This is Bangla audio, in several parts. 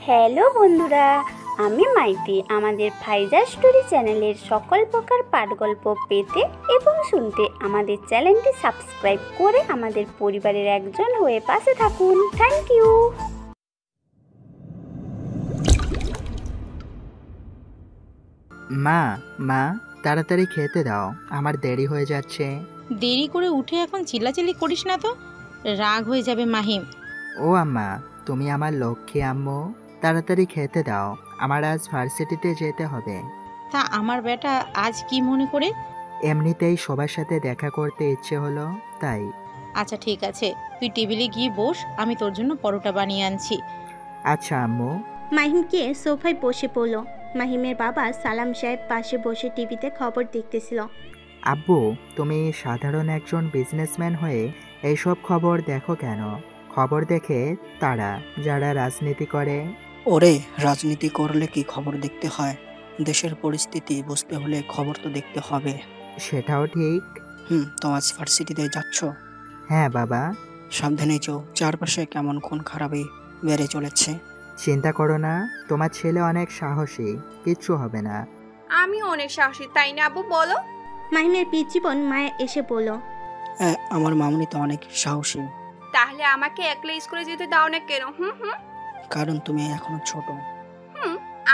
হ্যালো বন্ধুরা, আমি মাইতি। আমাদের ফাইজা স্টোরি চ্যানেলের সকল প্রকার পাঠগল্প পেতে এবং শুনতে আমাদের চ্যানেলটি সাবস্ক্রাইব করে আমাদের পরিবারের একজন হয়ে পাশে থাকুন। Thank you. মা মা তাড়াতাড়ি খেতে দাও, আমার দেরি হয়ে যাচ্ছে। দেরি করে উঠে এখন চিল্লাচিল্লি করিস না তো, রাগ হয়ে যাবে মাহিম। ও আম্মা, তুমি আমার লক্ষ্মী আম্মু, তাড়াতাড়ি খেতে দাও, আমার আজ ভার্সিটিতে যেতে হবে। তা আমার বেটা আজ কি মনে করে? এমনিতেই সবার সাথে দেখা করতে ইচ্ছে হলো তাই। আচ্ছা ঠিক আছে, তুই টেবিলে গিয়ে বস, আমি তোর জন্য পরোটা বানিয়ে আনছি। আচ্ছা আম্মু। মাহিমকে সোফায় বসে পড়ল। মাহিমের বাবা সালাম সাহেব পাশে বসে টিভিতে খবর দেখতেছিল। আব্বু, তুমি সাধারণ একজন বিজনেসম্যান হয়ে এইসব খবর দেখো কেন? খবর দেখে তারা যারা রাজনীতি করে। ওরে, রাজনীতি করলে কি খবর দেখতে হয়? দেশের পরিস্থিতি বুঝতে হলে খবর তো দেখতে হবে। সেটাও ঠিক। তো আজ ভার্সিটিতে যাচ্ছ? হ্যাঁ বাবা। সাবধানে যাও, চারপাশে কেমন খুন খারাপি বেড়ে চলেছে। চিন্তা করো না, তোমার ছেলে অনেক সাহসী, কিচ্ছু হবে না। আমি অনেক সাহসী, তাই না আব্বু বলো? মাহিমের পিতৃপন মায়া এসে বলল, আমার মামুনি তো অনেক সাহসী। তাহলে আমাকে একলা স্কুলে যেতে দাও না কেন? কারণ তুমি এখনো ছোট।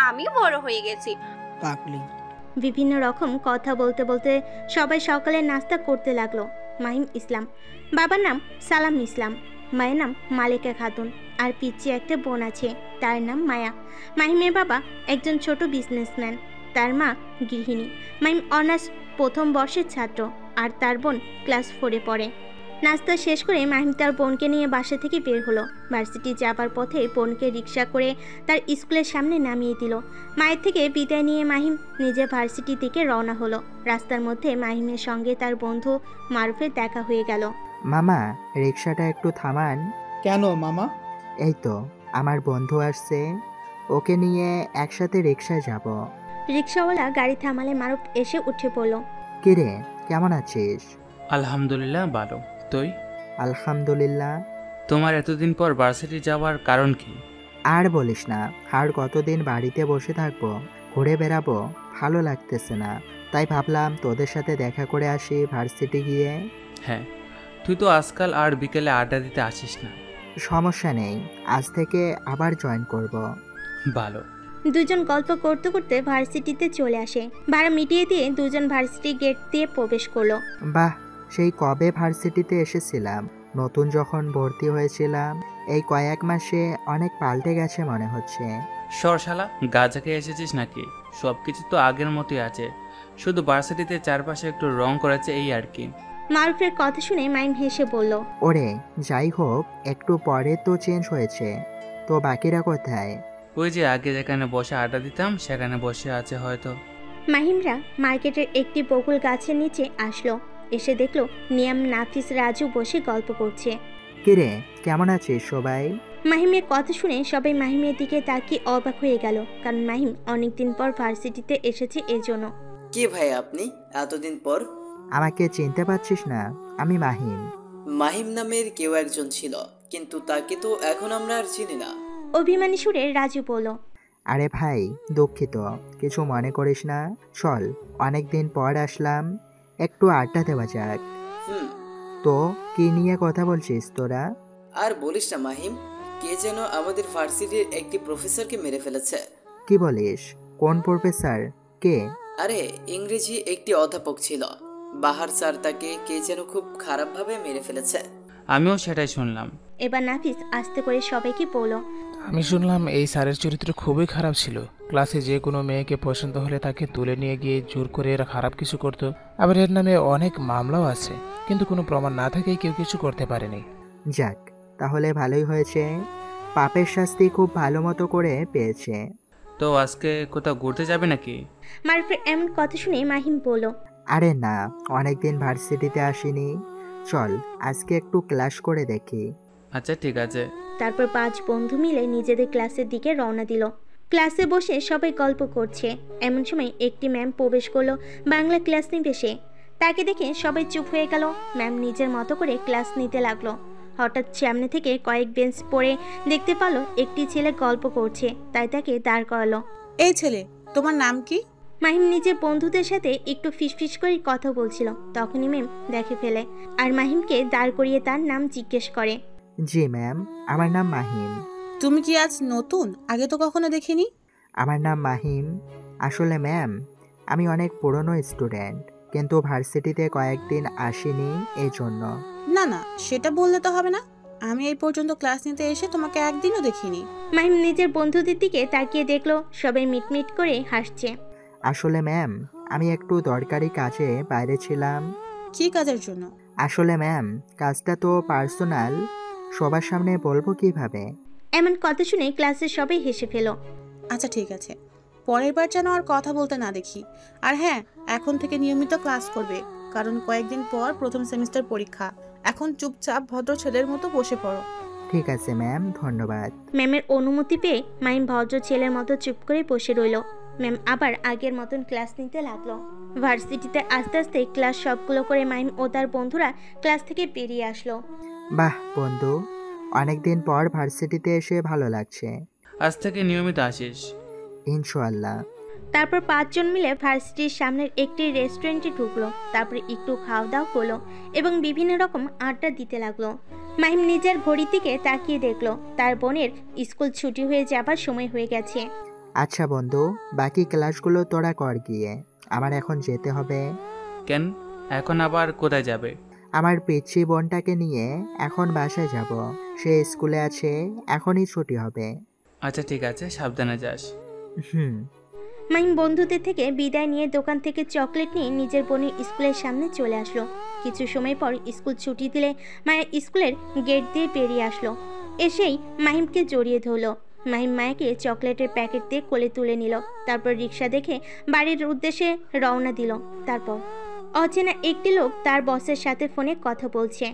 আমি বড় হয়ে গেছি। পাগলি। বিভিন্ন রকম কথা বলতে বলতে সবাই সকালে নাস্তা করতে লাগলো। মাহিম ইসলাম, বাবার নাম সালাম ইসলাম, মায়ের নাম মালিকা খাতুন, আর পিচ্ছি একটা বোন আছে, তার নাম মায়া। মাহিমের বাবা একজন ছোট বিজনেসম্যান, তার মা গৃহিণী। মাহিম অনার্স প্রথম বর্ষের ছাত্র, আর তার বোন ক্লাস 4-এ পড়ে। নাস্তা শেষ করে মাহিম তার বোনকে নিয়ে বাসা থেকে বের হলো। ভার্সিটি যাবার পথে বোনকে রিক্সা করে তার স্কুলের সামনে নামিয়ে দিল। মায়ের থেকে বিদায় নিয়ে মাহিম নিজে ভার্সিটির দিকে রওনা হলো। রাস্তার মধ্যে মাহিমের সঙ্গে তার বন্ধু মারুফের দেখা হয়ে গেল। মামা, রিক্সাটা একটু থামান। কেন মামা? এই তো আমার বন্ধু আসছে, ওকে নিয়ে একসাথে রিক্সায় যাব। রিক্সাওয়ালা গাড়ি থামালে মারুফ এসে উঠে পড়ল। কিরে, কেমন আছিস? আলহামদুলিল্লাহ ভালো। তুই? আলহামদুলিল্লাহ। তোমার এতদিন পর ভার্সিটি যাওয়ার কারণ কি? আর বলিস না, আর কতদিন বাড়িতে বসে থাকবো, ঘুরে বেড়াবো, ভালো লাগতেছে না, তাই ভাবলাম তোদের সাথে দেখা করে আসি ভার্সিটি গিয়ে। হ্যাঁ, তুই তো আজকাল আর বিকেলে আড্ডা দিতে আসিস না। সমস্যা নেই, আজ থেকে আবার জয়েন করব। ভালো। দুজন গল্প করতে করতে ভার্সিটিতে চলে আসে। ভাড়া মিটিয়ে দিয়ে দুজন ভার্সিটি গেট দিয়ে প্রবেশ করলো। বাহ, সেই কবে ভার্সিটিতে এসেছিলাম, নতুন যখন ভর্তি হয়েছিলাম, এই কয়েক মাসে অনেক পাল্টে গেছে মনে হচ্ছে। সরশালা, গাজাকে এসেছিস নাকি? সব কিছু তো আগের মতোই আছে, শুধু ভার্সিটিতে চারপাশে একটু রং করেছে এই আর কি। মারুফের কথা শুনে মাইম হেসে বলল, ওরে যাই হোক, একটু পরে তো চেঞ্জ হয়েছে, তো বাকিরা কোথায়? ওই যে আগে যেখানে বসে আড্ডা দিতাম সেখানে বসে আছে হয়তো। মাহিমরা মার্কেটের একটি বকুল গাছের নিচে আসলো। এসে দেখলো নিয়াম, নাফিস, রাজু বসে গল্প করছে। কিরে, কেমন আছিস সবাই? মাহিমের কথা শুনে সবাই মাহিমের দিকে তাকিয়ে অবাক হয়ে গেল, কারণ মাহিম অনেকদিন পর ভার্সিটিতে এসেছে এজন্য। কে ভাই আপনি এতদিন পর? আমাকে চিনতে পারছিস না? আমি মাহিম। মাহিম নামের কেউ একজন ছিল, কিন্তু তাকে তো এখন আমরা আর চিনি না। অভিমানী সুরে রাজু বলল, আরে ভাই, দুঃখিত, কিছু মনে করিস না, চল, অনেকদিন পর আসলাম, একটু আড্ডা দেওয়া যাক। তো কি নিয়ে কথা বলছিস তোরা? আর বলিস না মাহিম, কে যেন আমাদের ভার্সিটির একটি প্রফেসরকে মেরে ফেলেছে। কি বলিস? কোন প্রফেসর? কে? আরে ইংরেজি একটি অধ্যাপক ছিল, বাহার স্যার, তাকে কে যেন খুব খারাপভাবে মেরে ফেলেছে। আমিও সেটাই শুনলাম। এবার নাফিস আস্তে করে সবাইকে বলল, আমি শুনলাম এই স্যারের চরিত্র খুবই খারাপ ছিল। ক্লাসে যে কোনো মেয়েকে পছন্দ হলে তাকে তুলে নিয়ে গিয়ে জোর করে এরা খারাপ কিছু করতো। আবার এর নামে অনেক মামলাও আছে, কিন্তু কোনো প্রমাণ না থাকেই কেউ কিছু করতে পারেনি। যাক, তাহলে ভালোই হয়েছে, পাপের শাস্তি খুব ভালো মতো করে পেয়েছে। তো আজকে কোথাও ঘুরতে যাবে নাকি? মারুফের এমন কথা শুনে মাহিম বলল, আরে না, অনেকদিন ভার্সিটিতে আসিনি, চল আজকে একটু ক্লাস করে দেখি। আচ্ছা ঠিক আছে। তারপর 5 বন্ধু মিলে নিজেদের ক্লাসের দিকে রওনা দিল। ক্লাসে বসে সবাই গল্প করছে। এমন সময় একটি ম্যাম প্রবেশ করলো বাংলা ক্লাস নিতে। তাকে দেখে সবাই চুপ হয়ে গেল। ম্যাম নিজের মতো করে ক্লাস নিতে লাগলো। হঠাৎ সামনে থেকে কয়েক বেঞ্চ পড়ে দেখতে পেল একটি ছেলে গল্প করছে, তাই তাকে দাঁড় করালো। এই ছেলে, তোমার নাম কি? মাহিম নিজের বন্ধুদের সাথে একটু ফিসফিস করে কথা বলছিল, তখনই ম্যাম দেখে ফেলে আর মাহিমকে দাঁড় করিয়ে তার নাম জিজ্ঞেস করে। জি ম্যাম, আমার নাম মাহিম। তুমি কি আজ নতুন? আগে তো কখনো দেখিনি। আমার নাম মাহিম। আসলে ম্যাম, আমি অনেক পুরনো স্টুডেন্ট, কিন্তু ভার্সিটিতে কয়েকদিন আসিনি এই জন্য। না না, সেটা বললে তো হবে না। আমি এই পর্যন্ত ক্লাস নিতে এসে তোমাকে একদিনও দেখিনি। মাহিম নিজের বন্ধুদের দিকে তাকিয়ে দেখলো সবাই মিটমিট করে হাসছে। আসলে ম্যাম, আমি একটু দরকারি কাজে বাইরে ছিলাম। কি কাজের জন্য? আসলে ম্যাম, কাজটা তো পার্সোনাল, সবার সামনে বলবো কিভাবে? এমন কথা শুনে ক্লাসের সবাই হেসে ফেল। আচ্ছা ঠিক আছে, পরের বার যেন আর কথা বলতে না দেখি। আর হ্যাঁ, এখন থেকে নিয়মিত ক্লাস করবে, কারণ কয়েকদিন পর প্রথম সেমিস্টার পরীক্ষা। এখন চুপচাপ ভদ্র ছেলের মতো বসে পড়ো। ঠিক আছে ম্যাম, ধন্যবাদ। ম্যামের অনুমতি পেয়ে মাহিম ভদ্র ছেলের মতো চুপ করে বসে রইল। ম্যাম আবার আগের মতন ক্লাস নিতে লাগলো। ভার্সিটিতে আস্তে আস্তে ক্লাস সবগুলো করে মাহিম ও তার বন্ধুরা ক্লাস থেকে বেরিয়ে আসলো। বাহ বন্ধু, অনেকদিন পর ভার্সিটিতে এসে ভালো লাগছে। আজ থেকে নিয়মিত আসিস। ইনশাআল্লাহ। তারপর 5 জন মিলে ভার্সিটির সামনের একটি রেস্টুরেন্টে ঢুকলো। তারপরে একটু খাওয়া দাওয়া করলো এবং বিভিন্ন রকম আড্ডা দিতে লাগলো। মাহিম নিজের ঘড়ির দিকে তাকিয়ে দেখলো তার বোনের স্কুল ছুটি হয়ে যাবার সময় হয়ে গেছে। আচ্ছা বন্ধু, বাকি ক্লাসগুলো তোরা কর গিয়ে, আমার এখন যেতে হবে। কেন? এখন আবার কোথায় যাবে? আমার পিচ্ছি বোনটাকে নিয়ে এখন বাসায় যাব। সে স্কুলে আছে, এখনই ছুটি হবে। আচ্ছা ঠিক আছে, সাবধানে যাস। হুম। মাহিম বন্ধুদের থেকে বিদায় নিয়ে দোকান থেকে চকলেট নিয়ে নিজের বোনের স্কুলের সামনে চলে আসলো। কিছু সময় পর স্কুল ছুটি দিলে মায়া স্কুলের গেট দিয়ে বেরিয়ে আসলো। এসেই মাহিমকে জড়িয়ে ধরলো। মাহিম মায়াকে চকলেটের প্যাকেট দিয়ে কোলে তুলে নিল। তারপর রিক্সা দেখে বাড়ির উদ্দেশ্যে রওনা দিল। তারপর অচেনা একটি লোক তার বসের সাথে ফোনে কথা বলছে।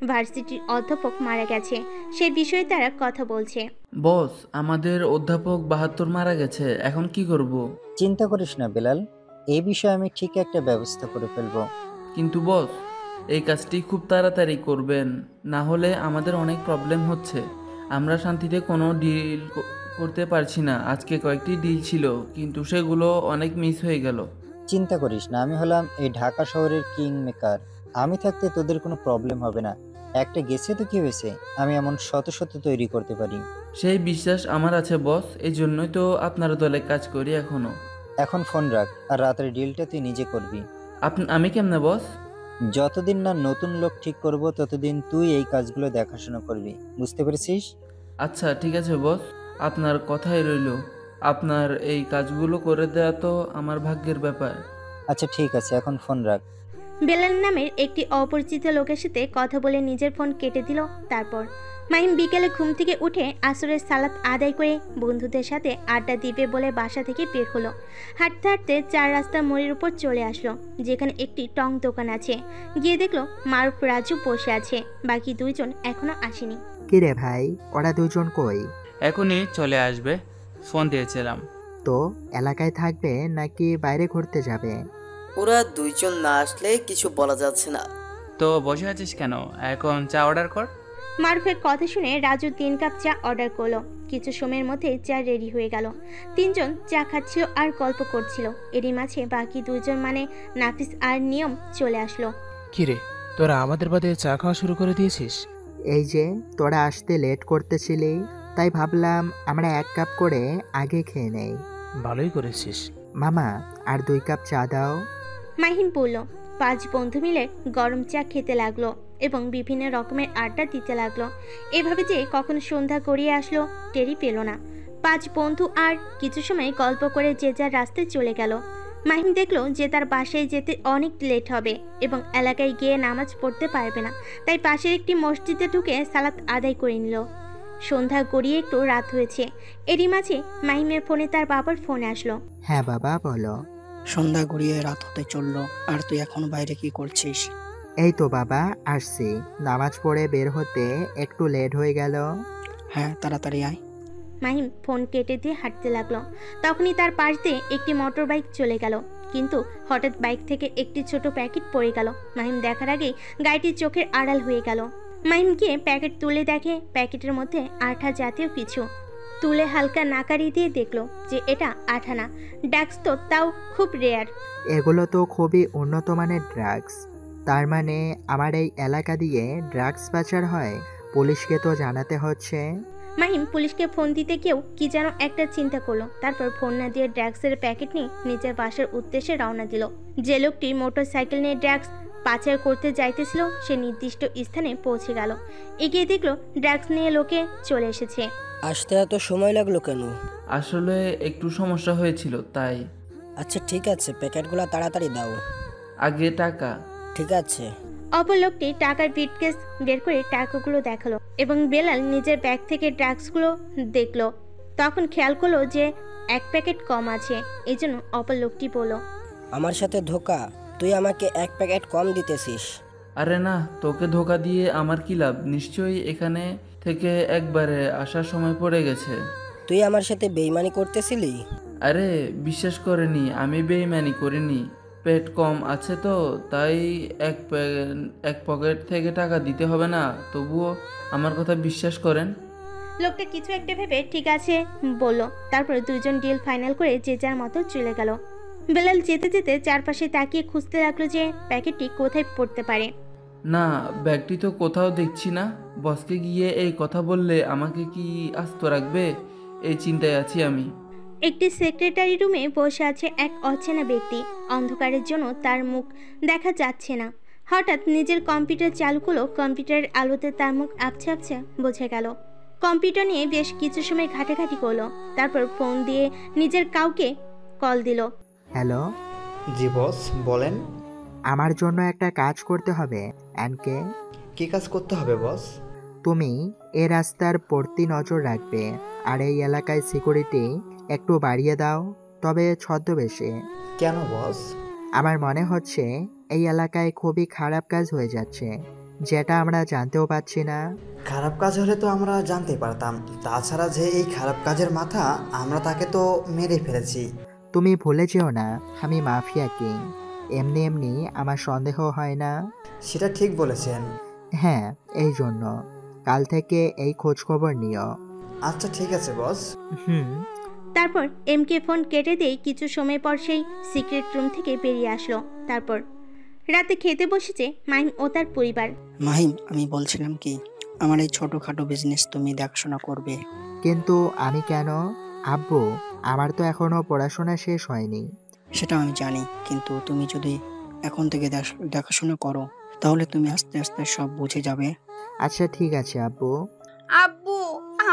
ভার্সিটির অধ্যাপক মারা গেছে, সে বিষয়ে তারা কথা বলছে। বস, আমাদের অধ্যাপক 72 মারা গেছে, এখন কি করব? চিন্তা করিস না বেলাল, এই বিষয়ে আমি ঠিক একটা ব্যবস্থা করে ফেলবো। কিন্তু বস, এই কাজটি খুব তাড়াতাড়ি করবেন, না হলে আমাদের অনেক প্রবলেম হচ্ছে। আমরা শান্তিতে কোনো ডিল করতে পারছি না। আজকে কয়েকটি ডিল ছিল, কিন্তু সেগুলো অনেক মিস হয়ে গেল। চিন্তা করিস না, আমি হলাম এই ঢাকা শহরের কিং মেকার। আমি থাকতে তোদের কোনো প্রবলেম হবে না। একটা গেছে তো কি হয়েছে, আমি এমন শত শত তৈরি করতে পারি। সেই বিশ্বাস আমার আছে বস, এই জন্যই তো আপনার দলে কাজ করি এখনো। এখন ফোন রাখ, আর রাতের ডিলটা তুই নিজে করবি। আমি কেমনে বস? যতদিন না নতুন লোক ঠিক করব ততদিন তুই এই কাজগুলো দেখাশোনা করবি, বুঝতে পেরেছিস? আচ্ছা ঠিক আছে বস, আপনার কথাই রইল। আপনার এই কাজগুলো করে দেওয়া তো আমার ভাগ্যের ব্যাপার। আচ্ছা ঠিক আছে, এখন ফোন রাখ। বেলাল নামের একটি অপরিচিত লোকের সাথে কথা বলে নিজের ফোন কেটে দিল। তারপর মাহিম বিকেলে ঘুম থেকে উঠে আসরের সালাত আদায় করে বন্ধুদের সাথে আড্ডা দিবে বলে বাসা থেকে বের হলো। হাঁটতে হাঁটতে 4 রাস্তার মোড়ের উপর চলে আসলো, যেখানে একটি টং দোকান আছে। গিয়ে দেখলো মারুফ রাজু বসে আছে, বাকি 2 জন এখনো আসেনি। কিরে ভাই, ওরা 2 জন কই? এখনই চলে আসবে, ফোন দিয়েছিলাম। তো এলাকায় থাকবে নাকি বাইরে ঘুরতে যাবে? ওরা 2 জন না আসলে কিছু বলা যাচ্ছে না। তো বসে আছিস কেন? এখন চা অর্ডার কর। মারুফের কথা শুনে রাজু 3 কাপ চা অর্ডার করলো। কিছু সময়ের মধ্যে চা রেডি হয়ে গেল। 3 জন চা খাচ্ছিল আর গল্প করছিল। এরই মাঝে বাকি 2 জন মানে নাফিস আর নিয়ম চলে আসলো। কিরে, তোরা আমাদের বাদে চা খাওয়া শুরু করে দিয়েছিস? এই যে তোরা আসতে লেট করতেছিলি, তাই ভাবলাম আমরা 1 কাপ করে আগে খেয়ে নেই। ভালোই করেছিস। মামা, আর 2 কাপ চা দাও। মাহিম বলল। 5 বন্ধু মিলে গরম চা খেতে লাগলো এবং বিভিন্ন রকমের আড্ডা দিতে লাগলো। এভাবে যে কখন সন্ধ্যা গড়িয়ে আসলো টেরই পেল না। 5 বন্ধু আর কিছু সময় গল্প করে যে যার রাস্তায় চলে গেল। মাহিম দেখলো যে তার বাসায় যেতে অনেক লেট হবে এবং এলাকায় গিয়ে নামাজ পড়তে পারবে না, তাই পাশের একটি মসজিদে ঢুকে সালাত আদায় করে নিল। সন্ধ্যা গড়িয়ে একটু রাত হয়েছে। এরই মাঝে মাহিমের ফোনে তার বাবার ফোন আসলো। হ্যাঁ বাবা, বলো। সন্ধ্যা গড়িয়ে রাত হতে চললো, আর তুই এখনো বাইরে কি করছিস? এই তো বাবা আসছি, নামাজ পড়ে বের হতে একটু লেট হয়ে গেল। হ্যাঁ, তাড়াতাড়ি আয়। মাহিম ফোন কেটে দিয়ে হাঁটতে লাগলো। তখনই তার পাশ দিয়ে একটি মোটর বাইক চলে গেল, কিন্তু হঠাৎ বাইক থেকে একটি ছোট প্যাকেট পড়ে গেল। মাহিম দেখার আগেই গাড়িটি চোখের আড়াল হয়ে গেল। মাহিম গিয়ে প্যাকেট তুলে দেখে প্যাকেটের মধ্যে আঠা জাতীয় কিছু। তুলে হালকা নাকারি দিয়ে দেখলো যে এটা আঠা না, ড্রাগস তো তাও খুব রেয়ার। এগুলো তো খুবই উন্নত মানের ড্রাগস। তার মানে আমার এই এলাকা দিয়ে ড্রাগস পাচার হয়, পুলিশকে তো জানাতে হচ্ছে। মাহিম পুলিশকে ফোন দিতে গিয়েও কি যেন একটা চিন্তা করলো। তারপর ফোন না দিয়ে ড্রাগসের প্যাকেট নিয়ে নিজের বাসার উদ্দেশ্যে রওনা দিল। যে লোকটি মোটর সাইকেল নিয়ে ড্রাগস পাচার করতে যাইতেছিল সে নির্দিষ্ট স্থানে পৌঁছে গেল। এগিয়ে দেখলো ড্রাগস নিয়ে লোকে চলে এসেছে। আসতে এত সময় লাগলো কেন? আসলে একটু সমস্যা হয়েছিল তাই। আচ্ছা ঠিক আছে, প্যাকেটগুলো তাড়াতাড়ি দাও। আগে টাকা। ঠিক আছে। অপর লোকটি টাকার ব্রিফকেস বের করে টাকাগুলো দেখালো এবং বেলাল নিজের ব্যাগ থেকে ড্রাগসগুলো দেখলো। তখন খেয়াল করলো যে এক প্যাকেট কম আছে, এই জন্য অপর লোকটি বলল, আমার সাথে ধোকা, তুই আমাকে এক প্যাকেট কম দিতেছিস। আরে না, তোকে ধোকা দিয়ে আমার কি লাভ? নিশ্চয়ই এখানে থেকে একবারে আসার সময় পড়ে গেছে। তুই আমার সাথে বেইমানি করতেছিলি? আরে বিশ্বাস করেনি, আমি বেইমানি করিনি। পেট কম আছে তো তাই এক পকেট থেকে টাকা দিতে হবে না, তবুও আমার কথা বিশ্বাস করেন। লোকটা কিছু একটা ভেবে ঠিক আছে বলল। তারপরে দুইজন ডিল ফাইনাল করে যে যার মতো চলে গেল। বেলাল যেতে যেতে চারপাশে তাকিয়ে খুঁজতে লাগলো যে প্যাকেটটি কোথায় পড়তে পারে। না, ব্যাগটি তো কোথাও দেখছি না। বসকে গিয়ে এই কথা বললে আমাকে কি আস্ত রাখবে, এই চিন্তায় আছি আমি। একটি সেক্রেটারি রুমে বসে আছে এক অচেনা ব্যক্তি। অন্ধকারের জন্য তার মুখ দেখা যাচ্ছে না। হঠাৎ নিজের কম্পিউটার চালু করলো। কম্পিউটারের আলোতে তার মুখ আপছে আপছে বোঝা গেল। কম্পিউটার নিয়ে বেশ কিছু সময় ঘাটাঘাটি করলো। তারপর ফোন দিয়ে নিজের কাউকে কল দিল। হ্যালো। জি বস, বলেন। আমার জন্য একটা কাজ করতে হবে। অ্যানকে। কি কাজ করতে হবে বস? তুমি এ রাস্তার প্রতি নজর রাখবে আর এই এলাকায় সিকিউরিটি একটু বাড়িয়ে দাও, তবে ছদ্মবেশে। কেন বস? আমার মনে হচ্ছে এই এলাকায় খুবই খারাপ কাজ হয়ে যাচ্ছে, যেটা আমরা জানতেও পাচ্ছি না। খারাপ কাজ হলে তো আমরা জানতে পারতাম। তাছাড়া যে এই খারাপ কাজের মাথা, আমরা তাকে তো মেরে ফেলেছি। তুমি ভুলে যেও না আমি মাফিয়া কিং। এমনি এমনি আমার সন্দেহ হয় না। সেটা ঠিক বলেছেন। হ্যাঁ, এই জন্য কাল থেকে এই খোঁজ খবর নিও। আচ্ছা ঠিক আছে বস। তারপর এমকে ফোন কেটে দিয়ে কিছু সময় পর সেই সিক্রেট রুম থেকে বেরিয়ে আসলো। তারপর রাতে খেতে বসেছে মাহিম ও তার পরিবার। মাহিম, আমি বলছিলাম কি, আমার এই ছোটখাটো বিজনেস তুমি দেখাশোনা করবে। কিন্তু আমি কেন? আব্বু, আমার তো এখনো পড়াশোনা শেষ হয়নি। সেটা আমি জানি, কিন্তু তুমি যদি এখন থেকে দেখাশোনা করো তাহলে তুমি আস্তে আস্তে সব বুঝে যাবে। আচ্ছা ঠিক আছে আব্বু। আব্বু,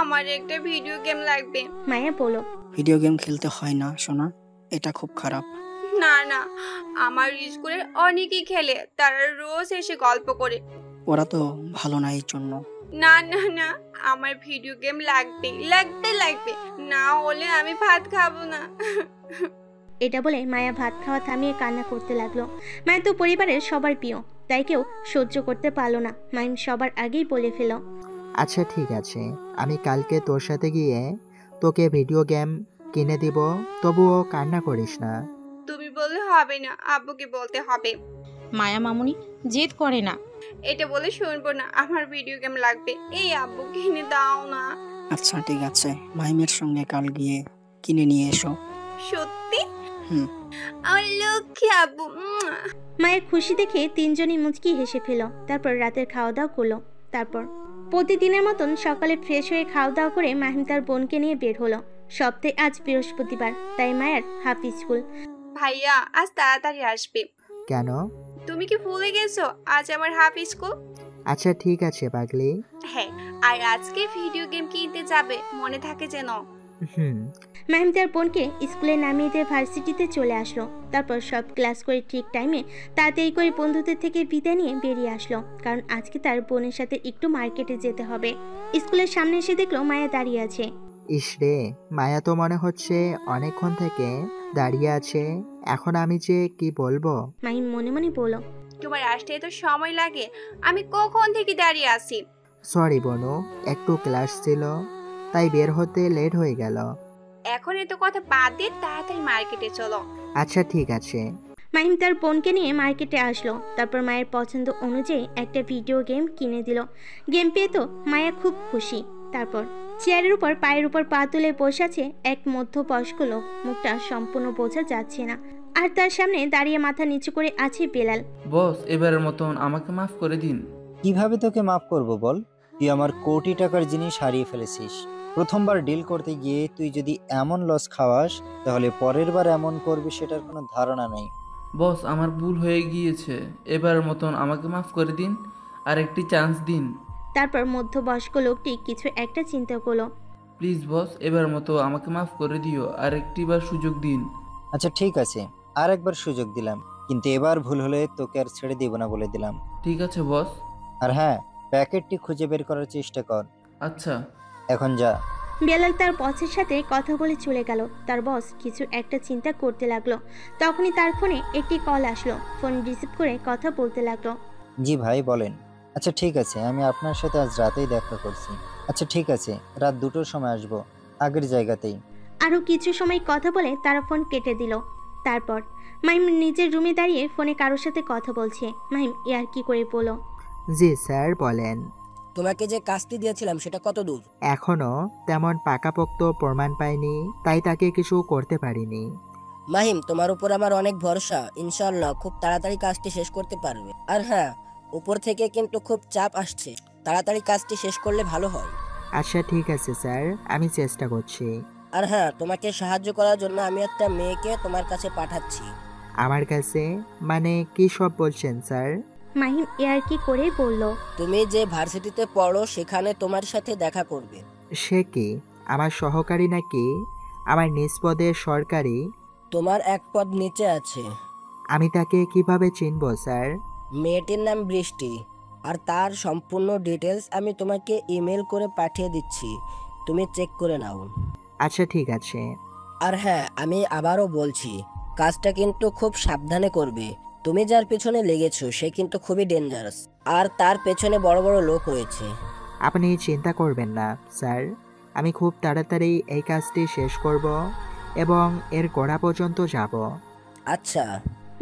আমার একটা ভিডিও গেম লাগবে। মায়া বলো, ভিডিও গেম খেলতে হয় না সোনা, এটা খুব খারাপ। না না, আমার স্কুলের অনেকেই খেলে, তারা রোজ এসে গল্প করে। ওরা তো ভালো না এই জন্য। না না না, আমার ভিডিও গেম লাগবে লাগবে লাগবে, না হলে আমি ভাত খাবো না। এটা বলে মায়া ভাত খাওয়া থামিয়ে কান্না করতে লাগলো। মায়া তো পরিবারের সবার প্রিয়, তাই কেউ সহ্য করতে পারলো না। মাহিম সবার আগেই বলে ফেল, আচ্ছা ঠিক আছে, আমি কালকে তোর সাথে গিয়ে তোকে ভিডিও গেম কিনে দিব, তবুও কান্না করিস না। তুমি বললে হবে না, আব্বুকে বলতে হবে। মায়া মামুনি জেদ করে না। এটা বলে শুনবো না, আমার ভিডিও গেম লাগবে, এই আব্বু কিনে দাও না। আচ্ছা ঠিক আছে, মাহিমের সঙ্গে কাল গিয়ে কিনে নিয়ে এসো। সত্যি? আমার লক্ষ্মী আব্বু। মায়ের খুশি দেখে তিনজনই মুচকি হেসে ফেল। তারপর রাতের খাওয়া দাওয়া করলো। তারপর প্রতিদিনের মতন সকালে ফ্রেশ হয়ে খাওয়া দাওয়া করে মাহিম তার বোনকে নিয়ে বের হলো। সপ্তাহে আজ বৃহস্পতিবার, তাই মায়ের হাফ স্কুল। ভাইয়া আজ তাড়াতাড়ি আসবে। কেন? তুমি কি ভুলে গেছো আজ আমার হাফ স্কুল? আচ্ছা ঠিক আছে পাগলি। হ্যাঁ, আর আজকে ভিডিও গেম কিনতে যাবে, মনে থাকে যেন। মাহিম তার বোনকে স্কুলে নামিয়ে দিয়ে ভার্সিটিতে চলে আসলো। তারপর সব ক্লাস করে ঠিক টাইমে তাড়াতাড়ি করে বন্ধুদের থেকে বিদায় নিয়ে বেরিয়ে আসলো, কারণ আজকে তার বোনের সাথে একটু মার্কেটে যেতে হবে। স্কুলের সামনে এসে দেখলো মায়া দাঁড়িয়ে আছে। ইসরে, মায়া তো মনে হচ্ছে অনেকক্ষণ থেকে দাঁড়িয়ে আছে। এখন আমি যে কি বলবো? মাহিম মনে মনে বলল, তোমার আসতে এত সময় লাগে, আমি কখন থেকে দাঁড়িয়ে আছি। সরি বোনু, একটু ক্লাস ছিল তাই বের হতে লেট হয়ে গেল। এখন এত কথা বাদ দিয়ে তাড়াতাড়ি মার্কেটে চলো। আচ্ছা ঠিক আছে। মাহিম তার বোনকে নিয়ে মার্কেটে আসলো। তারপর মায়ের পছন্দ অনুযায়ী একটা ভিডিও গেম কিনে দিল। গেম পেয়ে তো মায়া খুব খুশি। তারপর চেয়ারের উপর পায়ের উপর পা তুলে বসে আছে এক মধ্যবয়স্ক লোক। মুখটা সম্পূর্ণ বোঝা যাচ্ছে না। আর তার সামনে দাঁড়িয়ে মাথা নিচু করে আছে বেলাল। বস, এবারের মতন আমাকে মাফ করে দিন। কিভাবে তোকে মাফ করব বল? তুই আমার কোটি টাকার জিনিস হারিয়ে ফেলেছিস। প্রথমবার ডিল করতে গিয়ে তুই যদি এমন লস খাওয়াস, তাহলে পরের বার এমন করবি সেটার কোনো ধারণা নেই। বস, আমার ভুল হয়ে গিয়েছে, এবারের মতন আমাকে মাফ করে দিন, আর একটি চান্স দিন। তারপর মধ্যবয়স্ক লোকটি কিছু একটা চিন্তা করলো। প্লিজ বস, এবার মতো আমাকে মাফ করে দিও, আর একটিবার সুযোগ দিন। আচ্ছা ঠিক আছে, আর একবার সুযোগ দিলাম, কিন্তু এবার ভুল হলে তোকে আর ছেড়ে দিব না বলে দিলাম। ঠিক আছে বস। আর হ্যাঁ, প্যাকেটটি খুঁজে বের করার চেষ্টা কর। আচ্ছা। এখন যা। বেলাল তার বসের সাথে কথা বলে চলে গেল। তার বস কিছু একটা চিন্তা করতে লাগলো। তখনই তার ফোনে একটি কল আসলো। ফোন রিসিভ করে কথা বলতে লাগলো। জি ভাই বলেন। আচ্ছা ঠিক আছে, আমি আপনার সাথে আজ রাতেই দেখা করছি। আচ্ছা ঠিক আছে, রাত 2টোর সময় আসবো, আগের জায়গাতেই। আরও কিছু সময় কথা বলে তারা ফোন কেটে দিল। তারপর মাহিম নিজের রুমে দাঁড়িয়ে ফোনে কারোর সাথে কথা বলছে। মাহিম ইয়ার কি করে বলল, জি স্যার বলেন। তোমাকে যে কাজটি দিয়েছিলাম সেটা কত দূর? এখনো তেমন পাকাপোক্ত প্রমাণ পাইনি, তাই তাকে কিছু করতে পারিনি। মাহিম, তোমার উপর আমার অনেক ভরসা। ইনশাআল্লাহ খুব তাড়াতাড়ি কাজটি শেষ করতে পারবে। আর হ্যাঁ, উপর থেকে কিন্তু খুব চাপ আসছে, তাড়াতাড়ি কাজটি শেষ করলে ভালো হয়। আচ্ছা ঠিক আছে স্যার, আমি চেষ্টা করছি। আর হ্যাঁ, তোমাকে সাহায্য করার জন্য আমি একটা মেয়েকে তোমার কাছে পাঠাচ্ছি। আমার কাছে? মানে কি সব বলছেন স্যার? মাহিম ইয়ার কি করে বলল, তুমি যে ভার্সিটিতে পড়ো সেখানে তোমার সাথে দেখা করবে। সে কি আমার সহকারী নাকি আমার নিজ পদে সরকারি? তোমার এক পদ নিচে আছে। আমি তাকে কিভাবে চিনব স্যার? মেয়েটির নাম বৃষ্টি, আর তার সম্পূর্ণ ডিটেলস আমি তোমাকে ইমেল করে পাঠিয়ে দিচ্ছি, তুমি চেক করে নাও। আচ্ছা ঠিক আছে। আর হ্যাঁ, আমি আবারও বলছি, কাজটা কিন্তু খুব সাবধানে করবে। তুমি যার পেছনে লেগেছো সে কিন্তু খুবই ডেঞ্জারাস, আর তার পেছনে বড় বড় লোক রয়েছে। আপনি চিন্তা করবেন না স্যার, আমি খুব তাড়াতাড়ি এই কাজটি শেষ করব এবং এর গোড়া পর্যন্ত যাব। আচ্ছা।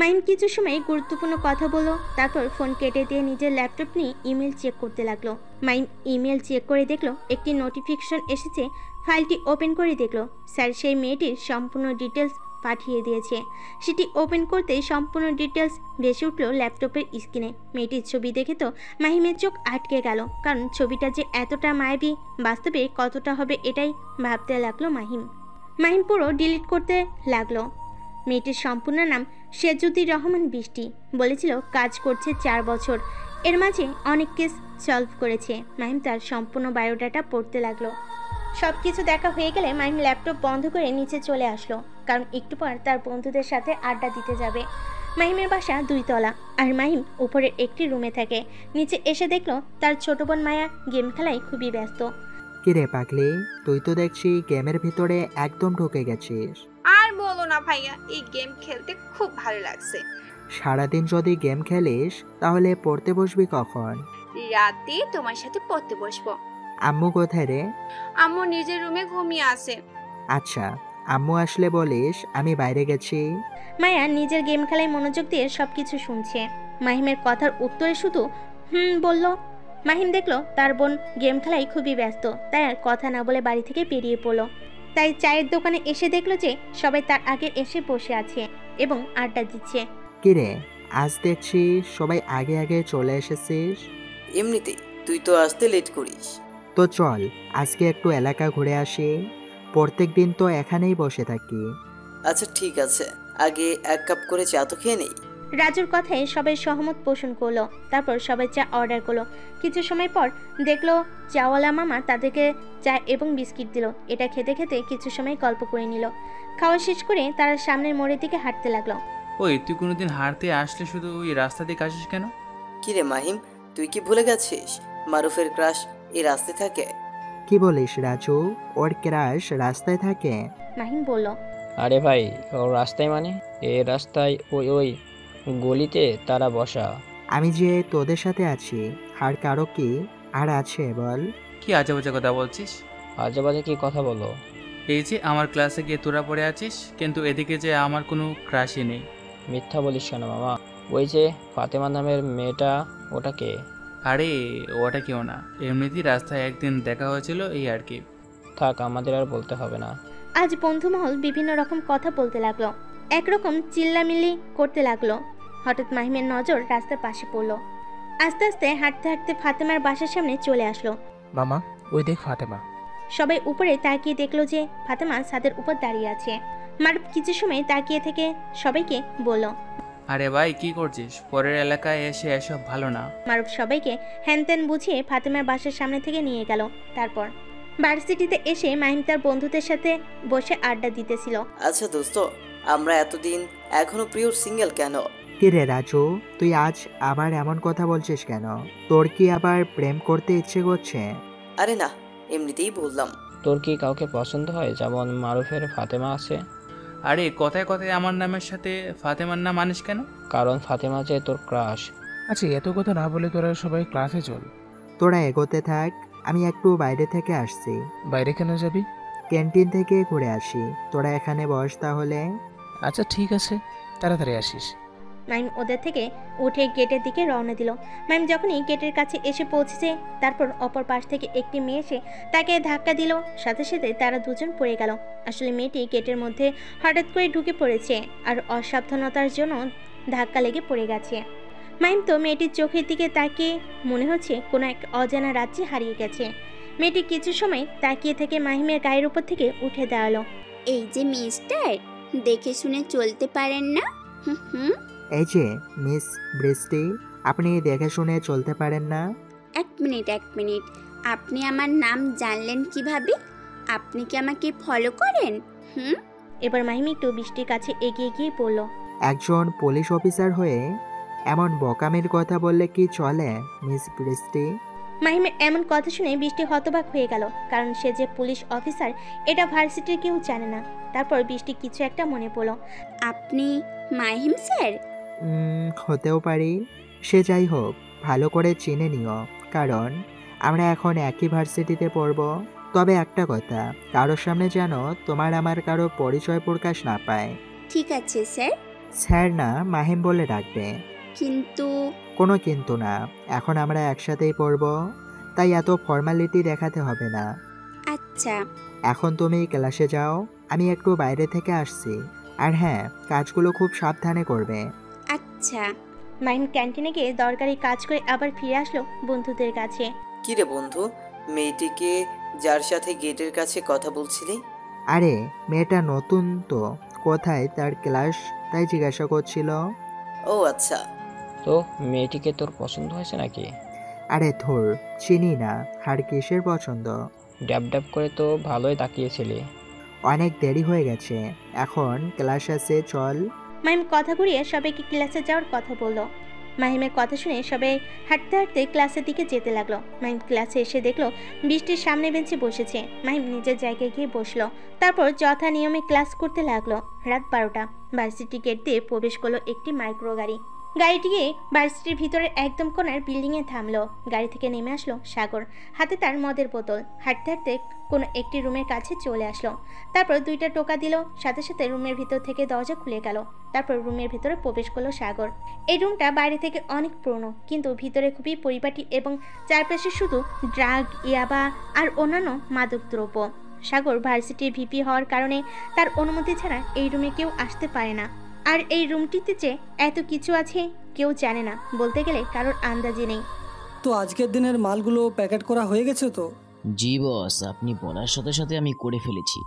মাহিম কিছু সময় গুরুত্বপূর্ণ কথা বলল। তারপর ফোন কেটে দিয়ে নিজের ল্যাপটপ নিয়ে ইমেল চেক করতে লাগলো। মাহিম ইমেল চেক করে দেখলো একটি নোটিফিকেশন এসেছে। ফাইলটি ওপেন করে দেখলো স্যার সেই মেয়েটির সম্পূর্ণ ডিটেলস পাঠিয়ে দিয়েছে। সেটি ওপেন করতেই সম্পূর্ণ ডিটেলস ভেসে উঠল ল্যাপটপের স্ক্রিনে। মেয়েটির ছবি দেখে তো মাহিমের চোখ আটকে গেল, কারণ ছবিটা যে এতটা মায়াবী, বাস্তবে কতটা হবে এটাই ভাবতে লাগলো মাহিম। মাহিম পুরো ডিলিট করতে লাগলো। মেয়েটির সম্পূর্ণ নাম সেজুদ্দির রহমান বৃষ্টি। বলেছিল কাজ করছে 4 বছর, এর মাঝে অনেক কেস সলভ করেছে। মাহিম তার সম্পূর্ণ বায়োডাটা পড়তে লাগলো। সব কিছু দেখা হয়ে গেলে মাহিম ল্যাপটপ বন্ধ করে নিচে চলে আসলো, কারণ একটু পর তার বন্ধুদের সাথে আড্ডা দিতে যাবে। মাহিমের বাসা 2 তলা, আর মাহিম উপরের একটি রুমে থাকে। নিচে এসে দেখলো তার ছোট বোন মায়া গেম খেলায় খুবই ব্যস্ত। কিরে পাগলি, তুই তো দেখছি গেমের ভিতরে একদম ঢুকে গেছিস। আর বলো না ভাইয়া, এই গেম খেলতে খুব ভালো লাগছে। সারাদিন যদি গেম খেলিস তাহলে পড়তে বসবি কখন? রাতে তোমার সাথে পড়তে বসবো। আম্মু কোথায় রে? আম্মু নিজের রুমে ঘুমিয়ে আছে। আচ্ছা, আম্মু আসলে বলিস আমি বাইরে গেছি। মায়া নিজের গেম খেলায় মনোযোগ দিয়ে সবকিছু শুনছে। মাহিমের কথার উত্তরে শুধু বলল। মাহিম দেখলো তার বোন গেম খেলায় খুবই ব্যস্ত, তাই আর কথা না বলে বাড়ি থেকে বেরিয়ে পড়লো। তাই চায়ের দোকানে এসে দেখলো যে সবাই তার আগে এসে বসে আছে এবং আড্ডা দিচ্ছে। কিরে, আজ দেখছি সবাই আগে আগে চলে এসেছিস। এমনিতে তুই তো আসতে লেট করিস। তো চল আজকে একটু এলাকা ঘুরে আসি, প্রত্যেক দিন তো এখানেই বসে থাকি। আচ্ছা ঠিক আছে, আগে 1 কাপ করে চা তো খেয়ে নেই। রাজুর কথায় সবাই সহমত পোষণ করলো। তারপর সবাই চা অর্ডার করলো। কিছু সময় পর দেখলো চাওয়ালা মামা তাদেরকে চা এবং বিস্কিট দিল। এটা খেতে খেতে কিছু সময় গল্প করে নিল। খাওয়া শেষ করে তারা সামনের মোড়ের দিকে হাঁটতে লাগলো। ওই তুই কোনোদিন হাঁটতে আসলে শুধু ওই রাস্তা দিয়ে আসিস কেন? কিরে মাহিম, তুই কি ভুলে গেছিস মারুফের ক্রাশ এই রাস্তায় থাকে? কি বলিস রাজু, ওর ক্রাশ রাস্তায় থাকে? মাহিম বলল, আরে ভাই, ওর রাস্তায় মানে এই রাস্তায় ওই গলিতে তারা বসা। আমি যে তোদের সাথে আছি, আর কারো কি আর আছে বল? কি আজে বাজে কথা বলছিস? আজে বাজে কি কথা বলো? এই যে আমার ক্লাসে গিয়ে তোরা পড়ে আছিস, কিন্তু এদিকে যে আমার কোনো ক্রাশই নেই। মিথ্যা বলিস কেন মামা? ওই যে ফাতেমা নামের মেয়েটা, ওটাকে? আরে ওটা কেউ না, এমনিতেই রাস্তায় একদিন দেখা হয়েছিল, এই আর কি। থাক, আমাদের আর বলতে হবে না। আজ বন্ধুমহল বিভিন্ন রকম কথা বলতে লাগলো, একরকম চিল্লামিল্লি করতে লাগলো। হঠাৎ মাহিমের নজর রাস্তার পাশে পড়লো। আস্তে আস্তে হাঁটতে হাঁটতে ফাতেমার বাসার সামনে চলে আসলো। মামা, ওই দেখ ফাতেমা। সবাই উপরে তাকিয়ে দেখলো যে ফাতেমা ছাদের উপর দাঁড়িয়ে আছে। মারুফ কিছু সময় তাকিয়ে থেকে সবাইকে বলল, আরে ভাই কি করছিস? পরের এলাকায় এসে এসব ভালো না। মারুফ সবাইকে হ্যানত্যান বুঝিয়ে ফাতেমার বাসার সামনে থেকে নিয়ে গেল। তারপর ভার্সিটিতে এসে মাহিম তার বন্ধুদের সাথে বসে আড্ডা দিতেছিল। আচ্ছা দোস্ত, আমরা এতদিন এখনো পিওর সিঙ্গেল কেন? কিরে রাজু, তুই আজ আবার এমন কথা বলছিস কেন? তোর কি আবার প্রেম করতে ইচ্ছে করছে? আরে না, এমনিতেই বললাম। তোর কি কাউকে পছন্দ হয় যেমন মারুফের ফাতেমা আছে? আরে কথায় কথায় আমার নামের সাথে ফাতেমার নাম আনিস কেন? কারণ ফাতেমা যে তোর ক্রাশ। আচ্ছা, এত কথা না বলে তোরা সবাই ক্লাসে চল। তোরা এগোতে থাক, আমি একটু বাইরে থেকে আসছি। বাইরে কেন যাবি? ক্যান্টিন থেকে ঘুরে আসি, তোরা এখানে বস তাহলে। আচ্ছা ঠিক আছে, তাড়াতাড়ি আসিস। মাইম ওদের থেকে উঠে গেটের দিকে রওনা দিল। মাইম যখনই গেটের কাছে এসে পৌঁছেছে, তারপর অপর পাশ থেকে একটি মেয়ে এসে তাকে ধাক্কা দিল। সাথে সাথে তারা দুজন পড়ে গেল। আসলে মেয়েটি গেটের মধ্যে হঠাৎ করে ঢুকে পড়েছে আর অসাবধানতার জন্য ধাক্কা লেগে পড়ে গেছে। মাইম তো মেয়েটির চোখের দিকে তাকিয়ে মনে হচ্ছে কোনো এক অজানা রাজ্যে হারিয়ে গেছে। মেয়েটি কিছু সময় তাকিয়ে থেকে মাহিমের গায়ের উপর থেকে উঠে দাঁড়ালো। এই যে মিস্টার, দেখে শুনে চলতে পারেন না? হুম। এই যে মিস বৃষ্টি, আপনি দেখে শুনে চলতে পারেন না? এক মিনিট, আপনি আমার নাম জানলেন কিভাবে? আপনি কি আমাকে ফলো করেন? এবার মাহিম একটু বৃষ্টির কাছে এগিয়ে গিয়ে বলল, একজন পুলিশ অফিসার হয়ে এমন বোকামির কথা বললে কি চলে মিস বৃষ্টি? মাহিমের এমন কথা শুনে বৃষ্টি হতবাক হয়ে গেল, কারণ সে যে পুলিশ অফিসার এটা ভার্সিটির কেউ জানে না। তারপর বৃষ্টি কিছু একটা মনে পড়ল। আপনি মাহিম স্যার? হতেও পারি। সে যাই হোক, ভালো করে চিনে নিও, কারণ আমরা এখন একই ভার্সিটিতে পড়ব। তবে একটা কথা, কারোর সামনে যেন তোমার আমার কারো পরিচয় প্রকাশ না পায়। ঠিক আছে স্যার। স্যার না, মাহিম বলে ডাকবে। কিন্তু? কোনো কিন্তু না, এখন আমরা একসাথেই পড়ব, তাই এত ফর্মালিটি দেখাতে হবে না। আচ্ছা। এখন তুমি ক্লাসে যাও, আমি একটু বাইরে থেকে আসছি। আর হ্যাঁ, কাজগুলো খুব সাবধানে করবে। আচ্ছা। মাহিম ক্যান্টিনে গিয়ে দরকারি কাজ করে আবার ফিরে আসলো বন্ধুদের কাছে। কি রে বন্ধু, মেয়েটিকে যার সাথে গেটের কাছে কথা বলছিলি? আরে মেয়েটা নতুন তো, কোথায় তার ক্লাস তাই জিজ্ঞাসা করছিল। ও আচ্ছা। তো মেয়েটিকে তোর পছন্দ হয়েছে নাকি? আরে ধুর, চিনি না, আর কিসের পছন্দ? ড্যাব ড্যাব করে তো ভালোই তাকিয়েছিলি। অনেক দেরি হয়ে গেছে, এখন ক্লাস আছে, চল। মাহিম কথা ঘুরিয়ে সবাইকে ক্লাসে যাওয়ার কথা বলল। মাহিমের কথা শুনে সবাই হাঁটতে হাঁটতে ক্লাসের দিকে যেতে লাগলো। মাহিম ক্লাসে এসে দেখলো বৃষ্টির সামনে বেঞ্চে বসেছে। মাহিম নিজের জায়গায় গিয়ে বসলো, তারপর যথা নিয়মে ক্লাস করতে লাগলো। রাত 12টা। ভার্সিটি গেট দিয়ে প্রবেশ করলো একটি মাইক্রো গাড়ি। গাড়িটি গিয়ে ভার্সিটির ভিতরের একদম কোণার বিল্ডিংয়ে থামলো। গাড়ি থেকে নেমে আসলো সাগর, হাতে তার মদের বোতল। হাঁটতে হাঁটতে কোনো একটি রুমের কাছে চলে আসলো। তারপর 2টা টোকা দিল, সাথে সাথে রুমের ভিতর থেকে দরজা খুলে গেল। তারপর রুমের ভিতরে প্রবেশ করলো সাগর। এই রুমটা বাইরে থেকে অনেক পুরনো, কিন্তু ভিতরে খুবই পরিপাটি এবং চারপাশে শুধু ড্রাগ, ইয়াবা আর অন্যান্য মাদক দ্রব্য। সাগর ভার্সিটির ভিপি হওয়ার কারণে তার অনুমতি ছাড়া এই রুমে কেউ আসতে পারে না। আর এই রুমটিতে যে এত কিছু আছে কেউ জানে না, বলতে গেলে কারোর আন্দাজে নেই। তো আজকের দিনের মালগুলো প্যাকেট করা হয়ে গেছে তো? জি বস, আপনি বলার সাথে সাথে আমি করে ফেলেছি।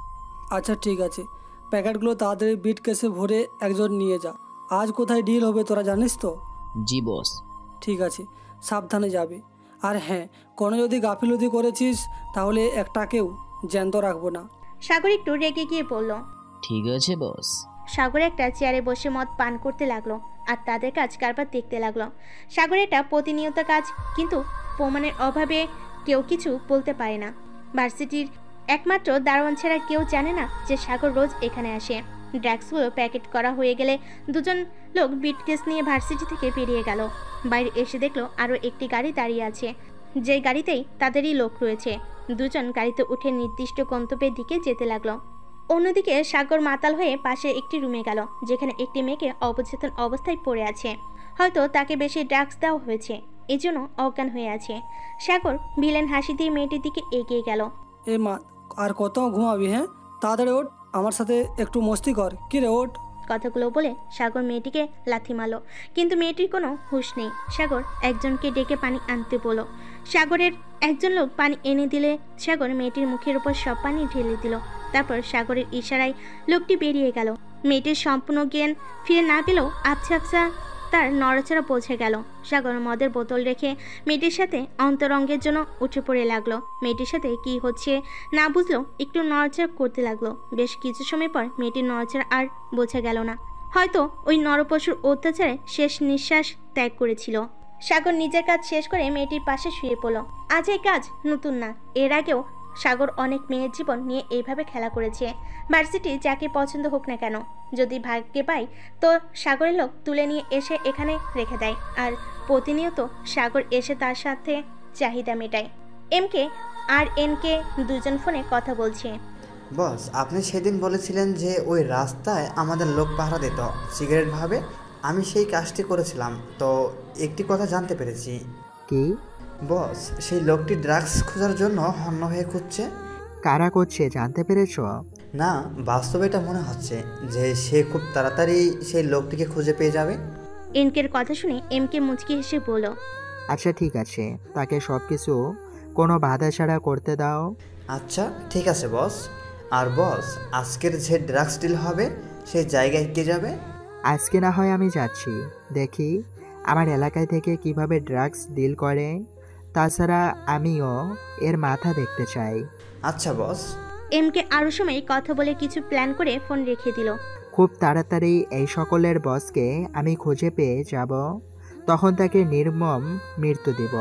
আচ্ছা ঠিক আছে, প্যাকেটগুলো তাড়াতাড়ি বিট কেসে ভরে একজন নিয়ে যা। আজ কোথায় ডিল হবে তোরা জানিস তো? জি বস। ঠিক আছে, সাবধানে যাবে। আর হ্যাঁ, কোনো যদি গাফিলতি করেছিস তাহলে একটাকেও জ্যান্ত রাখবো না। সাগর একটু রেগে গিয়ে বলল, ঠিক আছে বস। সাগর একটা চেয়ারে বসে মদ পান করতে লাগলো আর তাদের কাজ কারবার দেখতে লাগলো। সাগর এটা প্রতিনিয়ত কাজ, কিন্তু প্রমাণের অভাবে কেউ কিছু বলতে পারে না। ভার্সিটির একমাত্র দারোয়ান ছাড়া কেউ জানে না যে সাগর রোজ এখানে আসে। ড্রাগসগুলো প্যাকেট করা হয়ে গেলে দুজন লোক বিটকেস নিয়ে ভার্সিটি থেকে বেরিয়ে গেল। বাইরে এসে দেখলো আরও একটি গাড়ি দাঁড়িয়ে আছে, যে গাড়িতেই তাদেরই লোক রয়েছে। দুজন গাড়িতে উঠে নির্দিষ্ট গন্তব্যের দিকে যেতে লাগলো। অন্যদিকে সাগর মাতাল হয়ে পাশে একটি রুমে গেল, যেখানে একটি মেয়েকে অবচেতন অবস্থায় পড়ে আছে। হয়তো তাকে বেশি ড্রাগস দেওয়া হয়েছে, এজন্য অজ্ঞান হয়ে আছে। সাগর ভিলেন হাসি দিয়ে মেয়েটির দিকে এগিয়ে গেল। এ মা, আর কত ঘুমাবি? হ্যাঁ, তাড়াতাড়ি ওঠ, আমার সাথে একটু মস্তি কর। কি রে, ওঠ। কথাগুলো বলে সাগর মেয়েটিকে লাথি মারল, কিন্তু মেয়েটির কোনো হুঁশ নেই। সাগর একজনকে ডেকে পানি আনতে বলল। সাগরের একজন লোক পানি এনে দিলে সাগর মেয়েটির মুখের উপর সব পানি ঢেলে দিল। তারপর সাগরের ইশারায় লোকটি বেরিয়ে গেল। মেয়েটির সম্পূর্ণ জ্ঞান ফিরে না পেলেও আবছা আবছা তার নড়াচড়া পৌঁছে গেল। সাগর মদের বোতল রেখে মেয়েটির সাথে অন্তরঙ্গের জন্য উঠে পড়ে লাগলো। মেয়েটির সাথে কি হচ্ছে না বুঝলো, একটু নড়াচড়া করতে লাগলো। বেশ কিছু সময় পর মেয়েটির নড়াচড়া আর বোঝা গেল না, হয়তো ওই নরপশুর অত্যাচারে শেষ নিঃশ্বাস ত্যাগ করেছিল। সাগর নিজের কাজ শেষ করে মেয়েটির পাশে শুয়ে পড়ল। আজ এই কাজ নতুন না, এর আগেও সাগর অনেক মেয়ের জীবন নিয়ে এইভাবে খেলা করেছে। ভার্সিটি যাকে পছন্দ হোক না কেন, যদি ভাগ্যে পায় তো সাগরের লোক তুলে নিয়ে এসে এখানে রেখে দেয়, আর প্রতিনিয়ত সাগর এসে তার সাথে চাহিদা মেটায়। এমকে আর এনকে দুজন ফোনে কথা বলছে। বস, আপনি সেদিন বলেছিলেন যে ওই রাস্তায় আমাদের লোক পাহারা দিত সিগারেট ভাবে। আমি সেই কাজটি করেছিলাম, তো একটি কথা জানতে পেরেছি। কি? বস, সেই লোকটি ড্রাগস খোঁজার জন্য হন্য হয়ে খুঁজছে। কারা করছে জানতে পেরেছ? না, বাস্তবে এটা মনে হচ্ছে যে সে খুব তাড়াতাড়ি সেই লোকটিকে খুঁজে পেয়ে যাবে। এনকের কথা শুনে এমকে মুচকি হেসে বলল, আচ্ছা ঠিক আছে, তাকে সব কিছু কোনো বাধা ছাড়া করতে দাও। আচ্ছা ঠিক আছে বস। আর বস, আজকের যে ড্রাগস ডিল হবে সেই জায়গায় কে যাবে? আজকে না হয় আমি যাচ্ছি, দেখি আমার এলাকায় থেকে কিভাবে ড্রাগস ডিল করে। তাছাড়া আমিও এর মাথা দেখতে চাই। আচ্ছা বস। এমকে আরো সময় কথা বলে কিছু প্ল্যান করে ফোন রেখে দিল। খুব তাড়াতাড়ি এই সকলের বসকে আমি খুঁজে পেয়ে যাব, তখন তাকে নির্মম মৃত্যু দেব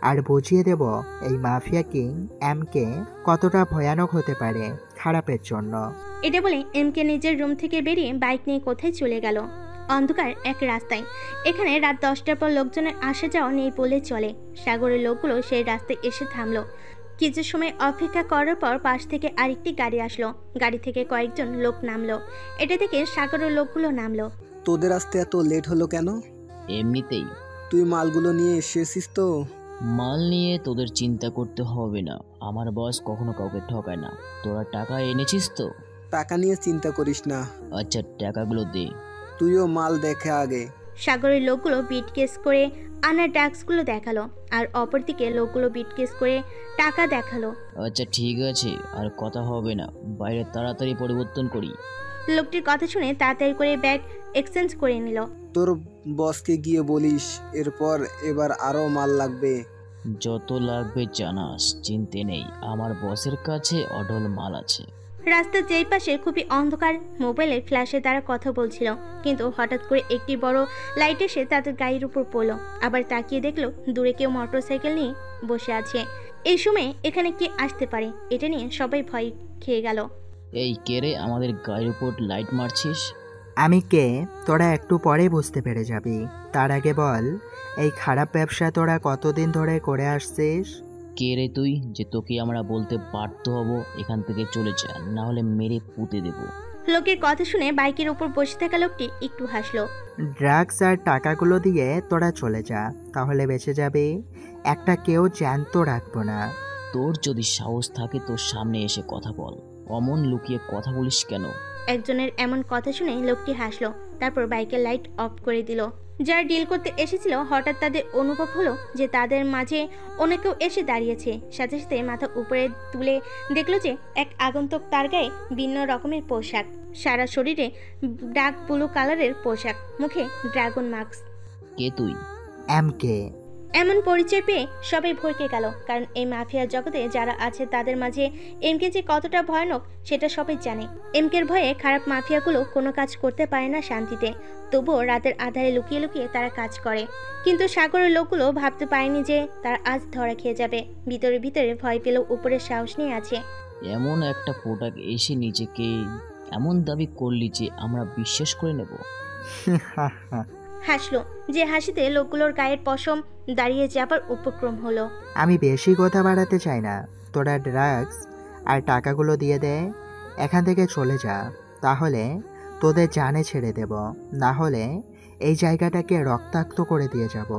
আর বুঝিয়ে দেব এই মাফিয়া কিং এমকে কতটা ভয়ানক হতে পারে খারাপের জন্য। এটা বলে এমকে নিজের রুম থেকে বেরিয়ে বাইক নিয়ে কোথায় চলে গেল। অন্ধকার এক রাস্তায়। এখানে রাত 10টার পর লোকজনের আসা যাওয়া নেই বলে চলে। সাগরের লোকগুলো সেই রাস্তায় এসে থামলো। কিছু সময় অপেক্ষা করার পর পাশ থেকে আরেকটি গাড়ি আসলো। গাড়ি থেকে কয়েকজন লোক নামলো। এটা থেকে সাগরের লোকগুলো নামলো। তোদের আসতে এত লেট হলো কেন? এমনিতেই। তুই মালগুলো নিয়ে এসেছিস তো? মাল নিয়ে তোদের চিন্তা করতে হবে না, আমার বস কখনো কাউকে ঠকায় না। তোরা টাকা এনেছিস তো? টাকা নিয়ে চিন্তা করিস না। আচ্ছা টাকাগুলো দে। তুইও মাল দেখে আগে। সাগরের লোকগুলো বিটকেস করে আনা ড্রাগসগুলো দেখালো, আর অপরদিকে লোকগুলো বিটকেস করে টাকা দেখালো। আচ্ছা ঠিক আছে, আর কথা হবে না, বাইরে তাড়াতাড়ি পরিবর্তন করি। লোকটির কথা শুনে তাড়াতাড়ি করে ব্যাগ এক্সচেঞ্জ করে নিল। তোর বসকে গিয়ে বলিস এরপর এবার আরো মাল লাগবে। যত লাগবে জানাস, চিনতে নেই, আমার বসের কাছে অঢল মাল আছে। রাস্তার যেই পাশে খুবই অন্ধকার। মোবাইলে ফ্ল্যাশে তারা কথা বলছিল, কিন্তু হঠাৎ করে একটি বড় লাইট এসে তাদের গাড়ির উপর পড়লো। আবার তাকিয়ে দেখলো দূরে কেউ মোটরসাইকেল নিয়ে বসে আছে। এই সময় এখানে কে আসতে পারে, এটা নিয়ে সবাই ভয় খেয়ে গেল। এই কে রে আমাদের গাড়ির উপর লাইট মারছিস? আমি কে তোরা একটু পরে বুঝতে পেরে যাবি। তার আগে বল, এই খারাপ ব্যবসা তোরা কতদিন ধরে করে আসছিস? কে রে তুই যে তোকে আমরা বলতে বাধ্য হব এখান থেকে চলে যা, না হলে মেরে পুঁতে দেব। লোকের কথা শুনে বাইকের উপর বসে থাকা লোকটি একটু হাসলো। ড্রাগস আর টাকাগুলো দিয়ে তোরা চলে যা, তাহলে বেঁচে যাবে। একটা কেউ জ্যান্ত রাখবো না। তোর যদি সাহস থাকে তোর সামনে এসে কথা বল, অমন লুকিয়ে কথা বলিস কেন? একজনের এমন কথা শুনে লোকটি হাসলো, তারপর বাইকের লাইট অফ করে দিল। যারা ডিল করতে এসেছিল হঠাৎ তাদের অনুভব হলো যে তাদের মাঝে অন্য কেউ এসে দাঁড়িয়েছে। সাথে সাথে মাথা উপরে তুলে দেখলো যে এক আগন্তুক, তার গায়ে ভিন্ন রকমের পোশাক, সারা শরীরে ডার্ক ব্লু কালারের পোশাক, মুখে ড্রাগন মাস্ক। কে তুই? এমকে। এমন পরিচয় পেয়ে সবাই ভরকে গেল, কারণ এই মাফিয়া জগতে যারা আছে তাদের মাঝে এমকে যে কতটা ভয়ানক সেটা সবাই জানে। এমকের ভয়ে খারাপ মাফিয়াগুলো কোনো কাজ করতে পারে না শান্তিতে, তবুও রাতের আধারে লুকিয়ে লুকিয়ে তারা কাজ করে। কিন্তু সাগরের লোকগুলো ভাবতে পারেনি যে তারা আজ ধরা খেয়ে যাবে। ভিতরে ভিতরে ভয় পেলেও উপরে সাহস নিয়ে আছে। এমন একটা প্রোডাক্ট এসে নিজেকে এমন দাবি করলি যে আমরা বিশ্বাস করে নেব? হাসলো, যে হাসিতে লোকগুলোর গায়ের পশম দাঁড়িয়ে যাবার উপক্রম হলো। আমি বেশি কথা বাড়াতে চাই না, তোরা ড্রাগস আর টাকাগুলো দিয়ে দে। এখান থেকে চলে যা, তাহলে তোদের জানে ছেড়ে দেব, না হলে এই জায়গাটাকে রক্তাক্ত করে দিয়ে যাব।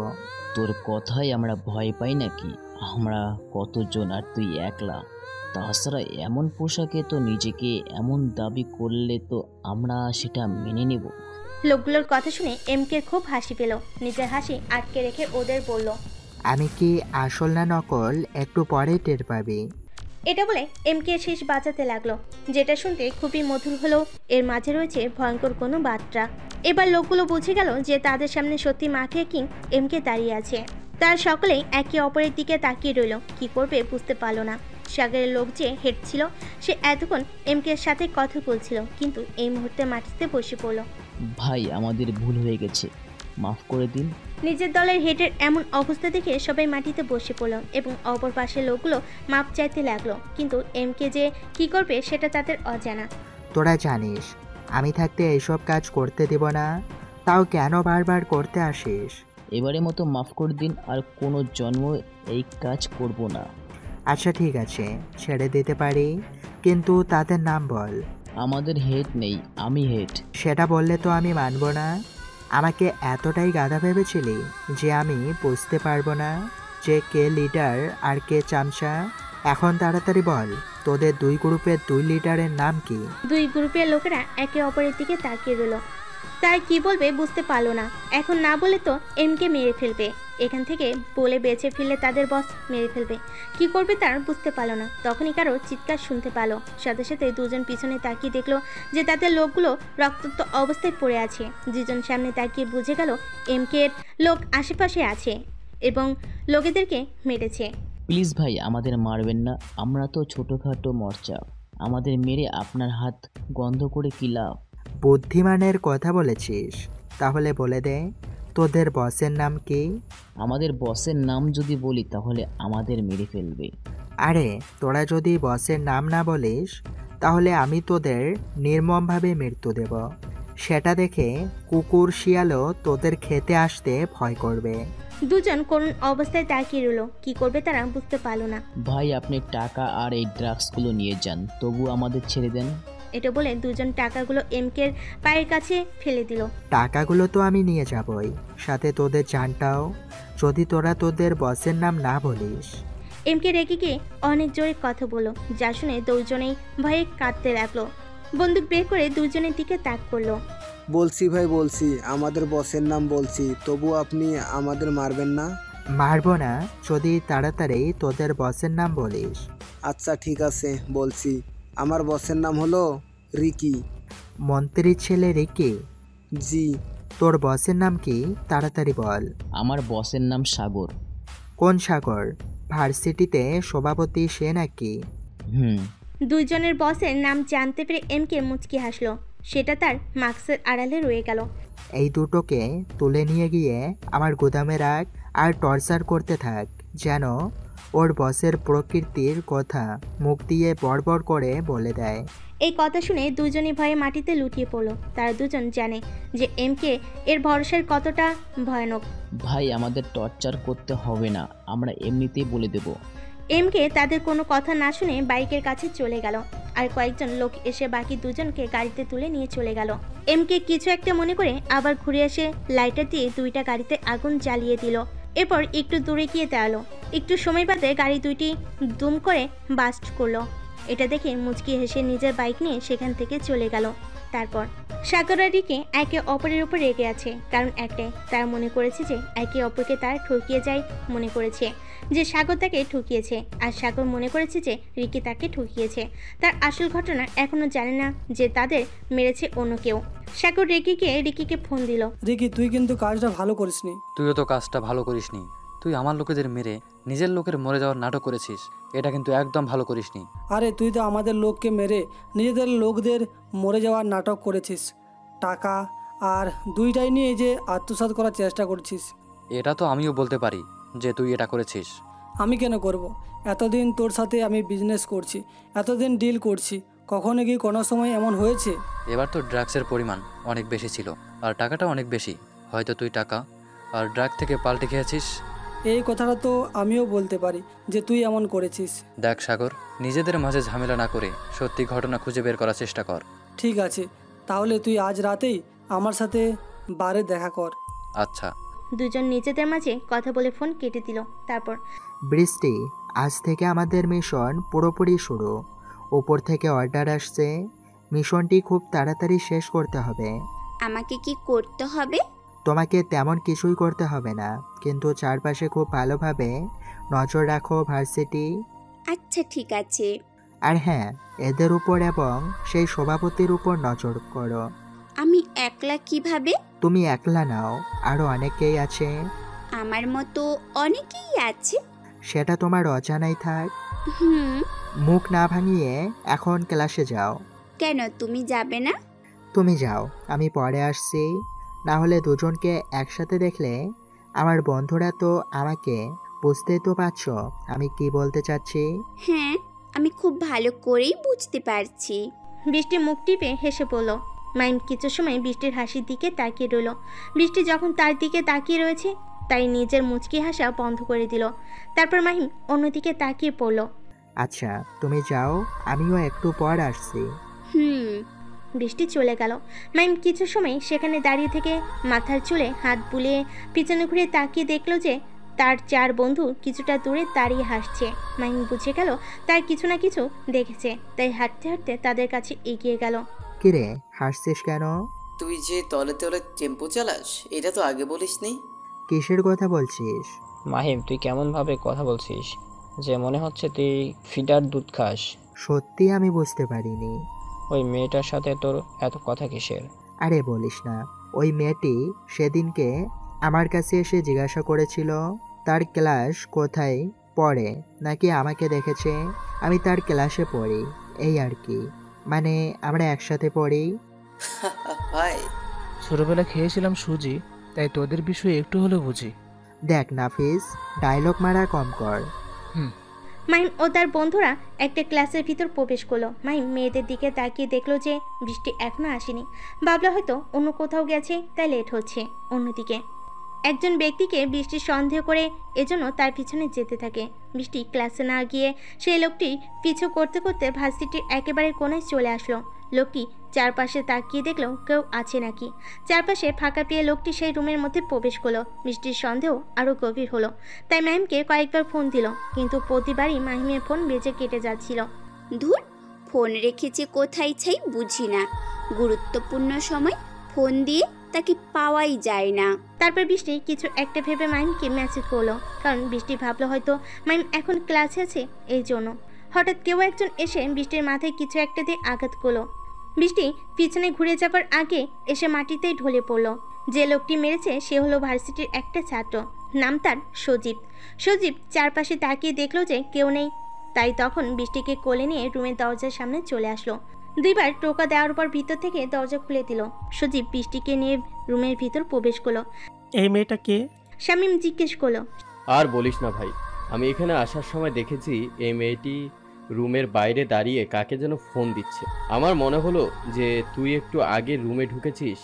তোর কথাই আমরা ভয় পাই নাকি? আমরা কতজন আর তুই একলা? তাছাড়া এমন পোশাকে তো নিজেকে এমন দাবি করলে তো আমরা সেটা মেনে নেব। লোকগুলোর কথা শুনে এমকে খুব হাসি পেল। নিজের হাসি আটকে রেখে ওদের বলল, আমি কি আসল না নকল একটু পরে টের পাবি। এটা বলে এমকে শেষ বাঁচাতে লাগলো, যেটা শুনতে খুবই মধুর হলেও এর মাঝে রয়েছে ভয়ঙ্কর কোনো বার্তা। এবার লোকগুলো বুঝে গেল যে তাদের সামনে সত্যি মাফিয়া কিং এমকে দাঁড়িয়ে আছে। তার সকলেই একে অপরের দিকে তাকিয়ে রইল, কি করবে বুঝতে পারলো না। সাগরের লোক যে হেড ছিল, সে এতক্ষণ এমকে এর সাথে কথা বলছিল, কিন্তু এই মুহূর্তে মাটিতে বসে পড়ল। ভাই আমাদের ভুল হয়ে গেছে, মাফ করে দিন। নিজের দলের হেডের এমন অবস্থা দেখে সবাই মাটিতে বসে পড়ল এবং অপর পাশের লোকগুলো মাপ চাইতে লাগলো, কিন্তু এমকে যে কি করবে সেটা তাদের অজানা। তোরা জানিস আমি থাকতে এইসব কাজ করতে দেব না, তাও কেন বারবার করতে আসিস? এবারে মতো মাফ করে দিন, আর কোনো জন্ম এই কাজ করব না। আচ্ছা ঠিক আছে, ছেড়ে দিতে পারি, কিন্তু তাদের নাম বল। আমাদের হেড নেই, আমি হেড। সেটা বললে তো আমি মানব না। আমাকে এতটাই গাধা ভেবেছিলি যে আমি বুঝতে পারবো না যে কে লিডার আর কে চামচা? এখন তাড়াতাড়ি বল, তোদের দুই গ্রুপের দুই লিডারের নাম কি? দুই গ্রুপের লোকেরা একে অপরের দিকে তাকিয়ে রইল। তার কি বলবে বুঝতে পারলো না। এখন না বলে তো এমকে মেরে ফেলবে, এখান থেকে বলে বেঁচে ফিরলে তাদের বস মেরে ফেলবে। কি করবে তার বুঝতে পারলো না। তখনই কারো চিৎকার শুনতে পেল। সাথে সাথে দুজন পিছনে তাকিয়ে দেখলো যে তাদের লোকগুলো রক্তাক্ত অবস্থায় পড়ে আছে। দুজন সামনে তাকিয়ে বুঝে গেল এমকে এর লোক আশেপাশে আছে এবং লোকেদেরকে মেরেছে। প্লিজ ভাই আমাদের মারবেন না, আমরা তো ছোটোখাটো মর্চা, আমাদের মেরে আপনার হাত গন্ধ করে কি লাভ? বুদ্ধিমানের কথা বলেছিস, তাহলে বলে দে তোদের বসের নাম কি? আমাদের বসের নাম যদি বলি তাহলে আমাদের মেরে ফেলবে। আরে তোরা যদি বসের নাম না বলিস তাহলে আমি তোদের নির্মমভাবে মৃত্যু দেব। সেটা দেখে কুকুর শিয়ালও তোদের খেতে আসতে ভয় করবে। দুজন করুণ অবস্থায় তাকিয়ে রইল, কি করবে তারা বুঝতে পারলো না। ভাই আপনি টাকা আর এই ড্রাগসগুলো নিয়ে যান, তবু আমাদের ছেড়ে দেন। এটা বলে দুজন টাকাগুলো এমকের পায়ের কাছে ফেলে দিল। টাকাগুলো তো আমি নিয়ে যাবই, সাথে তোদের জানটাও, যদি তোরা তোদের বসের নাম না বলিস। এমকে রেগে গিয়ে অনেক জোরে কথা বলল, যা শুনে দুজনেই ভয়ে কাঁদতে লাগলো। বন্দুক বের করে দুজনের দিকে তাক করলো। বলছি ভাই বলছি, আমাদের বসের নাম বলছি, তবু আপনি আমাদের মারবেন না। মারবো না যদি তাড়াতাড়ি তোদের বসের নাম বলিস। আচ্ছা ঠিক আছে বলছি, আমার বসের নাম হলো রিকি। মন্ত্রীর ছেলে রিকি? জি। তোর বসের নাম কি তাড়াতাড়ি বল। আমার বসের নাম সাগর। কোন সাগর? ভার্সিটিতে সভাপতি সে নাকি? দুইজনের বসের নাম জানতে পেরে এমকে মুচকি হাসলো, সেটা তার মাস্কের আড়ালে রয়ে গেল। এই দুটোকে তুলে নিয়ে গিয়ে আমার গোদামে রাখ আর টর্চার করতে থাক, যেন ওর বসের প্রকৃতির কথা মুখ দিয়ে বড়বড় করে বলে দেয়। এই কথা শুনে দুজনই ভয়ে মাটিতে লুটিয়ে পড়ল। তারা দুজন জানে যে এমকে এর ভরসার কতটা ভয়ানক। ভাই আমাদের টর্চার করতে হবে না, আমরা এমনিতেই বলে দেব। এমকে তাদের কোনো কথা না শুনে বাইকের কাছে চলে গেল, আর কয়েকজন লোক এসে বাকি দুজনকে গাড়িতে তুলে নিয়ে চলে গেল। এমকে কিছু একটা মনে করে আবার ঘুরে এসে লাইটার দিয়ে দুইটা গাড়িতে আগুন জ্বালিয়ে দিল। এরপর একটু দূরে গিয়ে দাঁড়ালো। একটু সময় বাদে গাড়ি দুইটি দুম করে বাস্ট করলো। এটা দেখে মুচকি হেসে নিজের বাইক নিয়ে সেখান থেকে চলে গেল। তারপর সাগর আর রিকি একে অপরের উপর রেগে আছে, কারণ একটাই, তারা মনে করেছে যে একে অপরকে তারা ঠকিয়ে যায়। মনে করেছে যে সাগর তাকে ঠকিয়েছে, আর সাগর মনে করেছে যে রিকি তাকে ঠকিয়েছে। তার আসল ঘটনা এখনো জানে না যে তাদের মেরেছে অন্য কেউ। সাগর রেগে গিয়ে রিকিকে ফোন দিল। রিকি তুই কিন্তু কাজটা ভালো করিসনি। তুইও তো কাজটা ভালো করিসনি। তুই আমার লোকেদের মেরে নিজের লোকের মরে যাওয়ার নাটক করেছিস, এটা কিন্তু একদম ভালো করিসনি। আরে তুই তো আমাদের লোককে মেরে নিজেদের লোকদের মরে যাওয়ার নাটক করেছিস। টাকা আর দুইটাই নিয়ে যে আত্মসাৎ করার চেষ্টা করছিস। এটা তো আমিও বলতে পারি যে তুই এটা করেছিস। আমি কেন করব? এতদিন তোর সাথে আমি বিজনেস করছি, এতদিন ডিল করছি, কখনো কি কোনো সময় এমন হয়েছে? এবার তো ড্রাগসের পরিমাণ অনেক বেশি ছিল আর টাকাটা অনেক বেশি। হয়তো তুই টাকা আর ড্রাগ থেকে পাল্টে খেয়েছিস। এই কথাটা তো আমিও বলতে পারি যে তুই এমন করেছিস। দেখ সাগর, নিজেদের মাঝে ঝামেলা না করে সত্যি ঘটনা খুঁজে বের করার চেষ্টা কর। ঠিক আছে, তাহলে তুই আজ রাতেই আমার সাথে বারে দেখা কর। আচ্ছা। দুজন নিজেদের মাঝে কথা বলে ফোন কেটে দিল। তারপর বৃষ্টি, আজ থেকে আমাদের মিশন পুরোপুরি শুরু। উপর থেকে অর্ডার আসছে, মিশনটি খুব তাড়াতাড়ি শেষ করতে হবে। আমাকে কি করতে হবে? তোমাকে তেমন কিছুই করতে হবে না, কিন্তু চারপাশে খুব ভালোভাবে নজর রাখো ভার্সিটি। আচ্ছা ঠিক আছে। আর হ্যাঁ, এদের উপর এবং সেই সভাপতির উপর নজর করো। আমি একলা কিভাবে? তুমি একলা নাও, আরো অনেকেই আছে। আমার মতো অনেকেই আছে। সেটা তোমার অজানাই থাক। মুখ না ভাঙিয়ে এখন ক্লাসে যাও। কেন, তুমি যাবে না? তুমি যাও, আমি পরে আসছি। না হলে দুজনকে একসাথে দেখলে আমার বন্ধুরা তো আমাকে বুঝতেই তো পারছো আমি কি বলতে চাচ্ছি। হ্যাঁ, আমি খুব ভালো করেই বুঝতে পারছি। বৃষ্টি মুখ টিপে হেসে পড়ল। মাইম কিছু সময় বৃষ্টির হাসির দিকে তাকিয়ে রইল। বৃষ্টি যখন তার দিকে তাকিয়ে রয়েছে তাই নিজের মুচকি হাসা বন্ধ করে দিল। তারপর মাহিম অন্যদিকে তাকিয়ে পড়ল। আচ্ছা তুমি যাও, আমিও একটু পর আসছি। বৃষ্টি চলে গেল। মাইম কিছু সময় সেখানে দাঁড়িয়ে থেকে মাথার চুলে হাত বুলিয়ে পিছনে ঘুরে তাকিয়ে দেখল যে তার চার বন্ধু কিছুটা দূরে দাঁড়িয়ে হাসছে। মাইম বুঝে গেল তার কিছু না কিছু দেখেছে, তাই হাঁটতে হাঁটতে তাদের কাছে এগিয়ে গেল। কিরে হাসছিস কেন? তুই যে তলে তলে টেম্পো চালাস, এটা তো আগে বলিসনি। কিসের কথা বলছিস? মাহিম, তুই কেমন ভাবে কথা বলছিস যে মনে হচ্ছে তুই ফিডার দুধ খাস। সত্যি আমি বুঝতে পারিনি। ওই মেয়েটার সাথে তোর এত কথা কিসের? আরে বলিস না, ওই মেয়েটি সেদিনকে আমার কাছে এসে জিজ্ঞাসা করেছিল তার ক্লাস কোথায় পড়ে, নাকি আমাকে দেখেছে আমি তার ক্লাসে পড়ি, এই আর কি। মানে আমরা একসাথে পড়ি। ভাই, ছোটবেলা খেয়েছিলাম সুজি, তাই তোদের বিষয়ে একটু হলেও বুঝি। দেখ নাফিস, ডায়লগ মারা কম কর। মাহিম ও তার বন্ধুরা একটা ক্লাসের ভিতর প্রবেশ করলো। মাহিম মেয়েদের দিকে তাকিয়ে দেখলো যে বৃষ্টি এখনো আসেনি। ভাবলো হয়তো অন্য কোথাও গেছে, তাই লেট হচ্ছে। অন্যদিকে একজন ব্যক্তিকে বৃষ্টি সন্দেহ করে এজন্য তার পিছনে যেতে থাকে। বৃষ্টি ক্লাসে না গিয়ে সেই লোকটি পিছু করতে করতে ভার্সিটির একেবারে কোণায় চলে আসলো। লোকটি চারপাশে তাকিয়ে দেখলো কেউ আছে নাকি। চারপাশে ফাঁকা পেয়ে লোকটি সেই রুমের মধ্যে প্রবেশ করলো। বৃষ্টির সন্দেহ আরও গভীর হলো, তাই মাহিমকে কয়েকবার ফোন দিল, কিন্তু প্রতিবারই মাহিমের ফোন বেজে কেটে যাচ্ছিল। ধুর, ফোন রেখেছে কোথায় ছাই বুঝি না। গুরুত্বপূর্ণ সময় ফোন দিয়ে তাকে পাওয়াই যায় না। তারপর বৃষ্টি কিছু একটা ভেবে মাহিমকে মেসেজ করলো, কারণ বৃষ্টি ভাবলো হয়তো মাহিম এখন ক্লাসে আছে, এই জন্য। হঠাৎ কেউ একজন এসে বৃষ্টির মাথায় কিছু একটা দিয়ে আঘাত করলো। বৃষ্টি পিছনে ঘুরে যাবার আগে এসে মাটিতেই ঢলে পড়লো। যে লোকটি মেরেছে সে হলো ভার্সিটির একটা ছাত্র, নাম তার সজীব। সজীব চারপাশে তাকিয়ে দেখলো যে কেউ নেই, তাই তখন বৃষ্টিকে কোলে নিয়ে রুমের দরজার সামনে চলে আসলো। দুইবার টোকা দেওয়ার পর ভিতর থেকে দরজা খুলে দিল। সজীব বৃষ্টিকে নিয়ে রুমের ভিতর প্রবেশ করলো। এই মেয়েটা কে? শামীম জিজ্ঞেস করলো। আর বলিস না ভাই, আমি এখানে আসার সময় দেখেছি এই মেয়েটি রুমের বাইরে দাঁড়িয়ে কাকে যেন ফোন দিচ্ছে। আমার মনে হলো যে তুই একটু আগে রুমে ঢুকেছিস,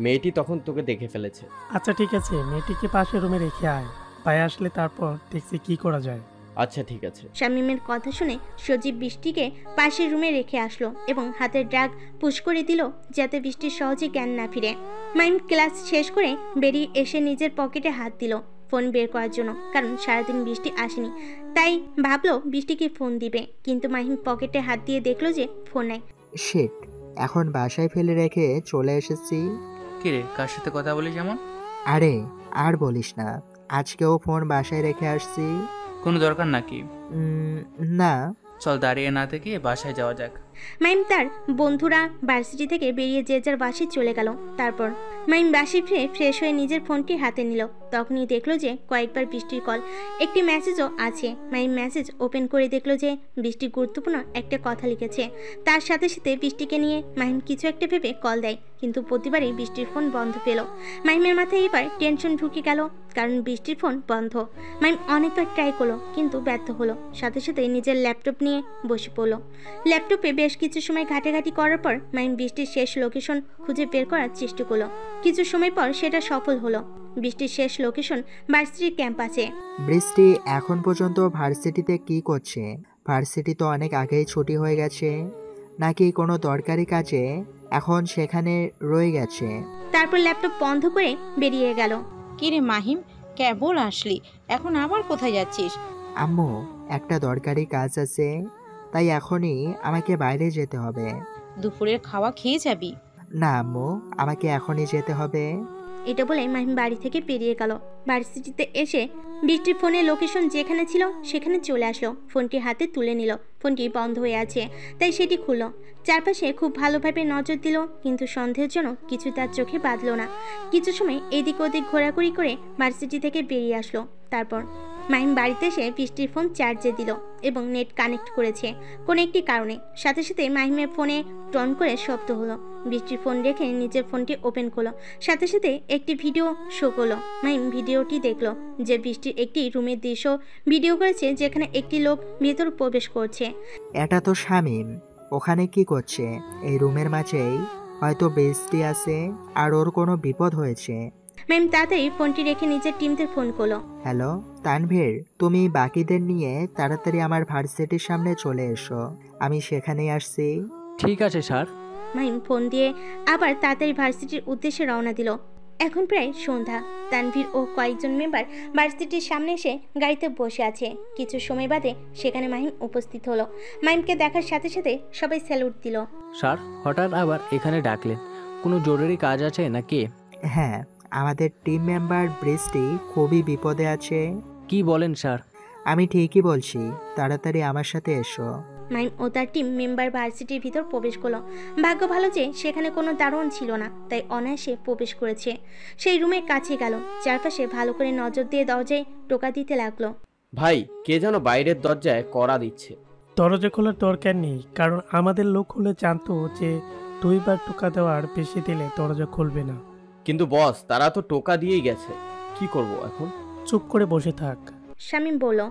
মেয়েটি তখন তোকে দেখে ফেলেছে। আচ্ছা ঠিক আছে, মেয়েটিকে পাশে রুমে রেখে আয়, ভাই আসলে তারপর দেখছি কি করা যায়। আচ্ছা ঠিক আছে। শামীমের কথা শুনে সজীব বৃষ্টিকে পাশের রুমে রেখে আসলো এবং হাতের ড্রাগ পুশ করে দিল যাতে বৃষ্টির সহজে জ্ঞান না ফিরে। মাহিম ক্লাস শেষ করে বেরিয়ে এসে নিজের পকেটে হাত দিল ফোন বের করার জন্য, কারণ সারাদিন বৃষ্টি আসেনি, তাই ভাবলো বৃষ্টিকে ফোন দিবে। কিন্তু মাহিম পকেটে হাত দিয়ে দেখলো যে ফোন নাই। শিট, এখন বাসায় ফেলে রেখে চলে এসেছি। কিরে, কার সাথে কথা বলিস এমন? আরে আর বলিস না, আজকেও ফোন বাসায় রেখে আসছি। কোনো দরকার নাকি? না। চল দাঁড়িয়ে না থেকে বাসায় যাওয়া যাক। মাহিম তার বন্ধুরা ভার্সিটি থেকে বেরিয়ে যে যার বাসে চলে গেল। তারপর মাহিম বাসে ফিরে ফ্রেশ হয়ে নিজের ফোনটি হাতে নিল। তখনই দেখলো যে কয়েকবার বৃষ্টির কল, একটি মেসেজও আছে। মাহিম মেসেজ ওপেন করে দেখলো যে বৃষ্টি গুরুত্বপূর্ণ একটা কথা লিখেছে। তার সাথে সাথে বৃষ্টিকে নিয়ে মাহিম কিছু একটা ভেবে কল দেয়। কিন্তু প্রতিবারই বৃষ্টির ফোন বন্ধ পেল। মাহিমের মাথায় এবার টেনশন ঢুকে গেল, কারণ বৃষ্টির ফোন বন্ধ। মাহিম অনেকবার ট্রাই করলো কিন্তু ব্যর্থ হলো। সাথে সাথে নিজের ল্যাপটপ নিয়ে বসে পড়লো। ল্যাপটপে বেশ কিছু সময় ঘাটাঘাটি করার পর মাহিম বৃষ্টির শেষ লোকেশন খুঁজে বের করার চেষ্টা করলো। কিছু সময় পর সেটা সফল হলো। বৃষ্টির শেষ লোকেশন ভার্সিটির ক্যাম্পাসে। বৃষ্টি এখন পর্যন্ত ভার্সিটিতে কি করছে? ভার্সিটি তো অনেক আগেই ছুটি হয়ে গেছে, নাকি কোনো দরকারি কাজে এখন সেখানে রয়ে গেছে? তারপর ল্যাপটপ বন্ধ করে বেরিয়ে গেল। কিরে মাহিম, কেবল আসলি, এখন আবার কোথায় যাচ্ছিস? আম্মু, একটা দরকারি কাজ আছে, তাই এখনই আমাকে বাইরে যেতে হবে। দুপুরের খাওয়া খেয়ে যাবি? না আম্মু, আমাকে এখনই যেতে হবে। এটা বলে মাহিম বাড়ি থেকে বেরিয়ে গেল। ভার্সিটিতে এসে বৃষ্টির ফোনের লোকেশন যেখানে ছিল সেখানে চলে আসলো। ফোনটি হাতে তুলে নিল। ফোনটি বন্ধ হয়ে আছে, তাই সেটি খুলল। চারপাশে খুব ভালোভাবে নজর দিল, কিন্তু সন্দেহজনক কিছু তার চোখে বাঁধল না। কিছু সময় এদিক ওদিক ঘোরাঘুরি করে ভার্সিটি থেকে বেরিয়ে আসলো। তারপর মাহিম বাড়িতে এসে বৃষ্টির ফোন চার্জে দিল এবং নেট কানেক্ট করেছে কোনো একটি কারণে। সাথে সাথে মাহিমের ফোনে টন করে শব্দ হলো। বৃষ্টির ফোন রেখে নিজের ফোনটি ওপেন করলো। সাথে সাথে একটি ভিডিও শো করলো। মাহিম ভিডিওটি দেখলো যে বৃষ্টির একটি রুমের দৃশ্য ভিডিও করেছে, যেখানে একটি লোক ভেতর প্রবেশ করছে। এটা তো শামীম, ওখানে কি করছে? এই রুমের মাঝেই হয়তো বৃষ্টি আছে আর ওর কোনো বিপদ হয়েছে। ম্যাম তাড়াতাড়ি ফোনটি রেখে নিজের টিমদের ফোন করলো। হ্যালো তানভীর, তুমি বাকিদের নিয়ে তাড়াতাড়ি আমার ভার্সিটির সামনে চলে এসো, আমি সেখানেই আসছি। ঠিক আছে স্যার। মাহিম ফোন দিয়ে আবার তাড়াতাড়ি ভার্সিটির উদ্দেশ্যে রওনা দিল। এখন প্রায় সন্ধ্যা। তানভীর ও কয়েকজন মেম্বার ভার্সিটির সামনে এসে গাড়িতে বসে আছে। কিছু সময় বাদে সেখানে মাহিম উপস্থিত হলো। মাহিমকে দেখার সাথে সাথে সবাই স্যালুট দিল। স্যার, হঠাৎ আবার এখানে ডাকলেন, কোনো জরুরি কাজ আছে নাকি? হ্যাঁ, আমাদের টিম মেম্বার বৃষ্টি খুবই বিপদে আছে। কি বলেন স্যার? আমি ঠিকই বলছি, তাড়াতাড়ি আমার সাথে এসো। মাহিম ও তার টিম মেম্বার ভার্সিটির ভিতর প্রবেশ করলো। ভাগ্য ভালো যে সেখানে কোনো দারোয়ান ছিল না, তাই অনায়াসে প্রবেশ করেছে। সেই রুমের কাছে গেল, চারপাশে ভালো করে নজর দিয়ে দরজায় টোকা দিতে লাগলো। ভাই, কে যেন বাইরের দরজায় কড়া দিচ্ছে। দরজা খোলার দরকার নেই, কারণ আমাদের লোক হলে জানতো যে 2 বার টোকা দেওয়ার বেশি দিলে দরজা খুলবে না। কিন্তু বস, তারা তো টোকা দিয়েই গেছে, কি করব এখন? চুপ করে বসে থাক, শামীম বলল।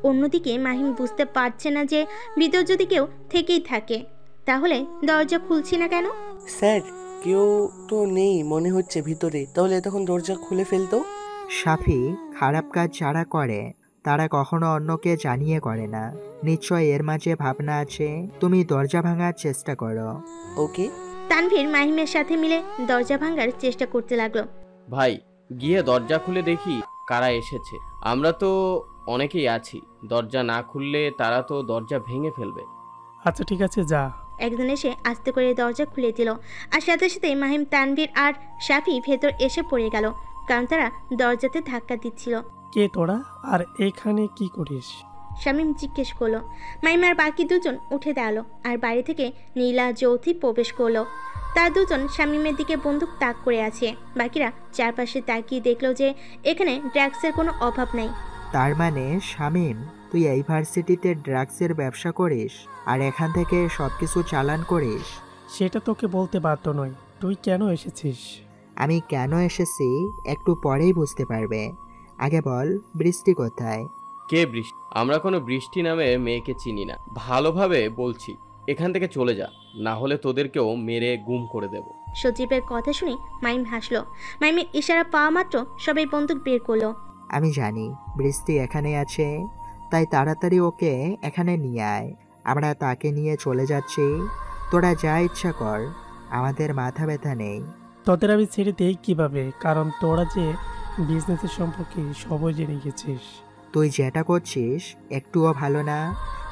অন্যদিকে মাহিম বুঝতে পারছে না যে ভিতর যদি কেউ থেকেই থাকে তাহলে দরজা খুলছি না কেন। স্যার, কেউ তো নেই মনে হচ্ছে ভিতরে, তাহলে তখন দরজা খুলে ফেলতো। সাফি, খারাপ কাজ যারা করে তারা কখনো অন্যকে জানিয়ে করে না। নিশ্চয় এর মাঝে ভাবনা আছে। তুমি দরজা ভাঙার চেষ্টা করো। ওকে। তানভীর মাহিমের সাথে মিলে দরজা ভাঙার চেষ্টা করতে লাগলো। ভাই, গিয়ে দরজা খুলে দেখি কারা এসেছে। আমরা তো অনেকেই আছি, দরজা না খুললে তারা তো দরজা ভেঙে ফেলবে। আচ্ছা ঠিক আছে, যা। একজন এসে আস্তে করে দরজা খুলে দিল, আর সাথে সাথে মাহিম, তানভীর আর সাফি ভেতর এসে পড়ে গেল, কারণ তারা দরজাতে ধাক্কা দিচ্ছিল। কে তোরা, আর এখানে কি করিস? শামীম জিজ্ঞেস করলো। মাহিম আর বাকি দুজন উঠে দাঁড়ালো, আর বাইরে থেকে নীলা, জ্যোতি প্রবেশ করলো। তার দুজন শামীমের দিকে বন্দুক তাক করে আছে। বাকিরা চারপাশে তাকিয়ে দেখলো যে এখানে ড্রাগসের কোনো অভাব নাই। তার মানে শামীম, তুই এই ভার্সিটিতে ড্রাগসের ব্যবসা করিস আর এখান থেকে সবকিছু চালান করিস? সেটা তোকে বলতে বাধ্য নয়। তুই কেন এসেছিস? আমি কেন এসেছি একটু পরেই বুঝতে পারবে। আগে বল, বৃষ্টি কোথায়? কে বৃষ্টি? আমরা কোনো বৃষ্টি নামে মেয়েকে চিনি না। ভালোভাবে বলছি, এখান থেকে চলে যা, না হলে তোদেরকেও মেরে গুম করে দেব। সজীবের কথা শুনে মাহিম হাসলো। মাহিমের ইশারা পাওয়া মাত্র সবাই বন্দুক বের করলো। আমি জানি বৃষ্টি এখানে আছে, তাই তাড়াতাড়ি ওকে এখানে নিয়ে আয়। আমরা তাকে নিয়ে চলে যাচ্ছি, তোরা যা ইচ্ছা কর, আমাদের মাথা ব্যথা নেই। তোদের আমি ছেড়ে দেই কিভাবে? কারণ তোরা যে বিজনেসের সম্পর্কে সবই জেনে গেছিস। তুই যেটা করছিস একটুও ভালো না,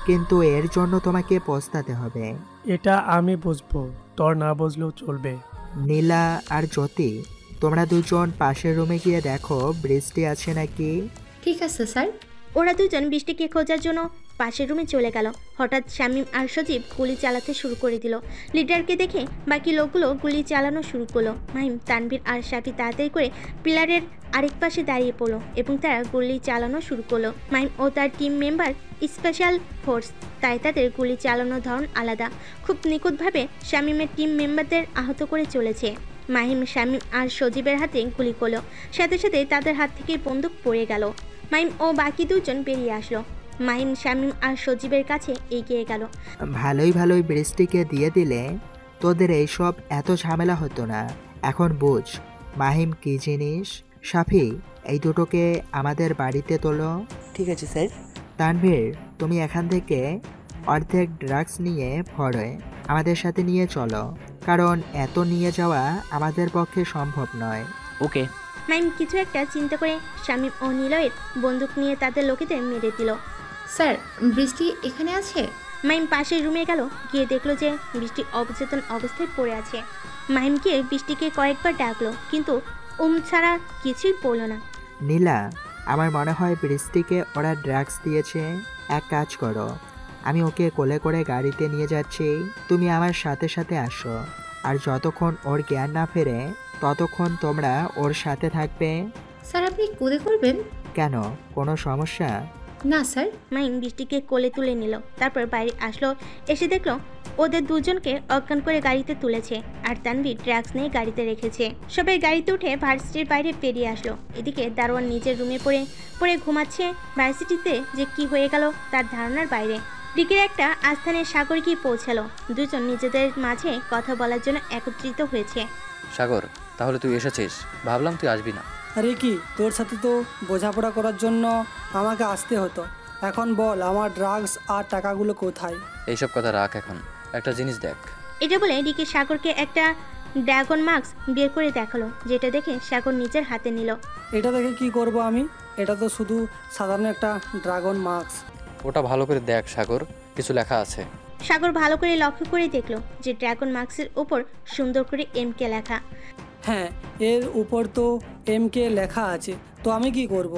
কিন্তু এর জন্য তোমাকে পস্তাতে হবে। এটা আমি বুঝবো, তোর না বুঝলেও চলবে। নীলা আর জ্যোতি, তোমরা দুজন পাশের রুমে গিয়ে দেখো বৃষ্টি আছে নাকি। ঠিক আছে স্যার। ওরা দুজন বৃষ্টিকে খোঁজার জন্য পাশের রুমে চলে গেল। হঠাৎ শামীম আর সজীব গুলি চালাতে শুরু করে দিল। লিডারকে দেখে বাকি লোকগুলো গুলি চালানো শুরু করলো। মাহিম, তানভীর আর সাফি তাড়াতাড়ি করে পিলারের আরেক পাশে দাঁড়িয়ে পড়লো এবং তারা গুলি চালানো শুরু করলো। মাহিম ও তার টিম মেম্বার স্পেশাল ফোর্স, তাই তাদের গুলি চালানোর ধরন আলাদা। খুব নিখুঁতভাবে শামীমের টিম মেম্বারদের আহত করে চলেছে। মাহিম, শামীম আর সজীবের হাতে গুলি করলো, সাথে সাথে তাদের হাত থেকে বন্দুক পড়ে গেল। মাহিম ও বাকি দুজন বেরিয়ে আসলো। মাহিম শামীম আর সজীবের কাছে এগিয়ে গেল। ভালোই বৃষ্টিকে দিয়ে দিলে তোদের এইসব এত ঝামেলা হতো না। এখন বুঝ মাহিম কি জিনিস। সাফি, এই দুটোকে আমাদের বাড়িতে তোলো। ঠিক আছে স্যার। তানভীর, তুমি এখান থেকে অর্ধেক ড্রাগস নিয়ে ভরে আমাদের সাথে নিয়ে চলো, কারণ এত নিয়ে যাওয়া আমাদের পক্ষে সম্ভব নয়। ওকে। মাহিম কিছু একটা চিন্তা করে শামীম ও নিলয়ের বন্দুক নিয়ে তাদের লোকেদের মেরে দিল। স্যার, বৃষ্টি এখানে আছে? মাহিম পাশের রুমে গেল, গিয়ে দেখলো যে বৃষ্টি অবচেতন অবস্থায় পড়ে আছে। মাহিম গিয়ে বৃষ্টিকে কয়েকবার ডাকলো, কিন্তু ছাড়া কিছুই পড়লো না। নীলা, আমার মনে হয় বৃষ্টিকে ওরা ড্রাগস দিয়েছে। এক কাজ করো, আমি ওকে কোলে করে গাড়িতে নিয়ে যাচ্ছি, তুমি আমার সাথে সাথে আসো। আর যতক্ষণ ওর জ্ঞান না ফেরে ততক্ষণ তোমরা ওর সাথে থাকবে। স্যার, আপনি কোলে করবেন? কেন, কোনো সমস্যা? না স্যার। মাহিম বৃষ্টিকে কোলে তুলে নিল, তারপর বাইরে আসলো। এসে দেখলো ওদের দুজনকে অজ্ঞান করে গাড়িতে তুলেছে, আর তানভীর ড্রাগস নিয়ে গাড়িতে রেখেছে। সবাই গাড়িতে উঠে ভার্সিটির বাইরে বেরিয়ে আসলো। এদিকে দারোয়ান নিজের রুমে পড়ে ঘুমাচ্ছে। ভার্সিটিতে যে কি হয়ে গেল তার ধারণার বাইরে। রিকির একটা আস্থানে সাগর গিয়ে পৌঁছালো। দুজন নিজেদের মাঝে কথা বলার জন্য একত্রিত হয়েছে। সাগর, তাহলে তুই এসেছিস, ভাবলাম তুই আসবি না। আরে কি, তোর সাথে তো বোঝাপড়া করার জন্য আমাকে আসতে হতো। এখন বল, আমার ড্রাগস আর টাকাগুলো কোথায়? এইসব কথা রাখ, এখন একটা জিনিস দেখ। এটা বলে রিকি সাগরকে একটা ড্রাগন মাস্ক বের করে দেখালো, যেটা দেখে সাগর নিজের হাতে নিল। এটা দেখে কি করব আমি? এটা তো শুধু সাধারণ একটা ড্রাগন মাস্ক। ওটা ভালো করে দেখ সাগর, কিছু লেখা আছে। সাগর ভালো করে লক্ষ্য করে দেখলো যে ড্রাগন মাস্কের উপর সুন্দর করে এমকে লেখা। হ্যাঁ, এর উপর তো এমকে লেখা আছে, তো আমি কি করব?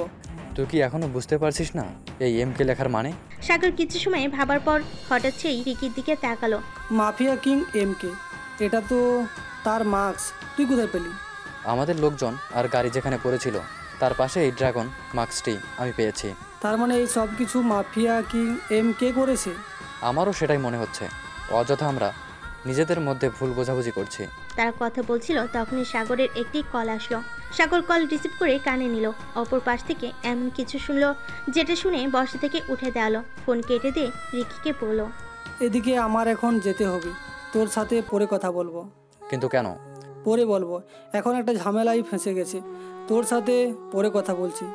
তুই কি এখনো বুঝতে পারছিস না এই এমকে লেখার মানে? সাগর কিছু সময় ভাবার পর হঠাৎ সেই রিকির দিকে তাকালো। মাফিয়া কিং এমকে, এটা তো তার মাস্ক। তুই কোথায় পেলি? আমাদের লোকজন আর গাড়ি যেখানে পড়েছিল তার পাশে এই ড্রাগন মাস্কটি আমি পেয়েছি। তার মানে এই সব কিছু মাফিয়া কিং এমকে করেছে? আমারও সেটাই মনে হচ্ছে। অযথা আমরা নিজেদের মধ্যে ভুল বোঝাবুঝি করছি। তারা কথা বলছিল, তখনই সাগরের একটি কল আসলো। সাগর কল রিসিভ করে কানে নিল। অপর পাশ থেকে এমন কিছু শুনলো যেটা শুনে বসা থেকে উঠে দাঁড়ালো। ফোন কেটে দিয়ে রিকিকে বলল, এদিকে আমার এখন যেতে হবে, তোর সাথে পরে কথা বলবো। কিন্তু কেন? পরে বলবো, এখন একটা ঝামেলাই ফেঁসে গেছে, তোর সাথে পরে কথা বলছি।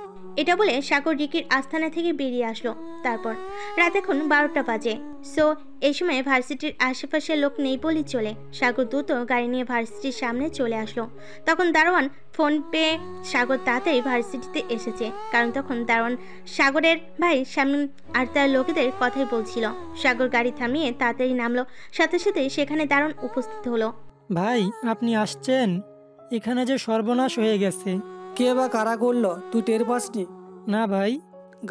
এটা বলে সাগর রিকির আস্থানা থেকে বেরিয়ে আসলো। তারপর রাত এখন 12টা বাজে। সো এই সময় ভার্সিটির আশেপাশে লোক নেই বলেই চলে। সাগর দ্রুত গাড়ি নিয়ে ভার্সিটির সামনে চলে আসলো। তখন দারোয়ান ফোন পেয়ে সাগর তাড়াতাড়ি ভার্সিটিতে এসেছে, কারণ তখন দারোয়ান সাগরের ভাই শামীম আর তার লোকেদের কথাই বলছিল। সাগর গাড়ি থামিয়ে তাড়াতাড়ি নামলো, সাথে সাথে সেখানে দারোয়ান উপস্থিত হলো। ভাই, আপনি আসছেন? এখানে যে সর্বনাশ হয়ে গেছে। কে বা কারা করলো, তুই টের পাসনি? না ভাই।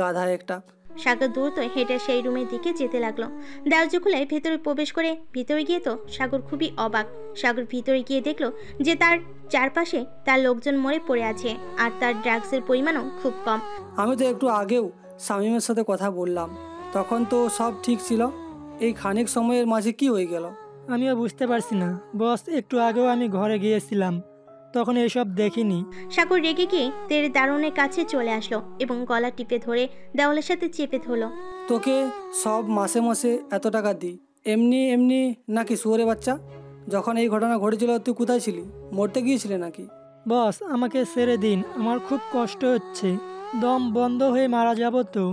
গাধা একটা। সাগর দ্রুত হেঁটে সেই রুমের দিকে যেতে লাগলো। দরজা খুলে ভেতরে প্রবেশ করে ভিতরে গিয়ে তো সাগর খুবই অবাক। সাগর ভিতরে গিয়ে দেখলো যে তার চারপাশে তার লোকজন মরে পড়ে আছে, আর তার ড্রাগসের পরিমাণও খুব কম। আমি তো একটু আগেও শামীমের সাথে কথা বললাম, তখন তো সব ঠিক ছিল। এই খানিক সময়ের মাঝে কি হয়ে গেল? আমিও বুঝতে পারছি না বস। একটু আগেও আমি ঘরে গিয়েছিলাম, তখন এসব দেখিনি। সাগর রেগে গিয়ে তেরে দারোয়ানের কাছে চলে আসলো এবং গলা টিপে ধরে দেওয়ালের সাথে চেপে ধরলো। তোকে সব মাসে মাসে এত টাকা দিই, এমনি এমনি নাকি শুয়োরে বাচ্চা? যখন এই ঘটনা ঘটেছিল তুই কোথায় ছিলি? মরতে গিয়েছিলে নাকি? বস, আমাকে ছেড়ে দিন, আমার খুব কষ্ট হচ্ছে, দম বন্ধ হয়ে মারা যাব তো।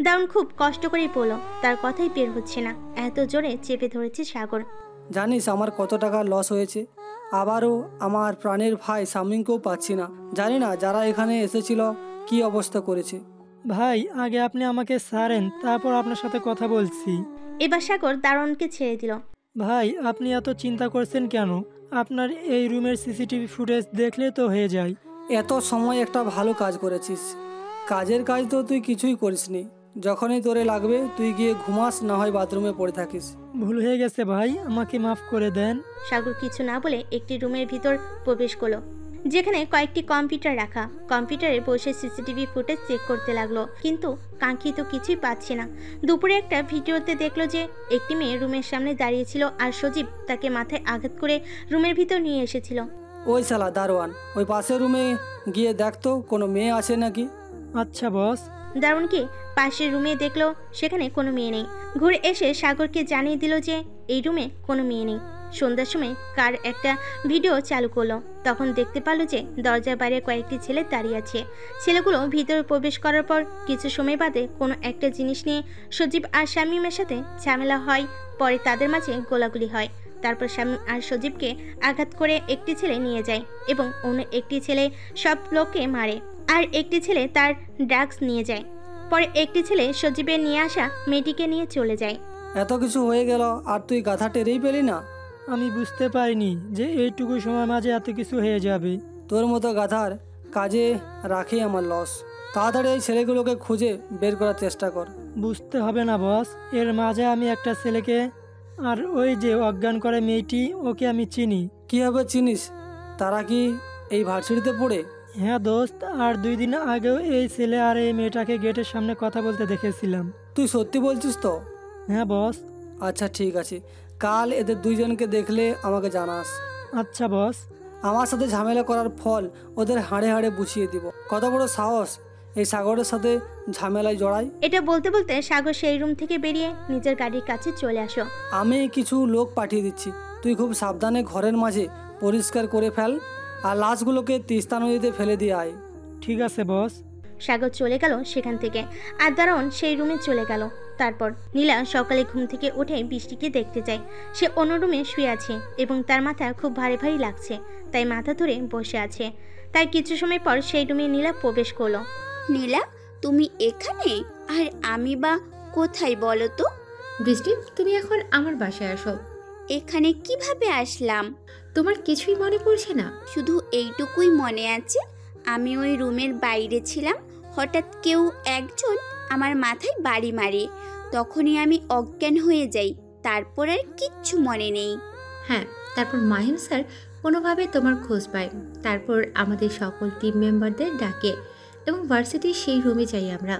দারুণ খুব কষ্ট করেই বলল, তার কথাই বের হচ্ছে না, এত জোরে চেপে ধরেছে সাগর। জানিস আমার কত টাকা লস হয়েছে? আবারও আমার প্রাণের ভাই শামীমকেও পাচ্ছি না। জানি না যারা এখানে এসেছিল কি অবস্থা করেছে। ভাই, আগে আপনি আমাকে ছাড়েন, তারপর আপনার সাথে কথা বলছি। এবার সাগর দারোয়ানকে ছেড়ে দিল। ভাই, আপনি এত চিন্তা করছেন কেন? আপনার এই রুমের সিসিটিভি ফুটেজ দেখলে তো হয়ে যায়। এত সময় একটা ভালো কাজ করেছিস, কাজের কাজ তো তুই কিছুই করিসনি। যখনই তোরে লাগবে তুই গিয়ে ঘুমাস, না হয় বাথরুমে পড়ে থাকিস। ভুল হয়ে গেছে ভাই, আমাকে মাফ করে দেন। সাগর কিছু না বলে একটি রুমের ভিতর প্রবেশ করলো, যেখানে কয়েকটি কম্পিউটার রাখা। কম্পিউটারে বসে সিসিটিভি ফুটেজ চেক করতে লাগলো, কিন্তু কাঙ্ক্ষিত কিছুই পাচ্ছে না। দুপুরে একটা ভিডিওতে দেখলো যে একটি মেয়ে রুমের সামনে দাঁড়িয়েছিল আর সজীব তাকে মাথায় আঘাত করে রুমের ভিতর নিয়ে এসেছিল। ওই শালা দারোয়ান, ওই পাশের রুমে গিয়ে দেখতো কোনো মেয়ে আছে নাকি। আচ্ছা বস। দারোয়ানকে পাশের রুমে দেখলো সেখানে কোনো মেয়ে নেই। ঘুরে এসে সাগরকে জানিয়ে দিল যে এই রুমে কোনো মেয়ে নেই। সন্ধ্যার সময় কার একটা ভিডিও চালু করলো, তখন দেখতে পেল যে দরজার বাইরে কয়েকটি ছেলে দাঁড়িয়ে আছে। ছেলেগুলো ভিতরে প্রবেশ করার পর কিছু সময় বাদে কোনো একটা জিনিস নিয়ে সজীব আর শামীমের সাথে ঝামেলা হয়। পরে তাদের মাঝে গোলাগুলি হয়। তারপর শামীম আর সজীবকে আঘাত করে একটি ছেলে নিয়ে যায় এবং অন্য একটি ছেলে সব লোককে মারে, আর একটি ছেলে তার ড্রাগস নিয়ে যায়। পরে একটি ছেলে সজীবের নিয়ে আসা মেয়েটিকে নিয়ে চলে যায়। এত কিছু হয়ে গেল আর তুই গাধা টেরেই পেলি না? আমি বুঝতে পারিনি যে এইটুকু সময় মাঝে এত কিছু হয়ে যাবে। তোর মতো গাধার কাজে রাখি আমার লস। তাড়াতাড়ি এই ছেলেগুলোকে খুঁজে বের করার চেষ্টা কর। বুঝতে হবে না বস, এর মাঝে আমি একটা ছেলেকে, আর ওই যে অজ্ঞান করে মেয়েটি, ওকে আমি চিনি। কীভাবে চিনিস? তারা কি এই ভার্সিটিতে পড়ে? হ্যাঁ দোস্ত, আর 2 দিন আগেও এই ছেলে আর এই মেয়েটাকে গেটের সামনে কথা বলতে দেখেছিলাম। তুই সত্যি বলছিস তো? হ্যাঁ বস। আচ্ছা ঠিক আছে, কাল এদের দুইজনকে দেখলে আমাকে জানাস। আচ্ছা বস। আমার সাথে ঝামেলা করার ফল ওদের হাড়ে হাড়ে বুঝিয়ে দিব। কত বড় সাহস এই সাগরের সাথে ঝামেলায় জড়াই। এটা বলতে বলতে সাগর সেই রুম থেকে বেরিয়ে নিজের গাড়ির কাছে চলে আসো। আমি কিছু লোক পাঠিয়ে দিচ্ছি, তুই খুব সাবধানে ঘরের মাঝে পরিষ্কার করে ফেল, আর লাশগুলোকে তিস্তা নদীতে ফেলে দিয়ে আয়। ঠিক আছে বস। সাগর চলে গেল সেখান থেকে, আর দারোয়ান সেই রুমে চলে গেল। তারপর নীলা সকালে ঘুম থেকে উঠে বৃষ্টিকে দেখতে যায়। সে অন্য রুমে শুয়ে আছে এবং তার মাথা খুব ভারী ভারী লাগছে, তাই মাথা ধরে বসে আছে। তাই কিছু সময় পর সেই রুমে নীলা প্রবেশ করলো। নীলা, তুমি এখানে? আর আমি বা কোথায় বলো তো? বৃষ্টি, তুমি এখন আমার বাসায় আসো। এখানে কিভাবে আসলাম? তোমার কিছুই মনে পড়ছে না? শুধু এইটুকুই মনে আছে, আমি ওই রুমের বাইরে ছিলাম, হঠাৎ কেউ একজন আমার মাথায় বাড়ি মারে, তখনই আমি অজ্ঞান হয়ে যাই। তারপর আর কিচ্ছু মনে নেই। হ্যাঁ, তারপর মাহিম স্যার কোনোভাবে তোমার খোঁজ পায়। তারপর আমাদের সকল টিম মেম্বারদের ডাকে এবং ভার্সিটির সেই রুমে যাই আমরা।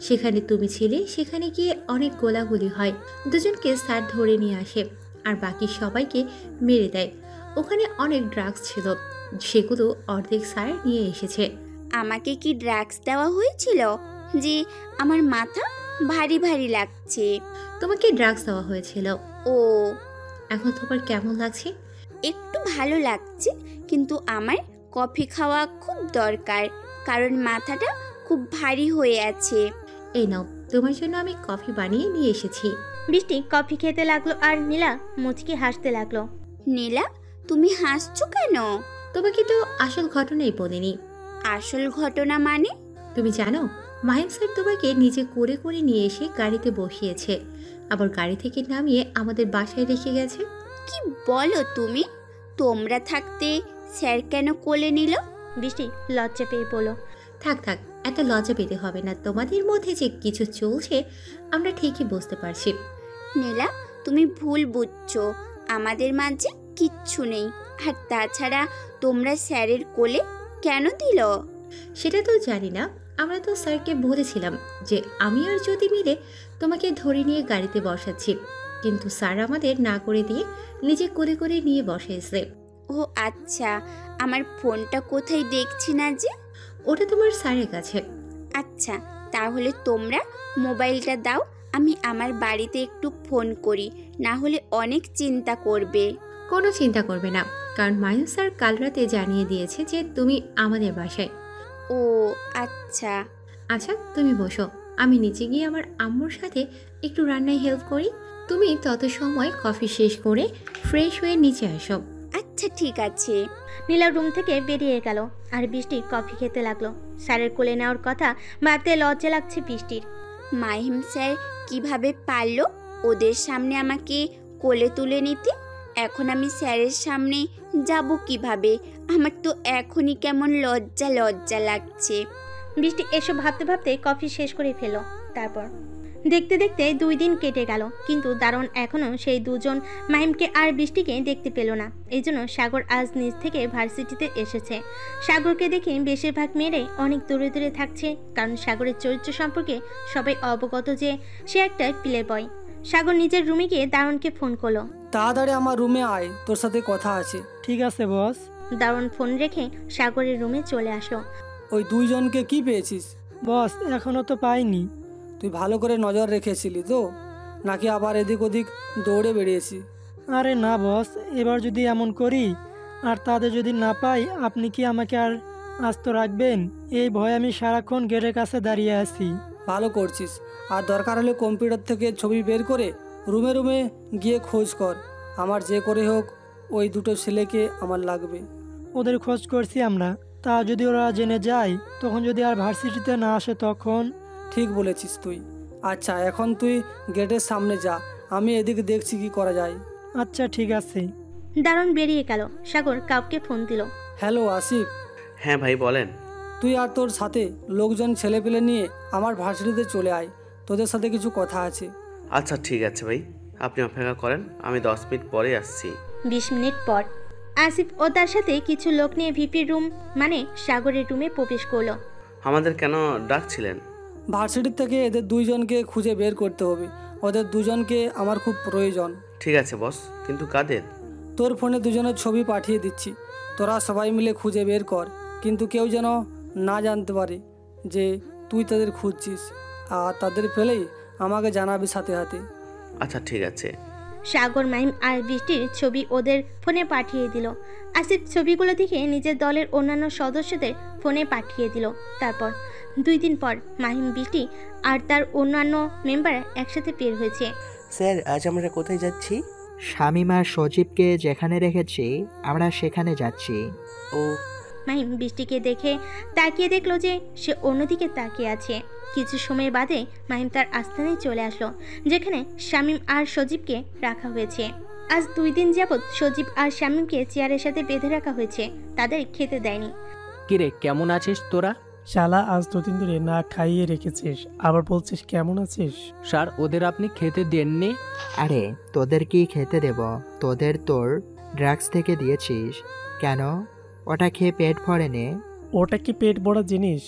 সেখানে তুমি ছিলে। সেখানে গিয়ে অনেক গোলাগুলি হয়। দুজনকে স্যার ধরে নিয়ে আসে আর বাকি সবাইকে মেরে দেয়। ওখানে অনেক ড্রাগস ছিল, সেগুলো অর্ধেক স্যার নিয়ে এসেছে। আমাকে কি ড্রাগস দেওয়া হয়েছিল যে আমার মাথা ভারী ভারী লাগছে? তোমাকে ড্রাগস দেওয়া হয়েছিল। ও, এখন তোমার কেমন লাগছে? একটু ভালো লাগছে, কিন্তু আমার কফি খাওয়া খুব দরকার, কারণ মাথাটা খুব ভারী হয়ে আছে। এই নাও, তোমার জন্য আমি কফি বানিয়ে নিয়ে এসেছি। বৃষ্টি কফি খেতে লাগলো আর নীলা মুচকি হাসতে লাগলো। নীলা, তুমি হাসছো কেন? তোমাকে তো আসল ঘটনাই বলিনি। আসল ঘটনা মানে? তুমি জানো, মাহিম স্যার তোমাকে নিজে করে করে নিয়ে এসে গাড়িতে বসিয়েছে, আবার গাড়ি থেকে নামিয়ে আমাদের বাসায় রেখে গেছে। কি বলো তুমি? তোমরা থাকতে স্যার কেন কোলে নিল? বৃষ্টি লজ্জা পেয়ে বলো। থাক থাক, এত লজ্জা পেতে হবে না। তোমাদের মধ্যে যে কিছু চলছে আমরা ঠিকই বুঝতে পারছি। নীলা, তুমি ভুল বুঝছো, আমাদের মাঝে কিচ্ছু নেই। আর তাছাড়া তোমরা স্যারের কোলে কেন দিল সেটা তো জানি না। আমরা তো স্যারকে বলেছিলাম যে আমি আর জ্যোতি মিলে তোমাকে ধরে নিয়ে গাড়িতে বসাচ্ছি, কিন্তু স্যার আমাদের না করে দিয়ে নিজে করে করে নিয়ে বসেছে। ও আচ্ছা, আমার ফোনটা কোথায় দেখছি না যে? ওটা তোমার স্যারের কাছে। আচ্ছা, তাহলে তোমরা মোবাইলটা দাও, আমি আমার বাড়িতে একটু ফোন করি, না হলে অনেক চিন্তা করবে। কোনো চিন্তা করবে না, কারণ মাহিম স্যার কাল রাতে জানিয়ে দিয়েছে যে তুমি আমাদের বাসায়। ও আচ্ছা। আচ্ছা, তুমি বসো, আমি নিচে গিয়ে আমার আম্মুর সাথে একটু রান্নায় হেল্প করি। তুমি তত সময় কফি শেষ করে ফ্রেশ হয়ে নিচে আসো। আচ্ছা ঠিক আছে। নীলা রুম থেকে বেরিয়ে গেল আর বৃষ্টি কফি খেতে লাগলো। স্যারের কোলে নেওয়ার কথা ভাবতে লজ্জা লাগছে বৃষ্টির। মাহিম স্যার কিভাবে পারলো ওদের সামনে আমাকে কোলে তুলে নিতে? এখন আমি স্যারের সামনে যাব কিভাবে? আমার তো এখনই কেমন লজ্জা লজ্জা লাগছে। বৃষ্টি এসব ভাবতে ভাবতে কফি শেষ করে ফেলো। তারপর দেখতে দেখতে 2 দিন কেটে গেল, কিন্তু দারুণ এখনও সেই দুজন মাহিমকে আর বৃষ্টিকে দেখতে পেল না। এই জন্য সাগর আজ নিজ থেকে ভার্সিটিতে এসেছে। সাগরকে দেখে বেশিরভাগ মেয়েরাই অনেক দূরে দূরে থাকছে, কারণ সাগরের চরিত্র সম্পর্কে সবাই অবগত যে সে একটা প্লে বয়। সাগর নিজের রুমে গিয়ে দারুণকে ফোন করলো। তাড়াতাড়ি আমার রুমে আয়, তোর সাথে কথা আছে। ঠিক আছে বস। দারুণ ফোন রেখে সাগরের রুমে চলে আসলো। ওই 2 জনকে কি পেয়েছিস? বস এখনো তো পাইনি। তুই ভালো করে নজর রেখেছিলি তো, নাকি আবার এদিক ওদিক দৌড়ে বেরিয়েছি? আরে না বস, এবার যদি এমন করি আর তাদের যদি না পাই, আপনি কি আমাকে আর আস্ত রাখবেন? এই ভয়ে আমি সারাক্ষণ গেটের কাছে দাঁড়িয়ে আছি। ভালো করছিস। আর দরকার হলে কম্পিউটার থেকে ছবি বের করে রুমে রুমে গিয়ে খোঁজ কর। আমার যে করে হোক ওই 2টো ছেলেকে আমার লাগবে। ওদের খোঁজ করছি আমরা, তা যদি ওরা জেনে যায়, তখন যদি আর ভার্সিটিতে না আসে তখন। ঠিক বলেছিস তুই। আচ্ছা এখন তুই গেটের সামনে যা, আমি এদিকে দেখছি কি করা যায়। আচ্ছা ঠিক আছে। দারুণ বেরিয়ে গেল। সাগর কাউকে ফোন দিল। হ্যালো আসিফ। হ্যাঁ ভাই বলেন। তুই আর তোর সাথে লোকজন ছেলেপেলে নিয়ে আমার ভার্সিটিতে চলে আয়, তোদের সাথে কিছু কথা আছে। আচ্ছা ঠিক আছে ভাই, আপনি অপেক্ষা করেন, আমি 10 মিনিট পরে আসছি। 20 মিনিট পর আসিফ ও তার সাথে কিছু লোক নিয়ে ভিপির রুম মানে সাগরের রুমে প্রবেশ করলো। আমাদের কেন ডাকছিলেন? ভার্সিটির থেকে এদের 2 জনকে খুঁজে বের করতে হবে। ওদের 2 জনকে আমার খুব প্রয়োজন। ঠিক আছে বস, কিন্তু কাদের? তোর ফোনে 2 জনের ছবি পাঠিয়ে দিচ্ছি, তোরা সবাই মিলে খুঁজে বের কর, কিন্তু কেউ যেন না জানতে পারে যে তুই তাদের খুঁজছিস। আর তাদের পেলেই আমাকে জানাবি সাথে সাথে। আচ্ছা ঠিক আছে। সাগর মাহিম আর বৃষ্টির ছবি ওদের ফোনে পাঠিয়ে দিল। আসিফ ছবিগুলো দেখে নিজের দলের অন্যান্য সদস্যদের ফোনে পাঠিয়ে দিল। তারপর 2 দিন পর মাহিম, বৃষ্টি আর তার অন্যান্য মেম্বার একসাথে বের হয়েছে। স্যার আজ আমরা কোথায় যাচ্ছি? শামিমা সজীবকে যেখানে রেখেছি আমরা সেখানে যাচ্ছি। ও। মাহিম বৃষ্টিকে দেখে তাকিয়ে দেখলো যে সে অন্যদিকে তাকিয়ে আছে। কিছু সময় বাদে মাহিম তার আস্তানায় চলে আসলো, যেখানে শামীম আর সজীবকে রাখা হয়েছে। আজ 2 দিন যাবৎ সজীব আর শামীমকে চেয়ারের সাথে বেঁধে রাখা হয়েছে, তাদের খেতে দেয়নি। কিরে কেমন আছিস তোরা? শালা আজ 2 দিন ধরে না খাইয়ে রেখেছিস, আবার বলছিস কেমন আছিস? স্যার ওদের আপনি খেতে দেননি? আরে তোদের কি খেতে দেব? তোদের তোর ড্রাগস থেকে দিয়েছিস কেন? ওটা খেয়ে পেট ভরে নে। ওটা কি পেট ভরা জিনিস?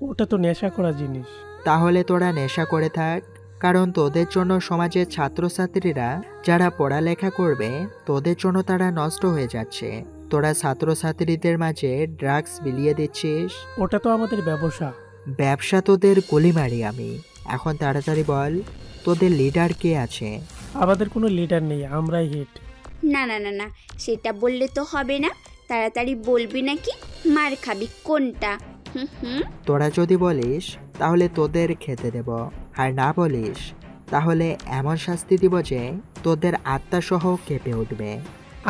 ওটা তো নেশা করা জিনিস। তাহলে তোরা নেশা করে থাক, কারণ তোদের জন্য সমাজের ছাত্রছাত্রীরা যারা পড়ালেখা করবে তোদের জন্য তারা নষ্ট হয়ে যাচ্ছে। তোরা ছাত্রছাত্রীদের মাঝে ড্রাগস বিলিয়ে দিচ্ছিস। ওটা তো আমাদের ব্যবসা। ব্যবসা তোদের গুলি মারি আমি। এখন তাড়াতাড়ি বল, তোদের লিডার কে আছে? আমাদের কোনো লিডার নেই, আমরাই হেড। না না না না, সেটা বললে তো হবে না, তাড়াতাড়ি বলবি নাকি মার খাবি কোনটা? তোরা যদি বলিস তাহলে তোদের খেতে দেব, আর না বলিস তাহলে এমন শাস্তি দিব যে তোদের আত্মা সহ কেঁপে উঠবে।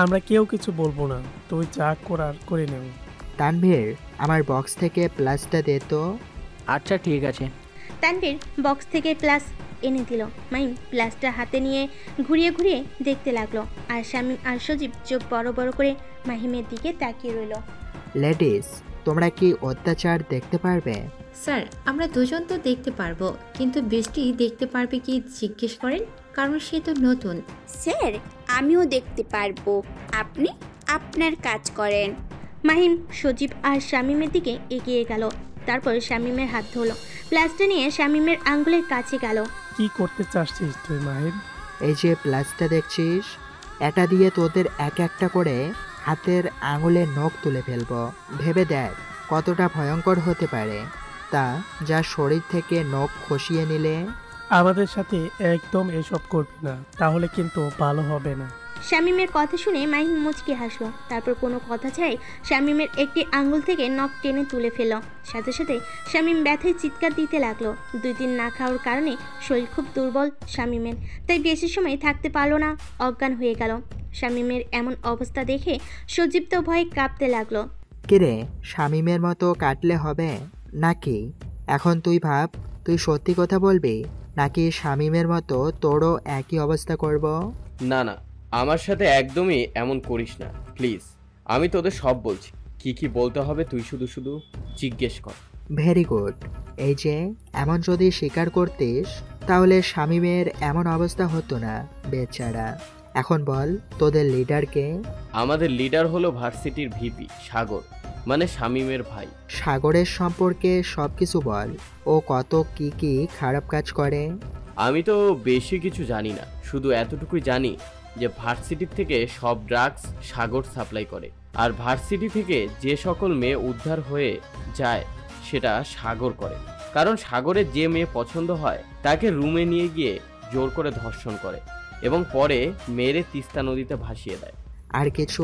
আমরা কেউ কিছু বলবো না, তুই যা করার করে নেব। তানভীর আমার বক্স থেকে প্লাসটা দে তো। আচ্ছা ঠিক আছে। তানভীর বক্স থেকে প্লাস এনে দিল। মাহিম প্লাসটা হাতে নিয়ে ঘুরিয়ে ঘুরিয়ে দেখতে লাগলো, আর শামীম আর সজীব চোখ বড় বড় করে মাহিমের দিকে তাকিয়ে রইল। লেডিস, তোমরা কি অত্যাচার দেখতে পারবে? স্যার আমরা 2 জন তো দেখতে পারবো, কিন্তু বৃষ্টি দেখতে পারবে কি জিজ্ঞেস করেন, কারণ সে তো নতুন। স্যার আমিও দেখতে পারবো, আপনি আপনার কাজ করেন। মাহিম সজীব আর শামীমের দিকে এগিয়ে গেল, তারপর শামীমের হাত ধরলো, প্লাসটা নিয়ে শামীমের আঙ্গুলের কাছে গেল। কি করতে চাচ্ছিস তুই মাহিম? এই যে প্লাসটা দেখছিস, এটা দিয়ে তোদের এক একটা করে হাতের আঙুলের নখ তুলে ফেলবো। ভেবে দেখ কতটা ভয়ঙ্কর হতে পারে তা, যা শরীর থেকে নখ খসিয়ে নিলে। আমাদের সাথে একদম এসব করবি না, তাহলে কিন্তু ভালো হবে না। শামীমের কথা শুনে মাহিম মুচকি হাসলো, তারপর কোনো কথা ছাড়াই শামীমের একটি আঙ্গুল থেকে নখ টেনে তুলে ফেলল। সাথে সাথে শামীম ব্যথায় চিৎকার দিতে লাগলো। 2 দিন না খাওয়ার কারণে শরীর খুব দুর্বল শামীমের, তাই বেশি সময় থাকতে পারলো না, অজ্ঞান হয়ে গেল। শামীমের এমন অবস্থা দেখে সজীব তো ভয়ে কাঁপতে লাগলো। কিরে, শামীমের মতো কাটলে হবে নাকি? এখন তুই ভাব, তুই সত্যি কথা বলবি নাকি শামীমের মতো তোরও একই অবস্থা করব? না না, আমার সাথে একদমই এমন করিস না প্লিজ। আমি তোদের সব বলছি, কি কি বলতে হবে তুই শুধু শুধু জিজ্ঞেস কর। Very good. এই যে এমন যদি স্বীকার করতিস তাহলে শামীমের এমন অবস্থা হতো না বেচারা। এখন বল তোদের লিডারকে? আমাদের লিডার হলো ভার্সিটির ভিপি সাগর, মানে শামীমের ভাই। সাগরের সম্পর্কে সব কিছু বল। ও কত কি কি খারাপ কাজ করে? আমি তো বেশি কিছু জানি না, শুধু এতটুকুই জানি যে ভার্সিটি থেকে সব ড্রাগস সাগর সাপ্লাই করে, আর ভার্সিটি থেকে যে সকল মেয়ে উদ্ধার হয়ে যায় সেটা সাগর করে। কারণ সাগরের যে মেয়ে পছন্দ হয় তাকে রুমে নিয়ে গিয়ে জোর করে ধর্ষণ করে এবং পরে মেরে তিস্তা নদীতে ভাসিয়ে দেয়। আর কিছু?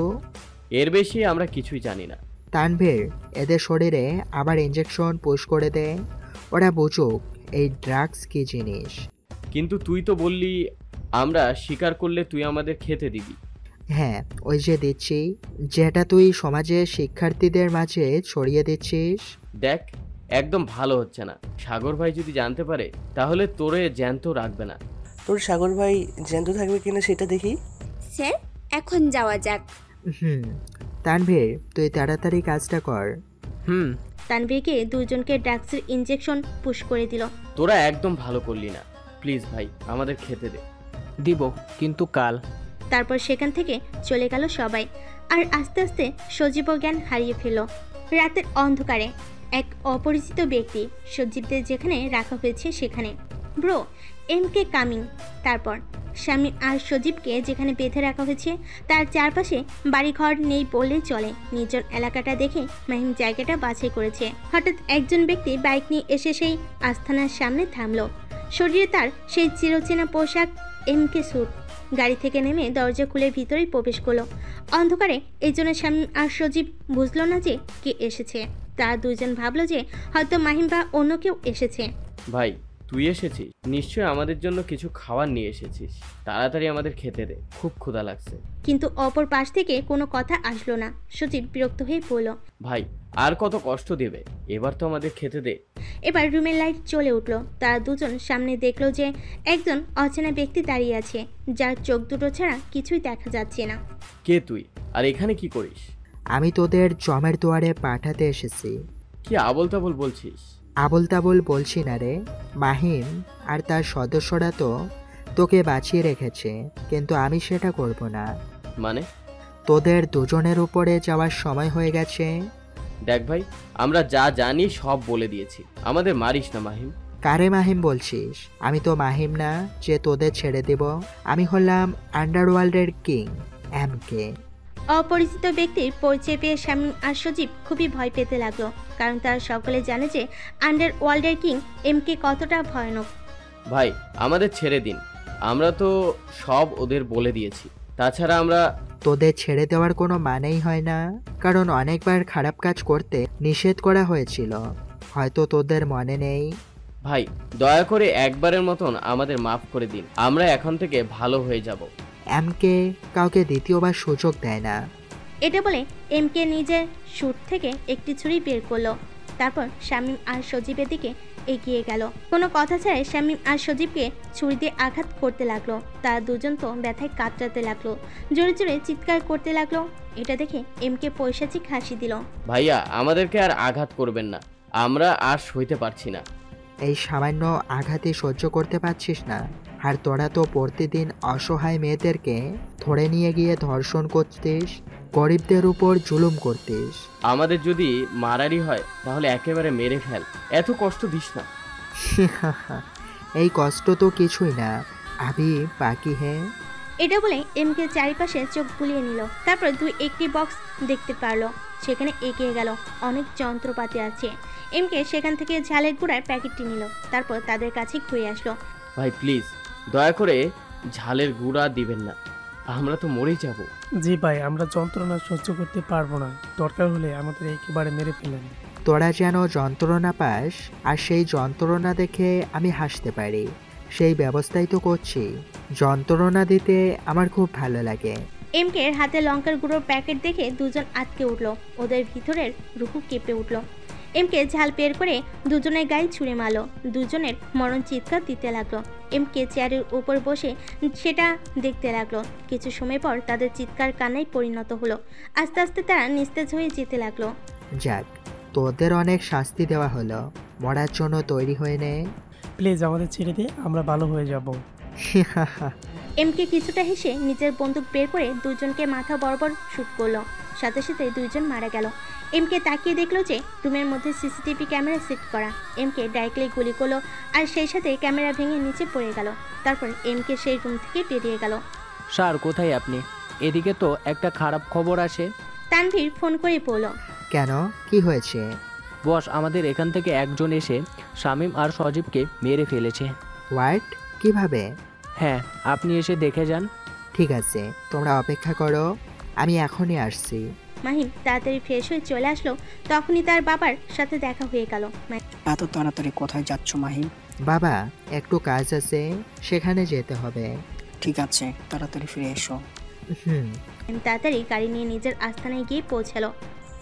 এর বেশি আমরা কিছুই জানি না। তানভীর, এদের শরীরে আবার ইঞ্জেকশন পুশ করে দে, ওরা বুঝুক এই ড্রাগস কি জিনিস। কিন্তু তুই তো বললি আমরা স্বীকার করলে তুই আমাদের খেতে দিবি। হ্যাঁ, ওই যে দিচ্ছি, যেটা তুই সমাজে শিক্ষার্থীদের মাঝে ছড়িয়ে দিচ্ছিস। দেখ, একদম ভালো হচ্ছে না। সাগর ভাই যদি জানতে পারে তাহলে তোরে জ্যান্ত রাখবে না। তোর সাগর ভাই জ্যান্ত থাকবে কিনা সেটা দেখি। স্যার, এখন যাওয়া যাক। তানভীর, তুই তাড়াতাড়ি কাজটা কর। তানভীরকে দুজনকে ড্রাগসের ইঞ্জেকশন পুশ করে দিল। তোরা একদম ভালো করলি না। প্লিজ ভাই, আমাদের খেতে দে। দিব, কিন্তু কাল। তারপর সেখান থেকে চলে গেল সবাই, আর আস্তে আস্তে সজীব জ্ঞান হারিয়ে ফেলল। রাতের অন্ধকারে এক অপরিচিত ব্যক্তি সজীবদের যেখানে রাখা হয়েছে সেখানে। ব্রো, এমকে কামিং। তারপর শামীম আর সজীবকে যেখানে বেঁধে রাখা হয়েছে তার চারপাশে বাড়িঘর নেই বললেই চলে। নির্জন এলাকাটা দেখে মাহিম জায়গাটা বাছাই করেছে। হঠাৎ একজন ব্যক্তি বাইক নিয়ে এসে সেই আস্থানার সামনে থামলো। শরীরে তার সেই চিরচেনা পোশাক, এমকে স্যুট। গাড়ি থেকে নেমে দরজা খুলে ভিতরেই প্রবেশ করলো। অন্ধকারে এই জন্য শামীম আর সজীব বুঝলো না যে কে এসেছে। তারা দুজন ভাবলো যে হয়তো মাহিম বা অন্য কেউ এসেছে। ভাই, তুই এসেছিস? নিশ্চয় আমাদের জন্য কিছু খাবার নিয়ে এসেছিস। তাড়াতাড়ি আমাদের খেতে দে, খুব ক্ষুধা লাগছে। কিন্তু অপর পাশ থেকে কোনো কথা আসলো না। সজীব বিরক্ত হয়ে বলল, ভাই আর কত কষ্ট দেবে, এবার তো আমাদের খেতে দে। এবার রুমের লাইট জ্বলে উঠল। তারা দুজন সামনে দেখলো যে একজন অচেনা ব্যক্তি দাঁড়িয়ে আছে, যার চোখ দুটো ছাড়া কিছুই দেখা যাচ্ছে না। কে তুই, আর এখানে কি করিস? আমি তোদের জমের দুয়ারে পাঠাতে এসেছি। কি আবল তাবল বলছিস? আবল তাবল বলছি না রে। মাহিম আর তার সদস্যরা তো তোকে বাঁচিয়ে রেখেছে, কিন্তু আমি সেটা করব না। মানে? তোদের দুজনের উপরে যাওয়ার সময় হয়ে গেছে। দেখ ভাই, আমরা যা জানি সব বলে দিয়েছি, আমাদের মারিস না মাহিম। কারে মাহিম বলছিস? আমি তো মাহিম না যে তোদের ছেড়ে দেব। আমি হলাম আন্ডারওয়ার্ল্ডের কিং, এমকে। অপরিচিত ব্যক্তির পরিচয় পেয়ে শামীম আর সজীব খুবই ভয় পেতে লাগলো, কারণ তারা সকলে জানে যে আন্ডারওয়ার্ল্ডের কিং এমকে কতটা ভয়ানক। ভাই, আমাদের ছেড়ে দিন, আমরা তো সব ওদের বলে দিয়েছি। তাছাড়া আমরা তোদের ছেড়ে দেওয়ার কোনো মানেই হয় না, কারণ অনেকবার খারাপ কাজ করতে নিষেধ করা হয়েছিল, হয়তো তোদের মনে নেই। ভাই, দয়া করে একবারের মতন আমাদের মাফ করে দিন, আমরা এখন থেকে ভালো হয়ে যাব। এমকে কাউকে দ্বিতীয়বার সুযোগ দেয় না। এটা বলে এমকে নিজের স্যুট থেকে একটি ছুরি বের করলো। তারপর শামীম আর সজীবের দিকে এগিয়ে গেল। কোনো কথা ছাড়াই শামীম আর সজীবকে ছুরি দিয়ে আঘাত করতে লাগলো। তারা দুজন তো ব্যথায় কাতরাতে লাগলো, জোরে জোরে চিৎকার করতে লাগলো। এটা দেখে এমকে পৈশাচিক হাসি দিল। ভাইয়া, আমাদেরকে আর আঘাত করবেন না, আমরা আর সইতে পারছি না। এই সামান্য আঘাতে সহ্য করতে পারছিস না? আর তোরা তো প্রতিদিন অসহায় মেয়েদেরকে ধরে নিয়ে গিয়ে ধর্ষণ করতিস, গরিবদের উপর জুলুম করতিস। আমাদের যদি মারারি হয় তাহলে একেবারে মেরে ফেল, এত কষ্ট দিস না। এই কষ্ট তো কিছুই না, আবি বাকি হ্যাঁ। এটা বলে এমকে চারিপাশে চোখ বুলিয়ে নিল। তারপর একটি বক্স দেখতে পারলো, সেখানে এগিয়ে গেল। অনেক যন্ত্রপাতি আছে। এমকে সেখান থেকে ঝালের গুঁড়ার প্যাকেটটি নিল, তারপর তাদের কাছে ঘুরে আসলো। ভাই প্লিজ, দয়া করে ঝালের গুঁড়া দিবেন না, আমরা তো মরেই যাব। জি ভাই, আমরা যন্ত্রণা সহ্য করতে পারবো না, দরকার হলে আমাদের একেবারে মেরে ফেলেন। তোরা যেন যন্ত্রণা পাস, আর সেই যন্ত্রণা দেখে আমি হাসতে পারি, সেই ব্যবস্থাই তো করছি। যন্ত্রণা দিতে আমার খুব ভালো লাগে। এমকে হাতে লঙ্কার গুঁড়োর প্যাকেট দেখে দুজন আটকে উঠলো। ওদের ভিতরের রুহু কেঁপে উঠলো। এমকে ঝাল বের করে দুজনের গায়ে ছুঁড়ে মারলো। দুজনের মরণ চিৎকার দিতে লাগলো। এমকে চেয়ারের উপর বসে সেটা দেখতে লাগলো। কিছু সময় পর তাদের চিৎকার কান্নায় পরিণত হলো। আস্তে আস্তে তারা নিস্তেজ হয়ে যেতে লাগলো। যাক, তোদের অনেক শাস্তি দেওয়া হলো, মরার জন্য তৈরি হয়ে নে। প্লিজ আমাদের ছেড়ে দিয়ে, আমরা ভালো হয়ে যাব। এমকে কিছুটা হেসে নিজের বন্দুক বের করে দুজনকে মাথা বরাবর শুট করলো। সাথে সাথে দুইজন মারা গেল। এমকে তাকিয়ে দেখলো যে রুমের মধ্যে সিসিটিভি ক্যামেরা সেট করা। এমকে ডাইরেক্টলি গুলি করলো আর সেই সাথে ক্যামেরা ভেঙে নিচে পড়ে গেল। তারপর এমকে সেই রুম থেকে বেরিয়ে গেল। স্যার কোথায় আপনি? এদিকে তো একটা খারাপ খবর আসে। তানভীর ফোন করে বলল, কেন, কি হয়েছে? বস, আমাদের এখান থেকে একজন এসে শামীম আর সজীবকে মেরে ফেলেছে। হোয়াট? কিভাবে? হ্যাঁ, আপনি এসে দেখে যান। ঠিক আছে, তোমরা অপেক্ষা করো, আমি এখনই আসছি। মাহিম তাড়াতাড়ি ফ্রেশ হয়ে চলে আসলো। তখনই তার বাবার সাথে দেখা হয়ে গেল। এত তাড়াতাড়ি কোথায় যাচ্ছ মাহিম? বাবা, একটু কাজ আছে, সেখানে যেতে হবে। ঠিক আছে, তাড়াতাড়ি ফিরে এসো। তাড়াতাড়ি গাড়ি নিয়ে নিজের আস্তানায় গিয়ে পৌঁছালো।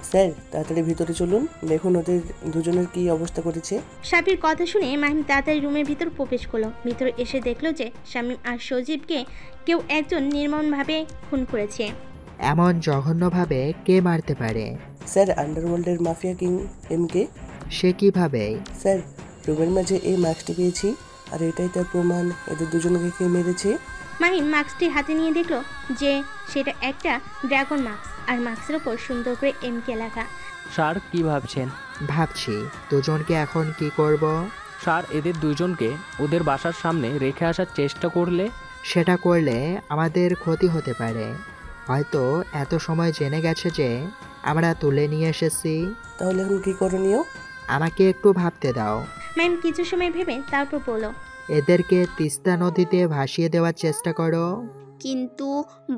স্যার তাড়াতাড়ি ভিতরে চলুন, দেখুন ওদের দুজনের কি অবস্থা করেছে। সাবির কথা শুনে মাহিম তাড়াতাড়ি রুমের ভিতর প্রবেশ করলো। ভিতরে এসে দেখলো যে শামীম আর সজীবকে কেউ একজন নির্মমভাবে খুন করেছে। এমন জঘন্যভাবে কে মারতে পারে? স্যার আন্ডারওয়ার্ল্ডের মাফিয়া কিং এমকে। সে কিভাবে? স্যার রুমের মাঝে এই মাস্কটি পেয়েছি, আর এটাই তার প্রমাণ এদের দুজনকে কে মেরেছে। মাহিম মাস্কটি হাতে নিয়ে দেখলো যে সেটা একটা ড্রাগন মাস্ক, আর মাস্কের ওপর সুন্দর করে এমকে লেখা। স্যার কি ভাবছেন? ভাবছি দুজনকে এখন কি করব। স্যার এদের দুজনকে ওদের বাসার সামনে রেখে আসার চেষ্টা করলে? সেটা করলে আমাদের ক্ষতি হতে পারে। হয়তো এত সময় জেনে গেছে যে আমরা তুলে নিয়ে এসেছি। তাহলে এখন কি করণীয়? আমাকে একটু ভাবতে দাও। ম্যাম কিছু সময় ভেবে তারপর বলল, এদেরকে তিস্তা নদীতে ভাসিয়ে দেওয়ার চেষ্টা করো। কিন্তু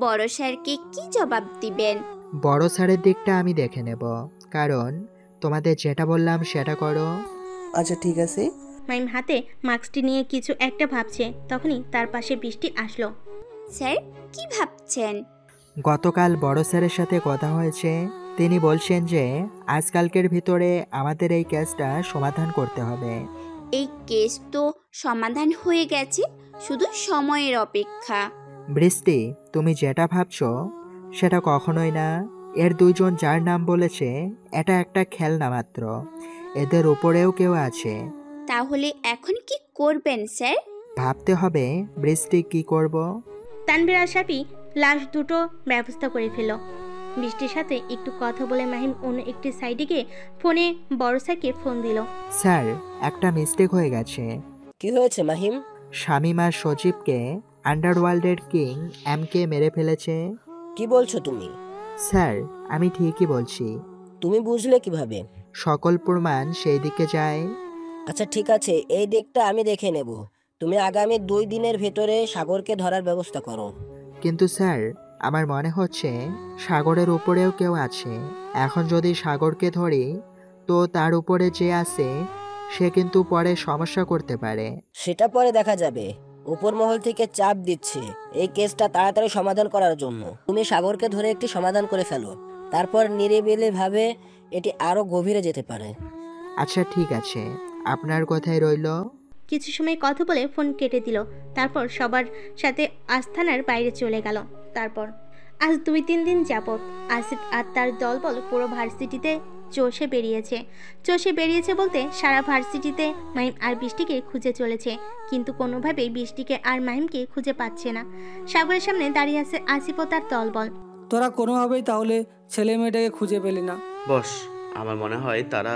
বড় স্যারকে কি জবাব দিবেন? বড় স্যারের দিকটা আমি দেখে নেব, কারণ তোমাদের যেটা বললাম সেটা করো। আচ্ছা ঠিক আছে। মাইম হাতে মাস্কটি নিয়ে কিছু একটা ভাবছে। তখনই তার পাশে বৃষ্টি আসলো। স্যার কি ভাবছেন? গতকাল বড় স্যারের সাথে কথা হয়েছে, তিনি বলছেন যে আজকালকের ভিতরে আমাদের এই কেসটা সমাধান করতে হবে। এই কেস তো সমাধান হয়ে গেছে, শুধু সময়ের অপেক্ষা। বৃষ্টি, তুমি যেটা ভাবছো সেটা কখনোই না। এর দুইজন যার নাম বলেছে এটা একটা খেলনা মাত্র, এদের উপরেও কেউ আছে। তাহলে এখন কি করবেন স্যার? ভাবতে হবে বৃষ্টি, কি করব। তানভীর আর সাপি লাশ দুটো ব্যবস্থা করে ফেলো। বৃষ্টির সাথে একটু কথা বলে মাহিম অন্য একটি সাইডে গিয়ে ফোনে বড় স্যারকে ফোন দিল। স্যার, একটা মিস্টেক হয়ে গেছে। কি হয়েছে মাহিম? শামীম আর সজীবকে আন্ডারওয়ার্ল্ডের কিং এমকে মেরে ফেলেছে। কি বলছো তুমি? স্যার, আমি ঠিকই বলছি। তুমি বুঝলে কিভাবে? সকল প্রমাণ সেই দিকে যায়। আচ্ছা ঠিক আছে, এই দিকটা আমি দেখে নেব। তুমি আগামী 2 দিনের ভেতরে সাগরকে ধরার ব্যবস্থা করো। কিন্তু স্যার, আমার মনে হচ্ছে সাগরের উপরেও কেউ আছে। এখন যদি সাগরকে ধরি তো তার উপরে যে আছে সে কিন্তু পরে সমস্যা করতে পারে। সেটা পরে দেখা যাবে। উপর মহল থেকে চাপ দিচ্ছে এই কেসটা তাড়াতাড়ি সমাধান করার জন্য। তুমি সাগরকে ধরে একটি সমাধান করে ফেলো, তারপর নিরিবিলি ভাবে এটি আরো গভীরে যেতে পারে। আচ্ছা ঠিক আছে, আপনার কথাই রইল। কিছু সময় কথা বলে ফোন কেটে দিল। তারপর সবার সাথে আস্থানার বাইরে চলে গেল। তারপর আজ 2-3 দিন যাবৎ আসিফ আর তার দলবল পুরো ভার্সিটিতে চষে বেরিয়েছে বলতে সারা ভার্সিটিতে মাহিম আর বৃষ্টিকে খুঁজে চলেছে, কিন্তু কোনোভাবেই বৃষ্টিকে আর মাহিমকে খুঁজে পাচ্ছে না। সাগরের সামনে দাঁড়িয়ে আছে আসিফ ও তার দলবল। তোরা কোনোভাবেই তাহলে ছেলে মেয়েটাকে খুঁজে পেলি না? বস, আমার মনে হয় তারা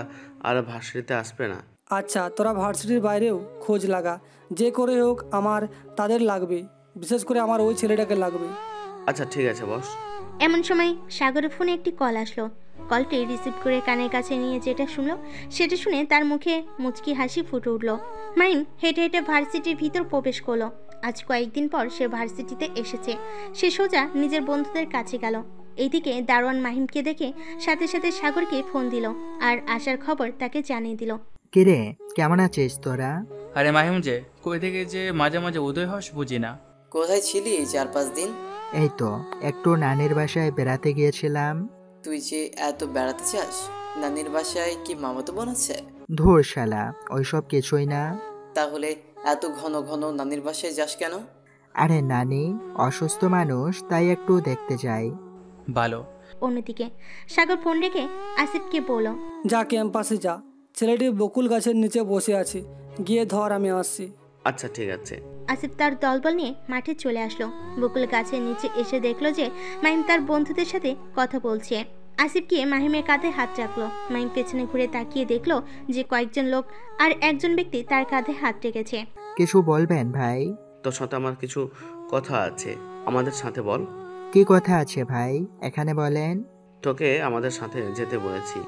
আর ভার্সিটিতে আসবে না। আচ্ছা, তোরা ভার্সিটির বাইরেও খোঁজ লাগা, যে করে হোক আমার তাদের লাগবে, বিশেষ করে আমার ওই ছেলেটাকে লাগবে। আচ্ছা ঠিক আছে বস। এমন সময় সাগরের ফোনে একটি কল আসলো। কলটি রিসিভ করে কানের কাছে নিয়ে যেটা শুনলো সেটা শুনে তার মুখে মুচকি হাসি ফুটে উঠল। মাহিম হেঁটে হেঁটে ভার্সিটির ভিতর প্রবেশ করলো। আজ কয়েকদিন পর সে ভার্সিটিতে এসেছে। সে সোজা নিজের বন্ধুদের কাছে গেল। এইদিকে দারোয়ান মাহিমকে দেখে সাথে সাথে সাগরকে ফোন দিল আর আসার খবর তাকে জানিয়ে দিল। কিরে, কেমন আছিস তোরা? আরে মাহিম যে কই থেকে যে মাঝে মাঝে উদয় হস বুঝি না। কোথায় ছিলি এই 4-5 দিন? এই তো একটু নানির বাসায় বেড়াতে গিয়েছিলাম। তুই যে এত বেড়াতে চাস, নানির বাসায় কি মামাতো বোন আছে? ধুর শালা, ওইসব কিছুই না। তাহলে এত ঘন ঘন নানির বাসায় যাস কেন? আরে নানি অসুস্থ মানুষ, তাই একটু দেখতে যাই। ভালো। অন্যদিকে সাগর ফোন রেখে আসিফকে বলল, যা ক্যাম্পাসে যা, ছেলেটি বকুল গাছের নিচে বসে আছে, গিয়ে ধর, আমি আসছি। আচ্ছা ঠিক আছে। আসিফ তার দলবল নিয়ে মাঠে চলে আসলো। বকুল গাছের নিচে এসে দেখলো যে মাহিম তার বন্ধুদের সাথে কথা বলছে। আসিফ গিয়ে মাহিমের কাঁধে হাত রাখলো। মাহিম পেছনে ঘুরে তাকিয়ে দেখলো যে কয়েকজন লোক আর একজন ব্যক্তি তার কাঁধে হাত রেখেছে। কিছু বলবেন ভাই? তোর সাথে আমার কিছু কথা আছে, আমাদের সাথে বল। কি কথা আছে ভাই, এখানে বলেন। তোকে আমাদের সাথে যেতে বলেছি,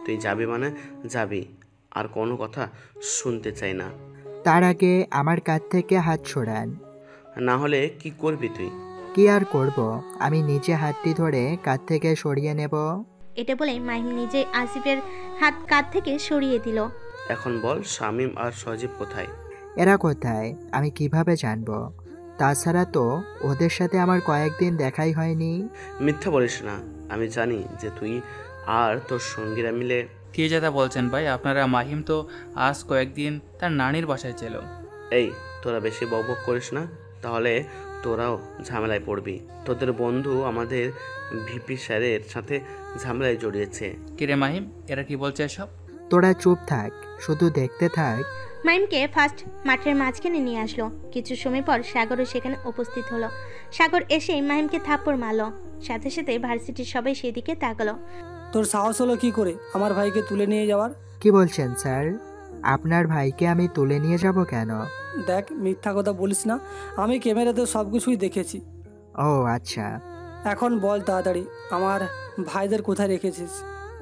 তুই যাবি মানে যাবি, আর কোনো কথা শুনতে চাই না। তার আগে আমার কাঁধ থেকে হাত সরান। না হলে কি করবি তুই? কি আর করব, আমি নিজে হাতটি ধরে কাঁধ থেকে সরিয়ে নেব। এটা বলে মাহিম নিজে আসিফের হাত কাঁধ থেকে সরিয়ে দিল। এখন বল, শামীম আর সজীব কোথায়? এরা কোথায় আমি কিভাবে জানবো? তাছাড়া তো ওদের সাথে আমার কয়েকদিন দেখাই হয়নি। মিথ্যা বলিস না, আমি জানি যে তুই আর তোর সঙ্গীরা মিলে। কে যেটা বলছেন ভাই আপনারা? মাহিম তো আজ কয়েকদিন তার নানির বাসায় ছিল। এই তোরা বেশি বকবক করিস না, তাহলে তোরাও ঝামেলায় পড়বি। তোদের বন্ধু আমাদের ভিপি স্যারের সাথে ঝামেলায় জড়িয়েছে। কিরে মাহিম, এরা কি বলছে এসব? তোরা চুপ থাক, শুধু দেখতে থাক। মাহিমকে ফার্স্ট মাঠের মাঝখানে নিয়ে আসলো। কিছু সময় পর সাগরও সেখানে উপস্থিত হলো। সাগর এসে মাহিমকে থাপ্পড় মারলো। সাথে সাথে ভার্সিটির সবাই সেদিকে তাকালো। তোর সাহস হলো কি করে আমার ভাইকে তুলে নিয়ে যাওয়ার? কি বলছেন স্যার? আপনার ভাইকে আমি তুলে নিয়ে যাব কেন? দেখ, মিথ্যা কথা বলিস না, আমি ক্যামেরাতে সব কিছুই দেখেছি। ও আচ্ছা। এখন বল তাড়াতাড়ি, আমার ভাইদের কোথায় রেখেছিস?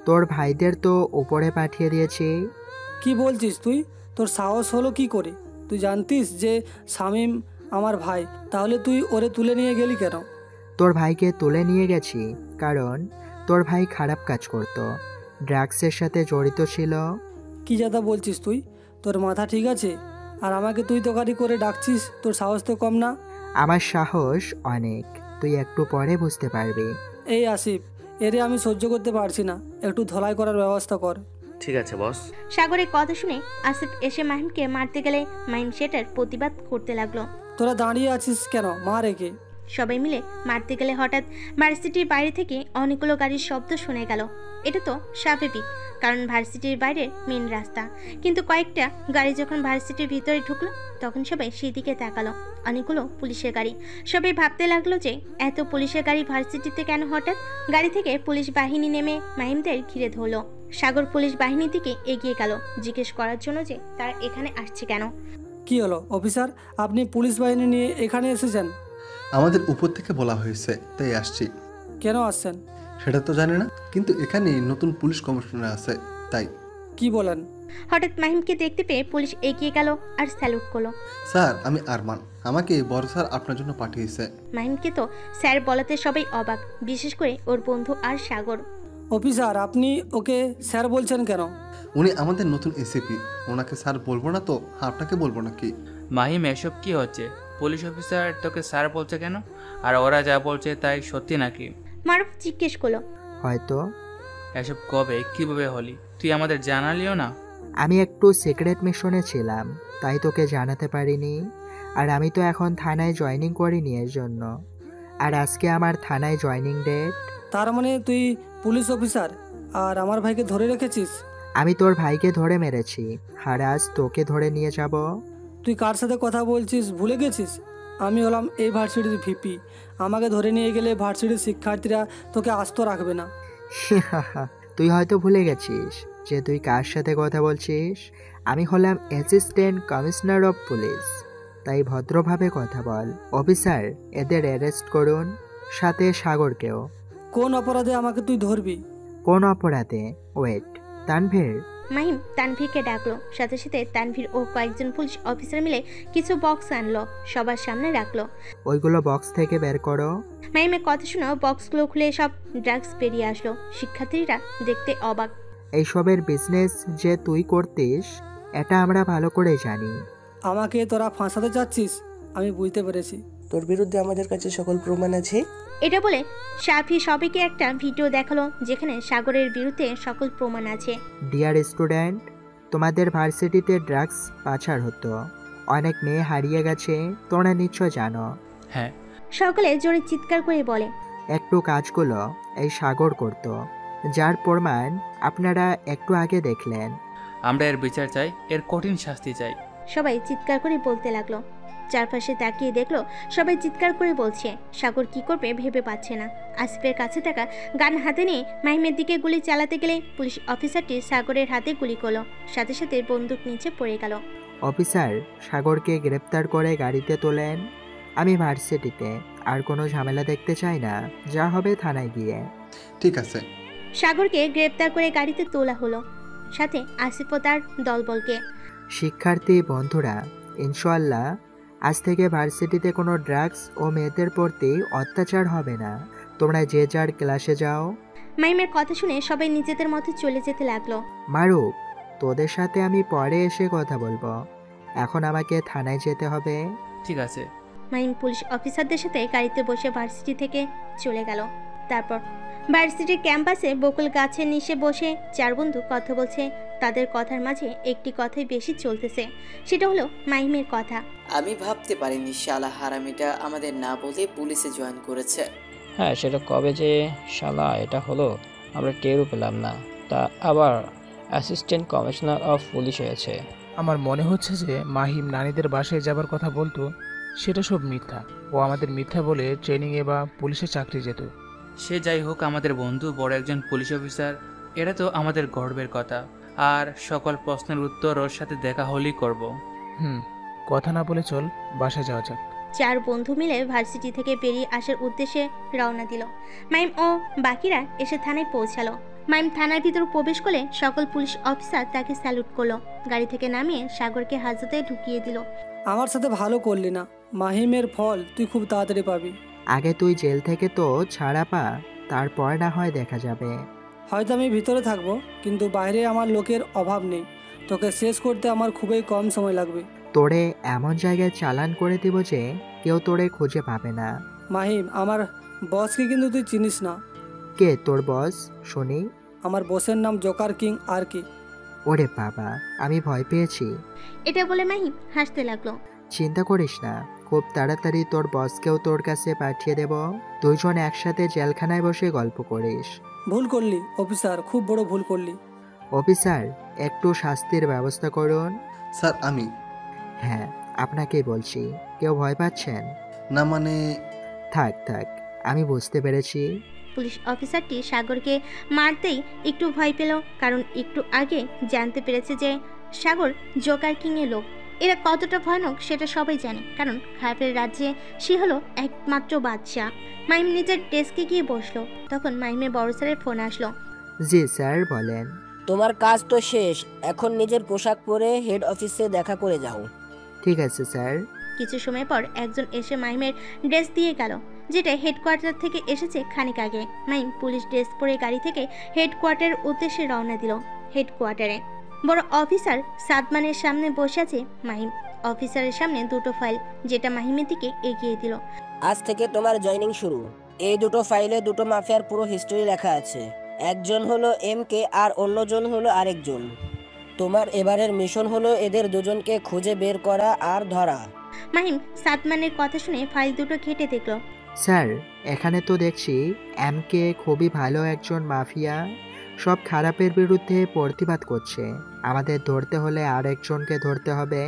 তোর ভাইদের তো উপরে পাঠিয়ে দিয়েছি। কি বলছিস তুই? তোর সাহস হলো কি করে? তুই জানতিস যে শামীম আমার ভাই, তাহলে তুই ওরে তুলে নিয়ে গেলি কেন? তোর ভাইকে তুলে নিয়ে গেছি কারণ তোর ভাই খারাপ কাজ করত, ড্রাগসের সাথে জড়িত ছিল। কি যাতা বলছিস তুই? তোর মাথা ঠিক আছে? আর আমাকে তুই তোকারি করে ডাকছিস, তোর সাহস তো কম না। আমার সাহস অনেক, তুই একটু পরে বুঝতে পারবি। এই আসিফ, এরে আমি সহ্য করতে পারছি না, একটু ধলাই করার ব্যবস্থা কর। ঠিক আছে বস। সাগরের কথা শুনে আসিফ এসে মাহিমকে মারতে গেলে মাহিম সেটার প্রতিবাদ করতে লাগলো। তোরা দাঁড়িয়ে আছিস কেন, মা রেখে। সবাই মিলে মারতে গেলে হঠাৎ ভার্সিটির বাইরে থেকে অনেকগুলো গাড়ির শব্দ শুনে গেল। এটা তো স্বাভাবিক, কারণ ভার্সিটির বাইরে মেন রাস্তা। কিন্তু কয়েকটা গাড়ি যখন ভার্সিটির ভিতরে ঢুকলো তখন সবাই সেদিকে তাকালো। অনেকগুলো পুলিশের গাড়ি। সবাই ভাবতে লাগলো যে এত পুলিশের গাড়ি ভার্সিটিতে কেন হঠাৎ? গাড়ি থেকে পুলিশ বাহিনী নেমে মাহিমদের ঘিরে ধরলো। সাগর পুলিশ বাহিনীর দিকে এগিয়ে গেল জিজ্ঞেস করার জন্য যে তারা এখানে আসছে কেন। কি হলো অফিসার, আপনি পুলিশ বাহিনী নিয়ে এখানে এসেছেন? আমাদের উপর থেকে বলা হয়েছে, তাই আসছি। কেন আসছেন সেটা তো জানি না, কিন্তু এখানে নতুন পুলিশ কমিশনার আছে, তাই। কি বলেন? হঠাৎ মাহিমকে দেখতে পেয়ে পুলিশ এগিয়ে গেল আর স্যালুট করলো। স্যার, আমি আরমান, আমাকে বড় স্যার আপনার জন্য পাঠিয়েছে। মাহিমকে তো স্যার বলাতে সবাই অবাক, বিশেষ করে ওর বন্ধু আর সাগর। অফিসার, আপনি ওকে স্যার বলছেন কেন? উনি আমাদের নতুন এসিপি, ওনাকে স্যার বলবো না তো আপনাকে বলবো নাকি? মাহিম, এসব কি হচ্ছে? পুলিশ অফিসার তোকে স্যার বলছে কেন? আর ওরা যা বলছে তাই সত্যি নাকি? মারুফ জিজ্ঞেস করলো। হয়তো। এসব কবে কিভাবে হলি? তুই আমাদের জানালিও না। আমি একটু সিক্রেট মিশনে ছিলাম, তাই তোকে জানাতে পারিনি। আর আমি তো এখন থানায় জয়েনিং করিনি এর জন্য। আর আজকে আমার থানায় জয়েনিং ডেট। তার মানে তুই পুলিশ অফিসার আর আমার ভাইকে ধরে রেখেছিস? আমি তোর ভাইকে ধরে মেরেছি, আর আজ তোকে ধরে নিয়ে যাব। তুই কার সাথে কথা বলছিস ভুলে গেছিস? আমি হলাম এই ভার্সিটির ভিপি। আমাকে ধরে নিয়ে গেলে ভার্সিটির শিক্ষার্থীরা তোকে আস্ত রাখবে না। তুই হয়তো ভুলে গেছিস যে তুই কার সাথে কথা বলছিস। আমি হলাম অ্যাসিস্ট্যান্ট কমিশনার অফ পুলিশ, তাই ভদ্রভাবে কথা বল। অফিসার, এদের অ্যারেস্ট করুন, সাথে সাগরকেও। কোন অপরাধে আমাকে তুই ধরবি? কোন অপরাধে? ওয়েট, তানভীর। মাহিম তানভীরকে ডাকলো। সাথে সাথে তানভীর ও কয়েকজন পুলিশ অফিসার মিলে কিছু বক্স আনলো, সবার সামনে রাখলো। ওইগুলো বক্স থেকে বের করো। মাহিমের কথা শুনে বক্সগুলো খুলে সব ড্রাগস বেরিয়ে আসলো। শিক্ষার্থীরা দেখতে অবাক। এইসবের বিজনেস যে তুই করতিস এটা আমরা ভালো করে জানি। আমাকে তোরা ফাঁসাতে চাচ্ছিস, আমি বুঝতে পেরেছি। তোর বিরুদ্ধে আমাদের কাছে সকল প্রমাণ আছে। এটা বলে সাফি সবাইকে একটা ভিডিও দেখালো যেখানে সাগরের বিরুদ্ধে সকল প্রমাণ আছে। ডিয়ার স্টুডেন্ট, তোমাদের ভার্সিটিতে ড্রাগস পাচার হতো, অনেক মেয়ে হারিয়ে গেছে, তোমরা নিশ্চয় জানো। হ্যাঁ। সকলে জোরে চিৎকার করে বলে, একটু কাজগুলো এই সাগর করত, যার প্রমাণ আপনারা একটু আগে দেখলেন। আমরা এর বিচার চাই, এর কঠিন শাস্তি চাই। সবাই চিৎকার করে বলতে লাগলো। চারপাশে তাকিয়ে দেখলো সবাই চিৎকার করে বলছে। সাগর কি করবে ভেবে পাচ্ছে না। আসিফের কাছে থাকা গান হাতে নিয়ে মাহিমের দিকে গুলি চালাতে গেলে পুলিশ অফিসারটি সাগরের হাতে গুলি করলো, সাথে সাথে বন্দুক নিচে পড়ে গেল। অফিসার, সাগরকে গ্রেপ্তার করে গাড়িতে তোলেন। আমি ভার্সিটিতে আর কোনো ঝামেলা দেখতে চাই না, যা হবে থানায় গিয়ে। ঠিক আছে। সাগরকে গ্রেপ্তার করে গাড়িতে তোলা হলো, সাথে আসিফ ও তার দলবলকে। শিক্ষার্থী বন্ধুরা, ইনশাআল্লাহ আজ থেকে ভার্সিটিতে কোনো ড্রাগস ও মেয়েদের প্রতি অত্যাচার হবে না। তোমরা যে যার ক্লাসে যাও। মাইমের কথা শুনে সবাই নিজেদের মতো চলে যেতে লাগলো। মারুক, তোদের সাথে আমি পরে এসে কথা বলবো, এখন আমাকে থানায় যেতে হবে। ঠিক আছে। মাইম পুলিশ অফিসারদের সাথে গাড়িতে বসে ভার্সিটি থেকে চলে গেল। তারপর ভার্সিটির ক্যাম্পাসে বকুল গাছের নিচে বসে চার বন্ধু কথা বলছে। তাদের কথার মাঝে একটি কথাই বেশি চলতেছে, সেটা হলো মাহিমের কথা। আমি ভাবতে পারিনি শালা হারামিটা আমাদের না বলে পুলিশে জয়েন করেছে। হ্যাঁ, সেটা কবে যে শালা এটা হলো আমরা টেরও পেলাম না, তা আবার অ্যাসিস্ট্যান্ট কমিশনার অফ পুলিশ হয়েছে। আমার মনে হচ্ছে যে মাহিম নানিদের বাসায় যাবার কথা বলতো, সেটা সব মিথ্যা। ও আমাদের মিথ্যা বলে ট্রেনিংয়ে বা পুলিশে চাকরি যেত। সে যাই হোক, আমাদের বন্ধু বড় একজন পুলিশ অফিসার, এটা তো আমাদের গর্বের কথা। আর সকল প্রশ্নের উত্তর ওর সাথে দেখা হলেই করব। কথা না বলে চল বাসায় যাওয়া যাক। চার বন্ধু মিলে ভার্সিটি থেকে বেরিয়ে আসার উদ্দেশ্যে রওনা দিল। মাইম ও বাকিরা এসে থানায় পৌঁছালো। মাইম থানার ভিতর প্রবেশ করলে সকল পুলিশ অফিসার তাকে স্যালুট করলো। গাড়ি থেকে নামিয়ে সাগরকে হাজতে ঢুকিয়ে দিল। আমার সাথে ভালো করলি না, মাহিমের ফল তুই খুব তাড়াতাড়ি পাবি। আগে তুই জেল থেকে তো ছাড়া পা, তারপর না হয় দেখা যাবে। হয়তো আমি ভিতরে থাকবো, কিন্তু বাইরে আমার লোকের অভাব নেই। তোকে শেষ করতে আমার খুবই কম সময় লাগবে। তোরে এমন জায়গায় চালান করে দিব যে কেউ তোরে খুঁজে পাবে না। মাহিম, আমার বসকে কিন্তু তুই চিনিস না। কে তোর বস শুনি? আমার বসের নাম জোকার কিং আর কি। ওরে বাবা, আমি ভয় পেয়েছি। এটা বলে মাহিম হাসতে লাগলো। চিন্তা করিস না, খুব তাড়াতাড়ি তোর বসকেও তোর কাছে পাঠিয়ে দেব। দুইজন একসাথে জেলখানায় বসে গল্প করিস। ভুল করলি অফিসার, খুব বড় ভুল করলি। অফিসার, একটু শাস্তির ব্যবস্থা করুন। স্যার আমি? হ্যাঁ, আপনাকেই বলছি। কেউ ভয় পাচ্ছেন? না মানে? থাক থাক, আমি বুঝতে পেরেছি। পুলিশ অফিসারটি সাগরকে মারতেই একটু ভয় পেল, কারণ একটু আগে জানতে পেরেছে যে সাগর জোকার কিংয়ের লোক। এরা কতটা ভয়ানক সেটা সবাই জানে, কারণ খারাপের রাজ্যে সে হলো একমাত্র বাদশা। মাইম নিজের ডেস্কে গিয়ে বসলো। তখন মাইমের বড় স্যারের ফোন আসলো। জি স্যার, বলেন। তোমার কাজ তো শেষ, এখন নিজের পোশাক পরে হেড অফিসে দেখা করে যাও। ঠিক আছে স্যার। কিছু সময় পর একজন এসে মাইমের ড্রেস দিয়ে গেল, যেটা হেডকোয়ার্টার থেকে এসেছে খানিক আগে। মাইম পুলিশ ড্রেস পরে গাড়ি থেকে হেডকোয়ার্টারের উদ্দেশ্যে রওনা দিল। হেডকোয়ার্টারে বড় অফিসার সাদমানের সামনে বসে আছে মাহিম। অফিসারের সামনে দুটো ফাইল, যেটা মাহিমের দিকে এগিয়ে দিল। আজ থেকে তোমার জয়েনিং শুরু। এই দুটো ফাইলে দুটো মাফিয়ার পুরো হিস্টরি লেখা আছে। একজন হলো MK আর অন্যজন হলো আরেকজন। তোমার এবারের মিশন হলো এদের দুজনকে খুঁজে বের করা আর ধরা। মাহিম সাদমানের কথা শুনে ফাইল দুটো ঘেটে দেখল। স্যার, এখানে তো দেখছি MK খুবই ভালো একজন মাফিয়া, সব খারাপের বিরুদ্ধে প্রতিবাদ করছে। আমাদের ধরতে হলে আর একজনকে ধরতে হবে।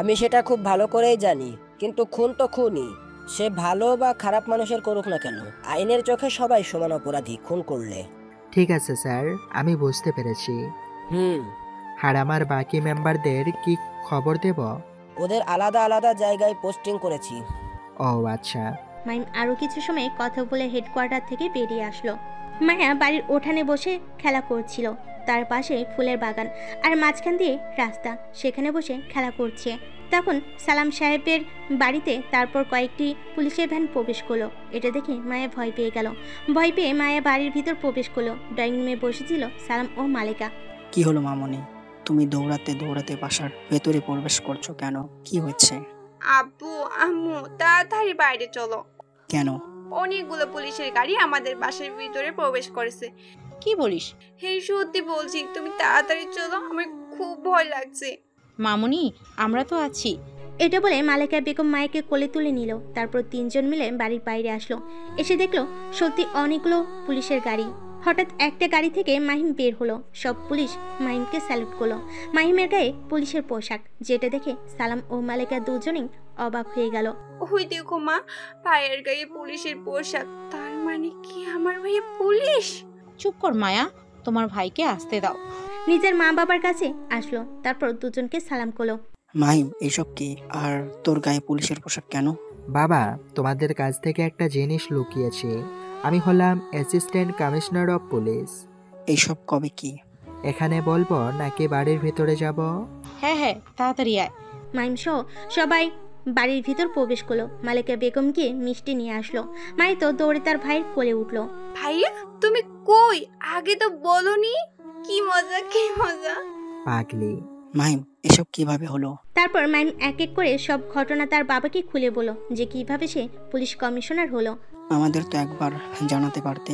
আমি সেটা খুব ভালো করেই জানি, কিন্তু খুন তো খুনই। সে ভালো বা খারাপ মানুষের করুক না কেন, আইনের চোখে সবাই সমান অপরাধী খুন করলে। ঠিক আছে স্যার, আমি বুঝতে পেরেছি। আর আমার বাকি মেম্বারদের কি খবর দেব? ওদের আলাদা আলাদা জায়গায় পোস্টিং করেছি। ও আচ্ছা। মাইম আরো কিছু সময় কথা বলে হেডকোয়ার্টার থেকে বেরিয়ে আসলো। মায়া বাড়ির উঠানে বসে খেলা করছিল। তার পাশে ফুলের বাগান আর মাঝখান দিয়ে রাস্তা, সেখানে বসে খেলা করছে। তখন সালাম সাহেবের বাড়িতে তারপর কয়েকটি পুলিশের ভ্যান প্রবেশ করলো। এটা দেখে মায়া ভয় পেয়ে গেল। ভয় পেয়ে মায়া বাড়ির ভিতর প্রবেশ করলো। ড্রয়িং রুমে বসেছিল সালাম ও মালিকা। কি হলো মামনি, তুমি দৌড়াতে দৌড়াতে বাসার ভেতরে প্রবেশ করছো কেন? কি হচ্ছে? আব্বু আম্মু তাড়াতাড়ি বাইরে চলো। কেন? অনেকগুলো পুলিশের গাড়ি আমাদের বাসার ভিতরে প্রবেশ করেছে। কি বলিস? হ্যাঁ সত্যি বলছি, তুমি তাড়াতাড়ি চলো, আমার খুব ভয় লাগছে। মামুনি, আমরা তো আছি। এটা বলে মালেকা বেগম মায়াকে কোলে তুলে নিল। তারপর তিনজন মিলে বাড়ির বাইরে আসলো। এসে দেখলো সত্যি অনেকগুলো পুলিশের গাড়ি। হঠাৎ একটা গাড়ি থেকে মাহিম বের হলো। সব পুলিশ মাহিমকে স্যালুট করলো। মাহিমের গায়ে পুলিশের পোশাক, যেটা দেখে সালাম ও মালেকা দুজনেই অবাক হয়ে গেল। ওই দেখো মা, ভাইয়ের গায়ে পুলিশের পোশাক, তার মানে কি আমার ভাইয়া পুলিশ? চুপ কর মায়া, তোমার ভাইকে আসতে দাও। নিজের মা বাবার কাছে আসলো, তারপর দুজনকে সালাম করলো। মাহিম, এইসব কি? আর তোর গায়ে পুলিশের পোশাক কেন? বাবা, তোমাদের কাছ থেকে একটা জিনিস লুকিয়েছি। আমি হলাম অ্যাসিস্ট্যান্ট কমিশনার অফ পুলিশ। এইসব কবে কি? এখানে বলবো নাকি বাড়ির ভিতরে যাব? হ্যাঁ, তাড়াতাড়ি আয়। মাহিম সহ সবাই বাড়ির ভিতর প্রবেশ করলো। মালেকা বেগম গিয়ে মিষ্টি নিয়ে আসলো। মাই তো দৌড়ে তার ভাইয়ের কোলে উঠলো। ভাইয়া তুমি কই? আগে তো বলোনি। কি মজা, কি মজা। পাগলি। মাহিম, এসব কিভাবে হলো? তারপর মাহিম এক এক করে সব ঘটনা তার বাবাকে খুলে বলল, যে কিভাবে সে পুলিশ কমিশনার হলো। আমাদের তো একবার জানাতে পারতে।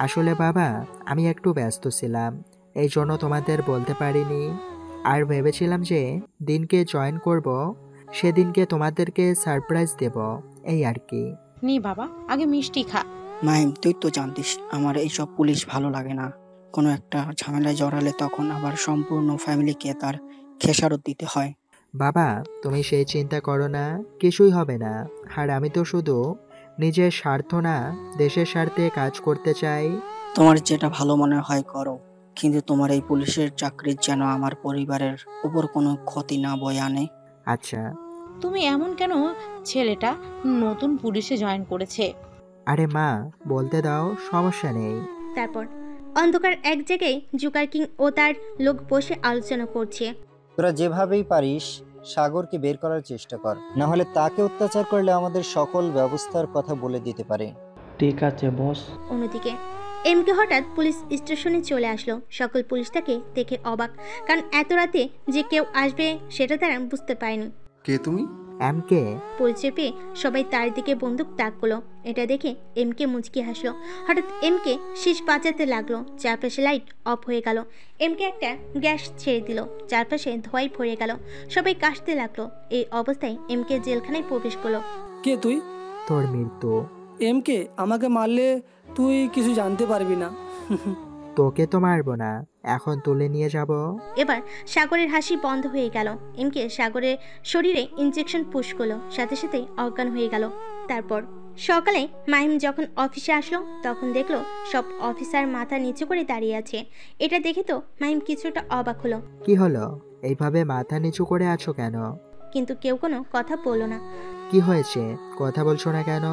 আসলে বাবা, আমি একটু ব্যস্ত ছিলাম, এই জন্য তোমাদের বলতে পারিনি। আর ভেবেছিলাম যে দিনকে জয়েন করব, সেদিনকে তোমাদেরকে সারপ্রাইজ দেব, এই আর কি। নি বাবা, আগে মিষ্টি খা। মাহিম, তুই তো জানতিস আমার এইসব পুলিশ ভালো লাগে না। কোনো একটা ঝামেলায় জড়ালে তখন আবার সম্পূর্ণ ফ্যামিলিকে তার খেসারত দিতে হয়। বাবা, তুমি সেই চিন্তা করো না, কিছুই হবে না। আর আমি তো শুধু নিজের স্বার্থ না, দেশের স্বার্থে কাজ করতে চাই। তোমার যেটা ভালো মনে হয় করো, কিন্তু তোমার এই পুলিশের চাকরির যেন আমার পরিবারের উপর কোনো ক্ষতি না বয়ে আনে। আচ্ছা। তুমি এমন কেন? ছেলেটা নতুন পুলিশে জয়েন করেছে। আরে মা, বলতে দাও, সমস্যা নেই। তারপর অন্ধকার এক জায়গায় জোকার কিং ও তার লোক বসে আলোচনা করছে। তোরা যেভাবেই পারিস সাগরকে বের করার চেষ্টা কর, না হলে তাকে অত্যাচার করলে আমাদের সকল ব্যবস্থার কথা বলে দিতে পারে। ঠিক আছে বস। অন্যদিকে এমকে হঠাৎ পুলিশ স্টেশনে চলে আসলো। সকল পুলিশ তাকে দেখে অবাক, কারণ এত রাতে যে কেউ আসবে সেটা তারা বুঝতে পারেনি। কে তুমি? এমকে। পরিচয় পেয়ে সবাই তার দিকে বন্দুক তাক করলো। এটা দেখে এমকে মুচকি হাসলো। হঠাৎ এমকে শীষ বাঁচাতে লাগলো। চারপাশে লাইট অফ হয়ে গেল। এমকে একটা গ্যাস ছেড়ে দিল, চারপাশে ধোঁয়ায় ভরে গেল। সবাই কাশতে লাগলো। এই অবস্থায় এমকে জেলখানায় প্রবেশ করলো। কে তুই? তোর মৃত্যু। এমকে, আমাকে মারলে তুই কিছু জানতে পারবি না। তোকে তো মারবো না, এখন তুলে নিয়ে যাব। এবার সাগরের হাসি বন্ধ হয়ে গেল। এমকে সাগরের শরীরে ইনজেকশন পুশ করলো, সাথে সাথে অজ্ঞান হয়ে গেল। তারপর সকালে মাহিম যখন অফিসে আসলো, তখন দেখলো সব অফিসার মাথা নিচু করে দাঁড়িয়ে আছে। এটা দেখে তো মাহিম কিছুটা অবাক হলো। কি হলো, এইভাবে মাথা নিচু করে আছো কেন? কিন্তু কেউ কোনো কথা বলল না। কি হয়েছে, কথা বলছো না কেন?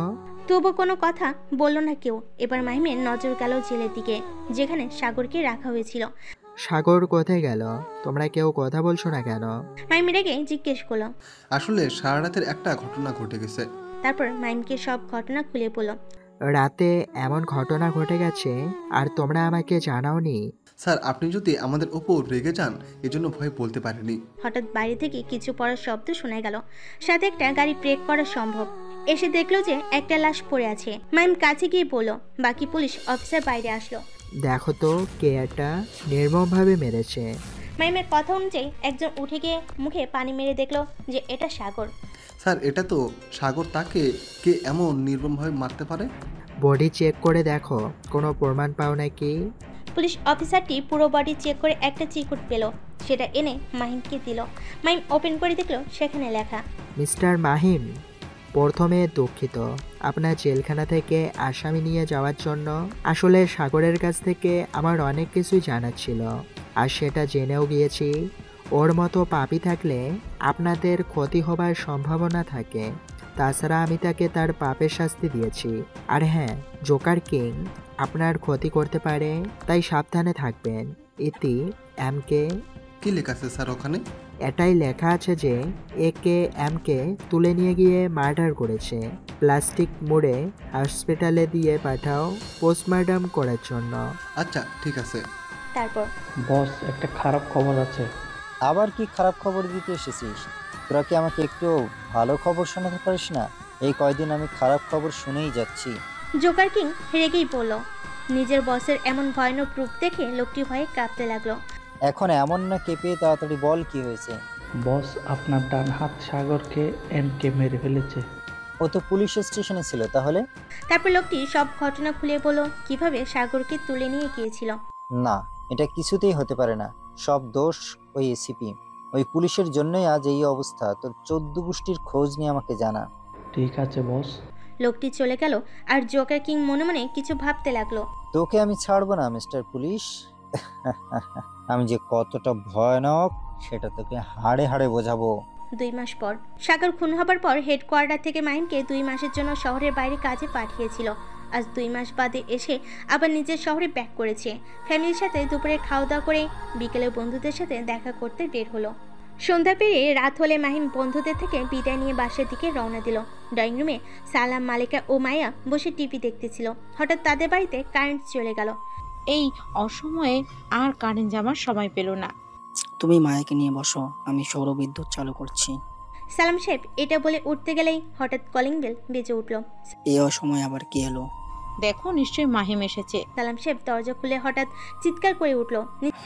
তবু কোনো কথা বলল না কেউ। এবার মাহিমের নজর গেল জেলের দিকে, যেখানে সাগরকে রাখা হয়েছিল। সাগর কোথায় গেল? তোমরা কেউ কথা বলছো না কেন? মাহিম রেগে জিজ্ঞেস করলো। আসলে সারা রাতের একটা ঘটনা ঘটে গেছে। তারপর মাহিমকে সব ঘটনা খুলে বলল। রাতে এমন ঘটনা ঘটে গেছে আর তোমরা আমাকে জানাওনি? স্যার, আপনি যদি আমাদের উপর রেগে যান, এজন্য ভয় বলতে পারেনি। হঠাৎ বাইরে থেকে কিছু পড়ার শব্দ শোনা গেল, সাথে একটা গাড়ি ব্রেক করা সম্ভব। এসে দেখলো যে একটা লাশ পড়ে আছে। মাহিম কাছে গিয়ে বলল। বাকি পুলিশ অফিসার বাইরে আসলো। দেখো তো কে এটা নির্মমভাবে মেরেছে। মাহিমের কথা অনুযায়ী একজন উঠে গিয়ে মুখে পানি মেরে দেখলো যে এটা সাগর। স্যার, এটা তো সাগর। তাকে কে এমন নির্মমভাবে মারতে পারে? বডি চেক করে দেখো, কোনো প্রমাণ পাও নাকি? পুলিশ অফিসারটি পুরো বডি চেক করে একটা চিরকুট পেল, সেটা এনে মাহিমকে দিল। মাহিম ওপেন করে দেখলো সেখানে লেখা, মিস্টার মাহিম, প্রথমে দুঃখিত আপনার জেলখানা থেকে আসামি নিয়ে যাওয়ার জন্য। আসলে সাগরের কাছ থেকে আমার অনেক কিছুই জানার ছিল, আর সেটা জেনেও গিয়েছি। ওর মতো পাপী থাকলে আপনাদের ক্ষতি হবার সম্ভাবনা থাকে। তাছাড়া আমি তাকে তার পাপের শাস্তি দিয়েছি। আর হ্যাঁ, জোকার কিং আপনার ক্ষতি করতে পারে, তাই সাবধানে থাকবেন। ইতি এমকে। কি লেখা আছে স্যার ওখানে? এটাই লেখা আছে যে একে এমকে তুলে নিয়ে গিয়ে মার্ডার করেছে। প্লাস্টিক মুড়ে হসপিটালে দিয়ে পাঠাও পোস্টমর্টম করার জন্য। আচ্ছা, ঠিক আছে। তারপর বস, একটা খারাপ খবর আছে। আবার কি খারাপ খবর দিতে এসেছিস? তোরা কি আমাকে একটু ভালো খবর শোনাতে পারিস না? এই কয়দিন আমি খারাপ খবর শুনেই যাচ্ছি। জোকার কিং রেগেই বলল। নিজের বসের এমন ভয়ানক রূপ দেখে লোকটি ভয়ে কাঁপতে লাগলো। এখন এমন না কেঁপে তাড়াতাড়ি বল কি হয়েছে। বস আপনার ডান হাত সাগরকে এমকে মেরে ফেলেছে। ও তো পুলিশ স্টেশনে ছিল তাহলে। তারপর লোকটি সব ঘটনা খুলে বলল কিভাবে সাগরকে তুলে নিয়ে গিয়েছিল। না, এটা কিছুতেই হতে পারে না। সব দোষ ওই এসিপি, ওই পুলিশের জন্যই আজ এই অবস্থা। তোর 14 গোষ্ঠীর খোঁজ নিয়ে আমাকে জানা। ঠিক আছে বস। লোকটি চলে গেল আর জোকার কিং মনে মনে কিছু ভাবতে লাগলো। তোকে আমি ছাড়বো না মিস্টার পুলিশ। আমি যে কতটা ভয়ানক সেটা তোকে হাড়ে হাড়ে বোঝাবো। 2 মাস পর সাগর খুন হবার পর হেডকোয়ার্টার থেকে মাহিমকে 2 মাসের জন্য শহরের বাইরে কাজে পাঠিয়েছিল। আজ 2 মাস বাদে এসে আবার নিজের শহরে ব্যাক করেছে। ফ্যামিলির সাথে দুপুরে খাওয়া দাওয়া করে বিকেলে বন্ধুদের সাথে দেখা করতে বের হলো। সন্ধ্যা পেরিয়ে রাত হলে মাহিম বন্ধুদের থেকে বিদায় নিয়ে বাসার দিকে রওনা দিল। ড্রয়িং রুমে সালাম, মালিকা ও মায়া বসে টিভি দেখতেছিল। হঠাৎ তাদের বাড়িতে কারেন্ট চলে গেল। এই অসময়ে আর কারেন্ট যাওয়ার সময় পেল না। তুমি মায়াকে নিয়ে বসো, আমি সৌরবিদ্যুৎ চালু করছি। সালাম সাহেব এটা বলে উঠতে গেলেই হঠাৎ কলিং বেল বেজে উঠল। এই অসময়ে আবার কি এলো? দেখো নিশ্চয়ই মাহিম এসেছে। সালাম সাহেব দরজা খুলে হঠাৎ চিৎকার করে উঠল।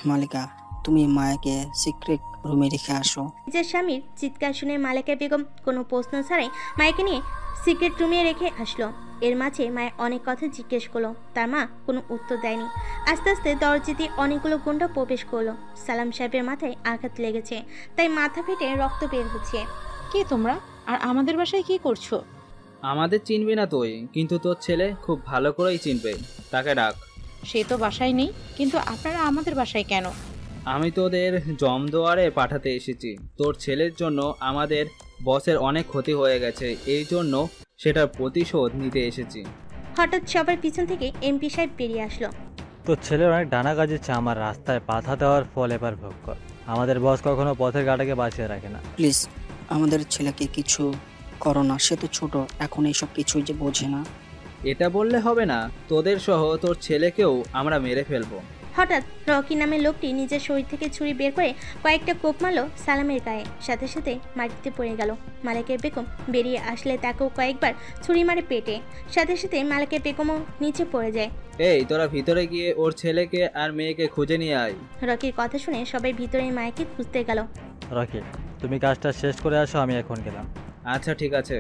মালিকা, তুমি মায়াকে সিক্রেট রুমে রেখে আসো। নিজের স্বামীর চিৎকার শুনে মালিকা বেগম কোনো প্রশ্ন ছাড়াই মায়াকে নিয়ে সিক্রেট রুমে রেখে আসলো। এর মাঝে মায়া অনেক কথা জিজ্ঞেস করলো, তার মা কোনো উত্তর দেয়নি। আস্তে আস্তে দরজা দিয়ে অনেকগুলো গুন্ডা প্রবেশ করলো। সালাম সাহেবের মাথায় আঘাত লেগেছে, তাই মাথা ফেটে রক্ত বের হচ্ছে। কে তোমরা আর আমাদের বাসায় কি করছো? আমাদের চিনবি না তুই, কিন্তু তোর ছেলে খুব ভালো করেই চিনবে। তাকে ডাক। সে তো বাসায় নেই, কিন্তু আপনারা আমাদের বাসায় কেন? আমি তোদের জমদুয়ারে পাঠাতে এসেছি। তোর ছেলের জন্য আমাদের বসের অনেক ক্ষতি হয়ে গেছে, এই জন্য সেটার প্রতিশোধ নিতে এসেছি। হঠাৎ সবার পিছন থেকে এমপি সাহেব বেরিয়ে আসলো। তোর ছেলের অনেক ডানা কাজেছে, আমার রাস্তায় বাধা দেওয়ার ফল এবার ভোগ কর। আমাদের বস কখনো পথের গাটাকে বাঁচিয়ে রাখে না। প্লিজ আমাদের ছেলেকে কিছু করো না, সে তো ছোট, এখন এইসব কিছুই যে বোঝে না। এটা বললে হবে না, তোদের সহ তোর ছেলেকেও আমরা মেরে ফেলবো। হঠাৎ রকি নামের লোকটি নিজের শরীর থেকে ছুরি বের করে কয়েকটা কোপ মারলো সালামের গায়ে। সাথে সাথে মাটিতে পড়ে গেল। মালিকা বেগম বেরিয়ে আসলে তাকেও কয়েকবার ছুরি মারে পেটে। সাথে সাথে মালিকা বেগমও নিচে পড়ে যায়। এই তোরা ভিতরে গিয়ে ওর ছেলেকে আর মেয়েকে খুঁজে নিয়ে আয়। রকির কথা শুনে সবাই ভিতরে মায়াকে খুঁজতে গেল। রকি, তুমি কাজটা শেষ করে আসো, আমি এখন গেলাম। আচ্ছা ঠিক আছে।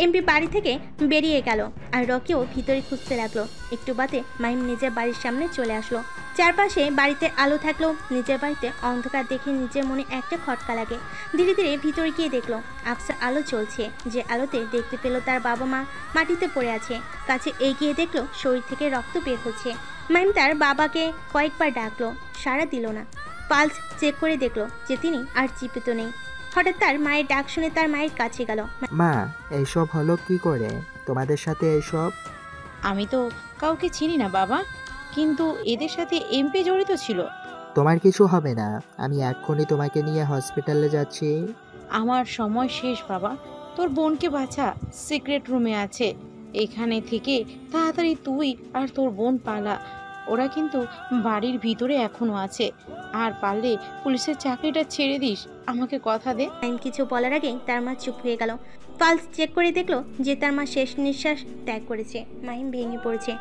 এমপি বাড়ি থেকে বেরিয়ে গেল আর রকিও ভিতরে খুঁজতে লাগলো। একটু বাদে মাহিম নিজের বাড়ির সামনে চলে আসলো। চারপাশে বাড়িতে আলো থাকলো, নিজের বাড়িতে অন্ধকার দেখে নিজের মনে একটা খটকা লাগে। ধীরে ধীরে ভিতরে গিয়ে দেখলো আবসা আলো চলছে, যে আলোতে দেখতে পেল তার বাবা মা মাটিতে পড়ে আছে। কাছে এগিয়ে দেখলো শরীর থেকে রক্ত বের হচ্ছে। মাহিম তার বাবাকে কয়েকবার ডাকলো, সাড়া দিল না। পালস চেক করে দেখলো যে তিনি আর জীবিত নেই। হঠাৎ তার মায়ের ডাক শুনে তার মায়ের কাছে গেল। মা, এইসব হলো কি করে? তোমাদের সাথে এইসব? আমি তো কাউকে চিনি না বাবা, কিন্তু এদের সাথে এমপি জড়িত ছিল। তোমার কিছু হবে না, আমি এক্ষুনি তোমাকে নিয়ে হসপিটালে যাচ্ছি। আমার সময় শেষ বাবা, তোর বোনকে বাঁচা, সিক্রেট রুমে আছে। এখানে থেকে তাড়াতাড়ি তুই আর তোর বোন পালা। ওরা কিন্তু বাড়ির ভিতরে এখনো আছে। আর পারলে পুলিশের চাকরিটা ছেড়ে দিস, আমাকে কথা দে। মাহিম কিছু বলার আগে তার মা চুপ হয়ে গেল। পালস চেক করে দেখলো যে তার মা শেষ নিঃশ্বাস ত্যাগ করেছে। মাহিম ভেঙে পড়েছে,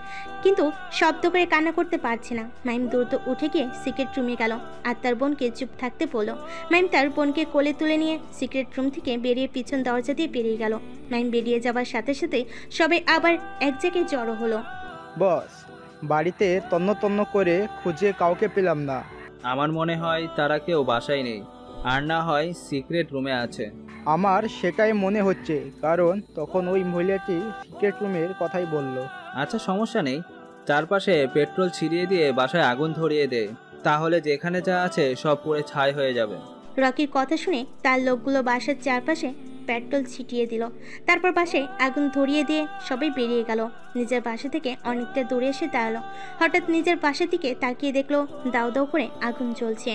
কিন্তু শব্দ করে কান্না করতে পারছে না। মাহিম দ্রুত উঠে গিয়ে সিক্রেট রুমে গেল আর তার বোনকে চুপ থাকতে বলল। মাহিম তার বোনকে কোলে তুলে নিয়ে সিক্রেট রুম থেকে বেরিয়ে পিছন দরজা দিয়ে বেরিয়ে গেল। মাহিম বেরিয়ে যাওয়ার সাথে সাথে সবাই আবার এক জায়গায় জড়ো হলো। বস, বাড়িতে তন্ন তন্ন করে খুঁজে কাউকে পেলাম না। আমার মনে হয় তারা কেউ বাসায় নেই, আর না হয় সিক্রেট রুমে আছে। আমার সেটাই মনে হচ্ছে, কারণ তখন ওই মহিলাটি সিক্রেট রুমের কথাই বলল। আচ্ছা সমস্যা নেই, চারপাশে পেট্রোল ছিটিয়ে দিয়ে বাসায় আগুন ধরিয়ে দে, তাহলে যেখানে যা আছে সব পুড়ে ছাই হয়ে যাবে। রকির কথা শুনে তার লোকগুলো বাসার চারপাশে পেট্রোল ছিটিয়ে দিল। তারপর বাসায় আগুন ধরিয়ে দিয়ে সবাই বেরিয়ে গেল। নিজের বাসা থেকে অনেকটা দূরে এসে দাঁড়ালো। হঠাৎ নিজের বাসার দিকে তাকিয়ে দেখলো দাউ দাউ করে আগুন জ্বলছে।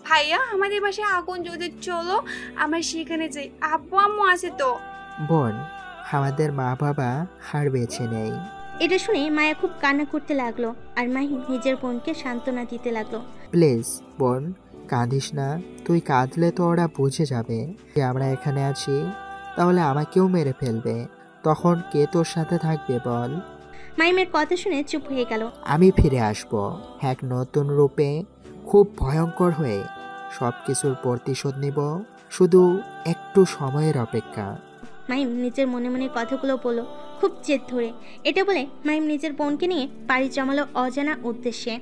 ভাইয়া, আমাদের বাসায় আগুন জ্বলতে, চলো আমরা সেখানে যাই। আব্বু আম্মু আছে তো? বোন, আমাদের মা বাবা আর বেঁচে নেই। এটা শুনে মায়া খুব কান্না করতে লাগলো আর মাহিম নিজের বোনকে সান্ত্বনা দিতে লাগলো। প্লিজ বোন, কাঁদিস না। তুই কাঁদলে তো ওরা বুঝে যাবে যে আমরা এখানে আছি, তাহলে আমাকেও মেরে ফেলবে। তখন কে তোর সাথে থাকবে বল? মাহিমের কথা শুনে চুপ হয়ে গেল। আমি ফিরে আসব এক নতুন রূপে, খুব ভয়ঙ্কর হয়ে। সব কিছুর প্রতিশোধ নিব শুধু একটু সময়ের অপেক্ষা। মাহিম নিজের মনে মনে কথাগুলো বলল খুব জেদ ধরে। এটা বলে মাহিম নিজের বোনকে নিয়ে পাড়ি জমালো অজানা উদ্দেশ্যে।